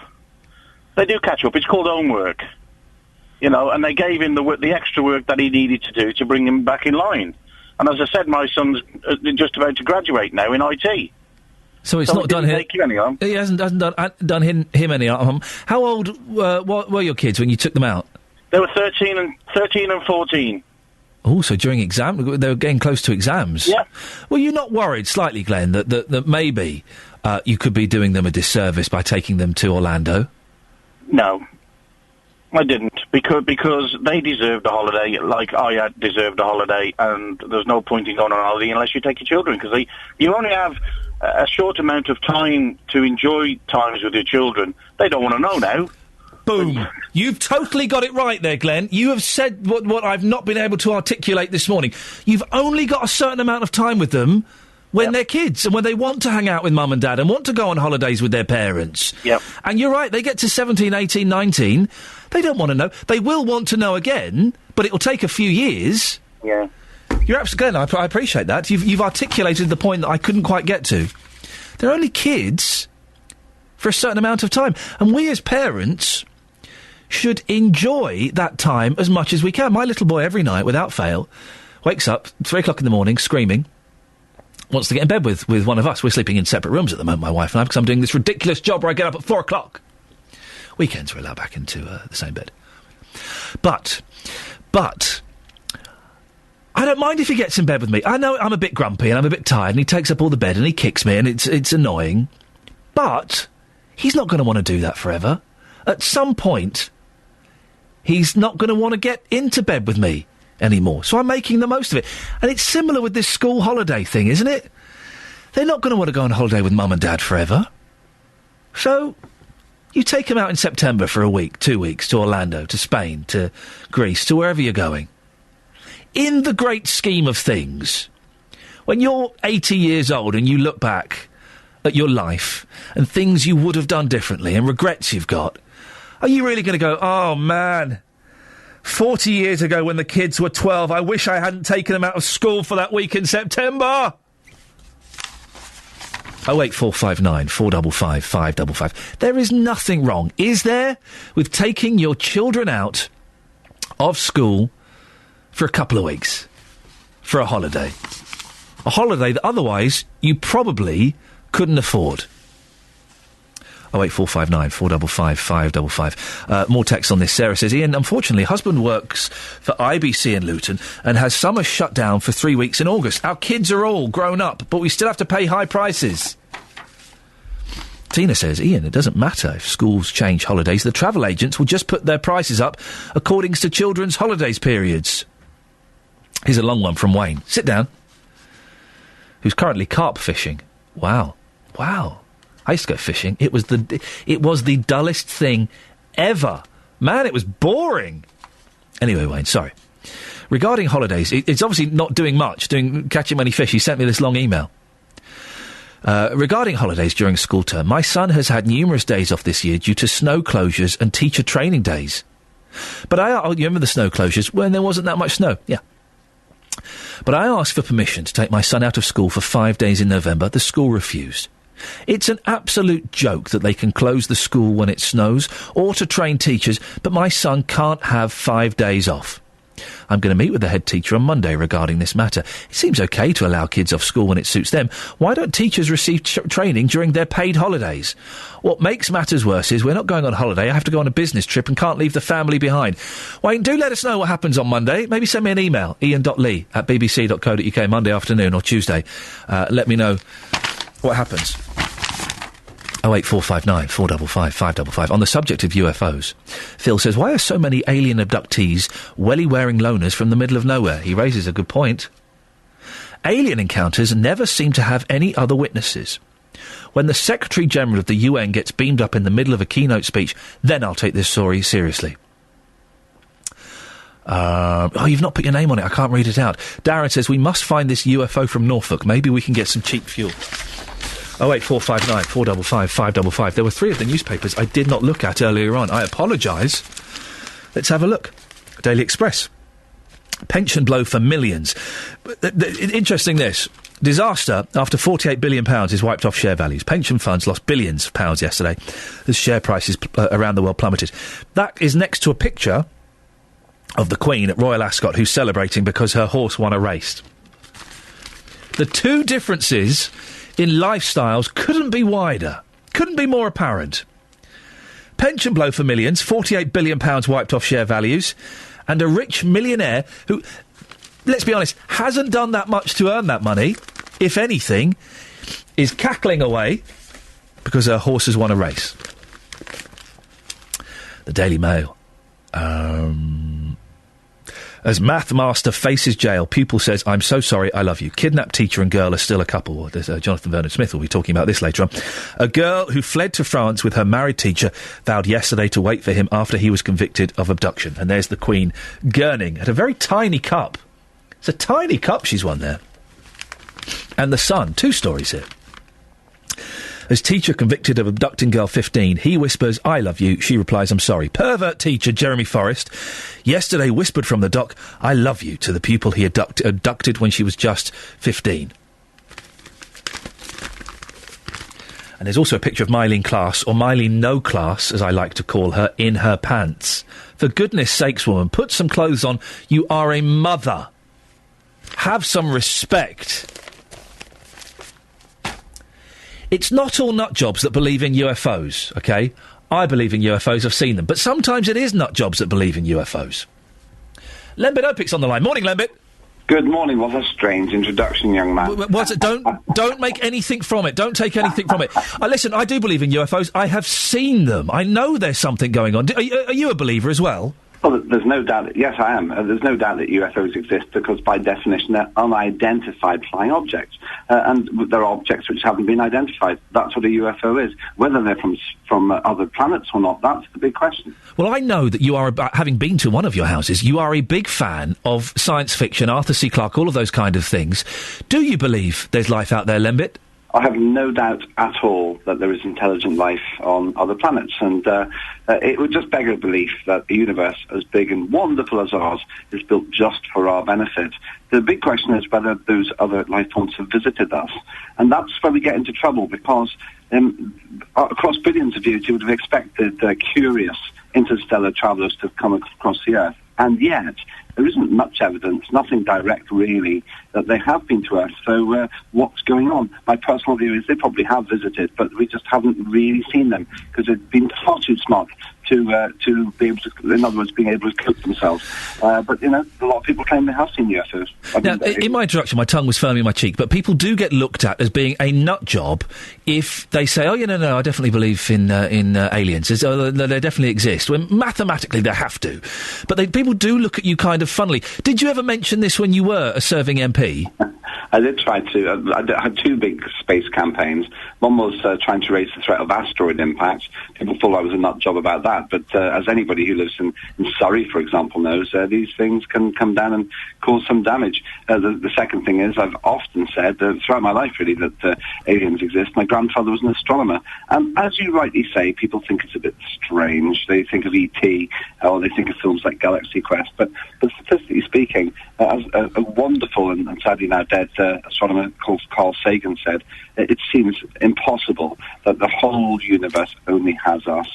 It's called homework. And they gave him the extra work that he needed to do to bring him back in line. And as I said, my son's just about to graduate now in IT. So it's not done him. He hasn't done him any harm. How old were your kids when you took them out? They were 13 and 14. Oh, so during exam, they were getting close to exams. Yeah. Well, you're not worried slightly, Glenn, that maybe you could be doing them a disservice by taking them to Orlando? No, I didn't, because they deserved a holiday, like I had deserved a holiday, and there's no point in going on a holiday unless you take your children, because you only have a short amount of time to enjoy times with your children. They don't want to know now. Boom. You've totally got it right there, Glenn. You have said what I've not been able to articulate this morning. You've only got a certain amount of time with them when they're kids and when they want to hang out with mum and dad and want to go on holidays with their parents. Yep. And you're right, they get to 17, 18, 19, they don't want to know. They will want to know again, but it'll take a few years. Yeah. You're absolutely, Glenn, I appreciate that. You've articulated the point that I couldn't quite get to. They're only kids for a certain amount of time. And we as parents should enjoy that time as much as we can. My little boy, every night, without fail, wakes up 3 o'clock in the morning, screaming, wants to get in bed with one of us. We're sleeping in separate rooms at the moment, my wife and I, because I'm doing this ridiculous job where I get up at 4 o'clock. Weekends we're allowed back into the same bed. But, I don't mind if he gets in bed with me. I know I'm a bit grumpy and I'm a bit tired and he takes up all the bed and he kicks me and it's annoying. But he's not going to want to do that forever. At some point, he's not going to want to get into bed with me anymore. So I'm making the most of it. And it's similar with this school holiday thing, isn't it? They're not going to want to go on holiday with mum and dad forever. So you take them out in September for a week, 2 weeks, to Orlando, to Spain, to Greece, to wherever you're going. In the great scheme of things, when you're 80 years old and you look back at your life and things you would have done differently and regrets you've got, are you really going to go, oh, man, 40 years ago when the kids were 12, I wish I hadn't taken them out of school for that week in September? 08459 455 555. There is nothing wrong, is there, with taking your children out of school for a couple of weeks, for a holiday. A holiday that otherwise you probably couldn't afford. 08459 455 555. More text on this. Sarah says, Ian, unfortunately, husband works for IBC in Luton and has summer shut down for 3 weeks in August. Our kids are all grown up, but we still have to pay high prices. Tina says, Ian, it doesn't matter if schools change holidays. The travel agents will just put their prices up according to children's holidays periods. Here's a long one from Wayne. Sit down. Who's currently carp fishing. Wow. I used to go fishing. It was the dullest thing ever. Man, it was boring. Anyway, Wayne, sorry. Regarding holidays, it's obviously not doing much, catching many fish. He sent me this long email. Regarding holidays during school term, my son has had numerous days off this year due to snow closures and teacher training days. But you remember the snow closures when there wasn't that much snow? Yeah. But I asked for permission to take my son out of school for 5 days in November. The school refused. It's an absolute joke that they can close the school when it snows or to train teachers, but my son can't have 5 days off. I'm going to meet with the head teacher on Monday regarding this matter. It seems okay to allow kids off school when it suits them. Why don't teachers receive training during their paid holidays? What makes matters worse is we're not going on holiday. I have to go on a business trip and can't leave the family behind. Wayne, do let us know what happens on Monday. Maybe send me an email, ian.lee@bbc.co.uk, Monday afternoon or Tuesday. Let me know what happens. 08459 455 555. On the subject of UFOs, Phil says, why are so many alien abductees welly-wearing loners from the middle of nowhere? He raises a good point. Alien encounters never seem to have any other witnesses. When the Secretary-General of the UN gets beamed up in the middle of a keynote speech, then I'll take this story seriously. You've not put your name on it. I can't read it out. Darren says, we must find this UFO from Norfolk. Maybe we can get some cheap fuel. 08459 455 555. There were 3 of the newspapers I did not look at earlier on. I apologise. Let's have a look. Daily Express. Pension blow for millions. Interesting this. Disaster after £48 billion is wiped off share values. Pension funds lost billions of pounds yesterday as share prices around the world plummeted. That is next to a picture of the Queen at Royal Ascot who's celebrating because her horse won a race. The two differences in lifestyles couldn't be wider, couldn't be more apparent. Pension blow for millions, £48 billion wiped off share values, and a rich millionaire who, let's be honest, hasn't done that much to earn that money, if anything, is cackling away because her horse has won a race. The Daily Mail. As math master faces jail, pupil says, I'm so sorry, I love you. Kidnapped teacher and girl are still a couple. Jonathan Vernon-Smith will be talking about this later on. A girl who fled to France with her married teacher vowed yesterday to wait for him after he was convicted of abduction. And there's the Queen gurning at a very tiny cup. It's a tiny cup she's won there. And the Sun, 2 stories here. As teacher convicted of abducting girl 15, he whispers, I love you. She replies, I'm sorry. Pervert teacher Jeremy Forrest yesterday whispered from the dock, I love you, to the pupil he abducted when she was just 15. And there's also a picture of Mylene Class, or Mylene No Class, as I like to call her, in her pants. For goodness sakes, woman, put some clothes on. You are a mother. Have some respect. It's not all nut jobs that believe in UFOs, OK? I believe in UFOs, I've seen them. But sometimes it is nut jobs that believe in UFOs. Lembit Opic's on the line. Morning, Lembit. Good morning. What a strange introduction, young man. Don't make anything from it. Don't take anything from it. Listen, I do believe in UFOs. I have seen them. I know there's something going on. Are you a believer as well? Well, there's no doubt. Yes, I am. There's no doubt that UFOs exist because, by definition, they're unidentified flying objects, and there are objects which haven't been identified. That's what a UFO is. Whether they're from other planets or not, that's the big question. Well, I know that you are, having been to one of your houses, you are a big fan of science fiction, Arthur C. Clarke, all of those kind of things. Do you believe there's life out there, Lembit? I have no doubt at all that there is intelligent life on other planets, and it would just beg a belief that a universe as big and wonderful as ours is built just for our benefit. The big question is whether those other life forms have visited us, and that's where we get into trouble, because across billions of years you would have expected curious interstellar travellers to have come across the Earth, and yet there isn't much evidence, nothing direct really, that they have been to Earth. So what's going on? My personal view is they probably have visited, but we just haven't really seen them because they've been far too smart to be able to, in other words, being able to cope themselves. But, you know, a lot of people claim they have seen UFOs. Now, in my introduction, my tongue was firmly in my cheek, but people do get looked at as being a nut job if they say, no, I definitely believe in aliens. They definitely exist. Well, mathematically, they have to. But people do look at you kind of funnily. Did you ever mention this when you were a serving MP? I did try to. I had 2 big space campaigns. One was trying to raise the threat of asteroid impact. People thought I was a nut job about that. But as anybody who lives in Surrey, for example, knows, these things can come down and cause some damage. The second thing is, I've often said, throughout my life really, that aliens exist. My grandfather was an astronomer. And as you rightly say, people think it's a bit strange. They think of E.T. or they think of films like Galaxy Quest. But statistically speaking, as a wonderful and sadly now dead astronomer called Carl Sagan said, it seems impossible that the whole universe only has us.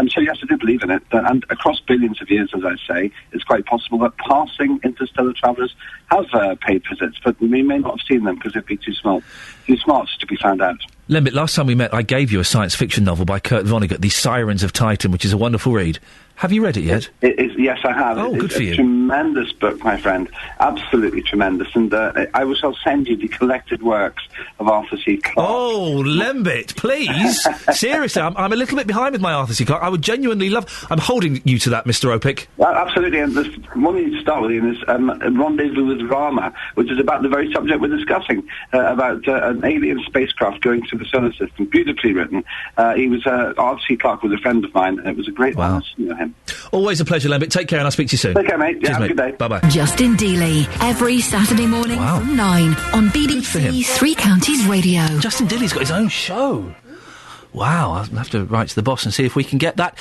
So yes, I do believe in it. And across billions of years, as I say, it's quite possible that passing interstellar travellers have paid visits, but we may not have seen them because they'd be too smart to be found out. Lembit, last time we met, I gave you a science fiction novel by Kurt Vonnegut, The Sirens of Titan, which is a wonderful read. Have you read it yet? Yes, I have. Oh, good for you. It's a tremendous book, my friend. Absolutely tremendous. And I shall send you the collected works of Arthur C. Clarke. Oh, Lembit, please. Seriously, I'm a little bit behind with my Arthur C. Clarke. I would genuinely love... I'm holding you to that, Mr. Opic. Absolutely. And the one you need to start with, Ian, is Rendezvous with Rama, which is about the very subject we're discussing, about an alien spacecraft going through the solar system. Beautifully written. Arthur C. Clarke was a friend of mine, and it was a great honour to know him. Always a pleasure, Lembit. Take care, and I'll speak to you soon. Take care, mate. Cheers, have mate. a good day. Bye-bye. Justin Dealey, every Saturday morning from 9 on BBC Three Counties Radio. Justin Dealey's got his own show. Wow, I'll have to write to the boss and see if we can get that.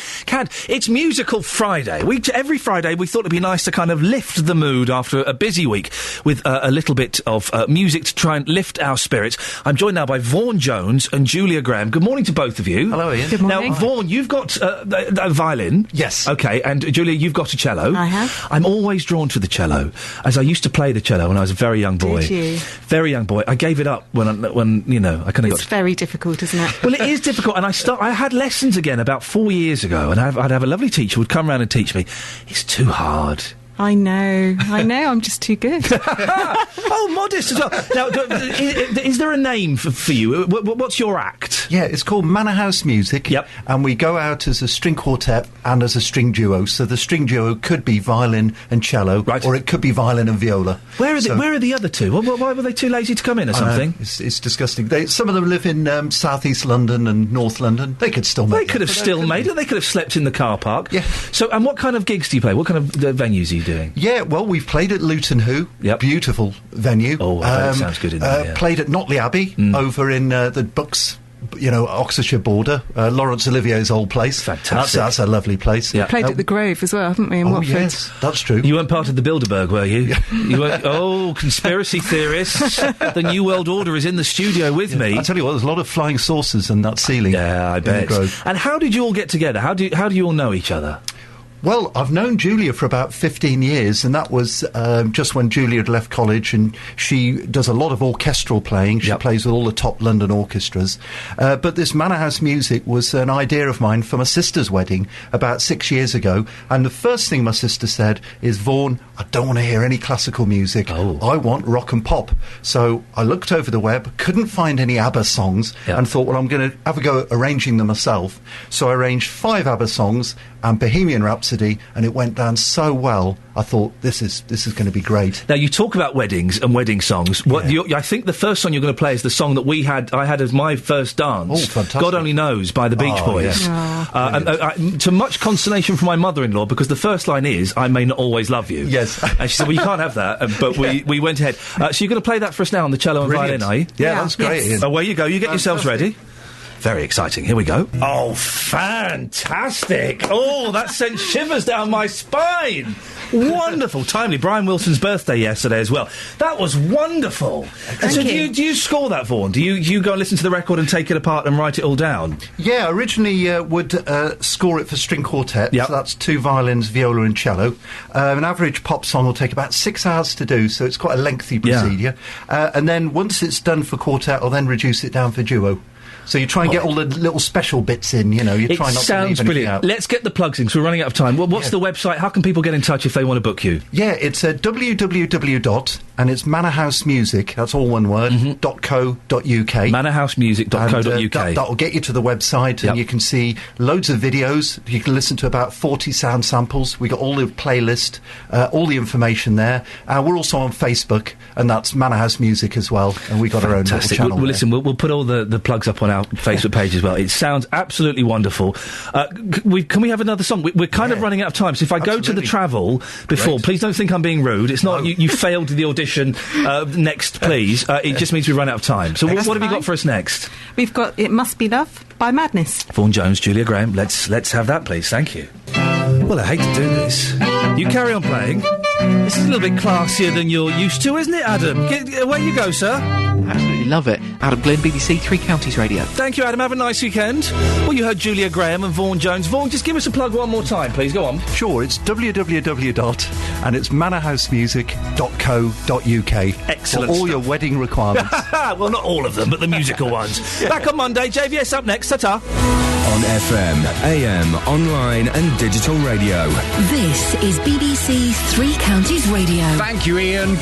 It's Musical Friday. Every Friday we thought it'd be nice to kind of lift the mood after a busy week with a little bit of music to try and lift our spirits. I'm joined now by Vaughan Jones and Julia Graham. Good morning to both of you. Hello, Ian. Good morning. Now, Vaughan, you've got a violin. Yes. OK, and Julia, you've got a cello. I have. I'm always drawn to the cello, as I used to play the cello when I was a very young boy. Did you? Very young boy. I gave it up when you know, I kind of got... It's very difficult, isn't it? Well, it is difficult, and I had lessons again about 4 years ago, and I'd have a lovely teacher who would come round and teach me. It's too hard. I know, I'm just too good. Oh, modest as well. Now, is there a name for you? What's your act? Yeah, it's called Manor House Music. Yep. And we go out as a string quartet and as a string duo. So the string duo could be violin and cello, or it could be violin and viola. Where are the other two? Why were they too lazy to come in or something? It's disgusting. Some of them live in southeast London and North London. They could still make it. They could have still made it. They could have slept in the car park. Yeah. So, and what kind of gigs do you play? What kind of venues are you doing? Yeah, well, we've played at Luton Hoo. Yep. Beautiful venue. Oh, that sounds good in there, yeah. Played at Notley Abbey over in the Bucks, Oxfordshire border. Lawrence Olivier's old place. Fantastic. That's a lovely place. Yeah. Played at the Grove as well, haven't we, in Watford? Yes, that's true. You weren't part of the Bilderberg, were you? You weren't... Oh, conspiracy theorists. The New World Order is in the studio with me. I tell you what, there's a lot of flying saucers in that ceiling. Yeah, I bet. And how did you all get together? How do you all know each other? Well, I've known Julia for about 15 years, and that was just when Julia had left college, and she does a lot of orchestral playing. She plays with all the top London orchestras. But this Manor House Music was an idea of mine for my sister's wedding about 6 years ago, and the first thing my sister said is, Vaughan, I don't want to hear any classical music. I want rock and pop. So I looked over the web, couldn't find any ABBA songs, and thought, well, I'm going to have a go at arranging them myself. So I arranged 5 ABBA songs and Bohemian Rhapsody, and it went down so well. I thought, this is going to be great. Now, you talk about weddings and wedding songs. I think the first song you're going to play is the song that I had as my first dance. Oh, fantastic. God Only Knows by the Beach Boys. Yeah. To much consternation from my mother-in-law, because the first line is, I may not always love you. Yes. And she said, well, you can't have that. But we went ahead. So you're going to play that for us now on the cello and violin, are you? Yeah, that's great. Yes. Away you go. You get yourselves ready. Very exciting. Here we go. Oh, fantastic. Oh, that sent shivers down my spine. Wonderful. Timely. Brian Wilson's birthday yesterday as well. That was wonderful. And so do you score that, Vaughan? Do you go and listen to the record and take it apart and write it all down? Yeah, originally would score it for string quartet. So that's 2 violins, viola and cello. An average pop song will take about 6 hours to do, so it's quite a lengthy procedure. And then once it's done for quartet, I'll then reduce it down for duo. So you try and get all the little special bits in, you try not to leave anything out. Let's get the plugs in, because we're running out of time. Well, what's the website? How can people get in touch if they want to book you? Yeah, it's www. and it's Manor House Music, that's all one word, .co.uk. manorhousemusic.co.uk. That'll get you to the website, and you can see loads of videos. You can listen to about 40 sound samples. We got all the playlist, all the information there. We're also on Facebook, and that's Manor House Music as well, and we got our own little channel. Well, listen, we'll put all the plugs up on our Facebook page as well. It sounds absolutely wonderful. Can we have another song? We're kind of running out of time, so if I go to the travel before, please don't think I'm being rude. It's not you failed the audition. Next, please. It just means we run out of time. So what have you got for us next? We've got It Must Be Love by Madness. Vaughan Jones, Julia Graham. Let's have that, please. Thank you. Well, I hate to do this. You carry on playing. This is a little bit classier than you're used to, isn't it, Adam? Away you go, sir. Absolutely love it. Adam Glenn, BBC Three Counties Radio. Thank you, Adam. Have a nice weekend. Well, you heard Julia Graham and Vaughan Jones. Vaughan, just give us a plug one more time, please. Go on. Sure, it's and it's manorhousemusic.co.uk. Excellent for all your wedding requirements. Well, not all of them, but the musical ones. Yeah. Back on Monday. JVS up next. Ta-ta. On FM, AM, online and digital radio. This is BBC Three Counties Radio. Thank you, Iain.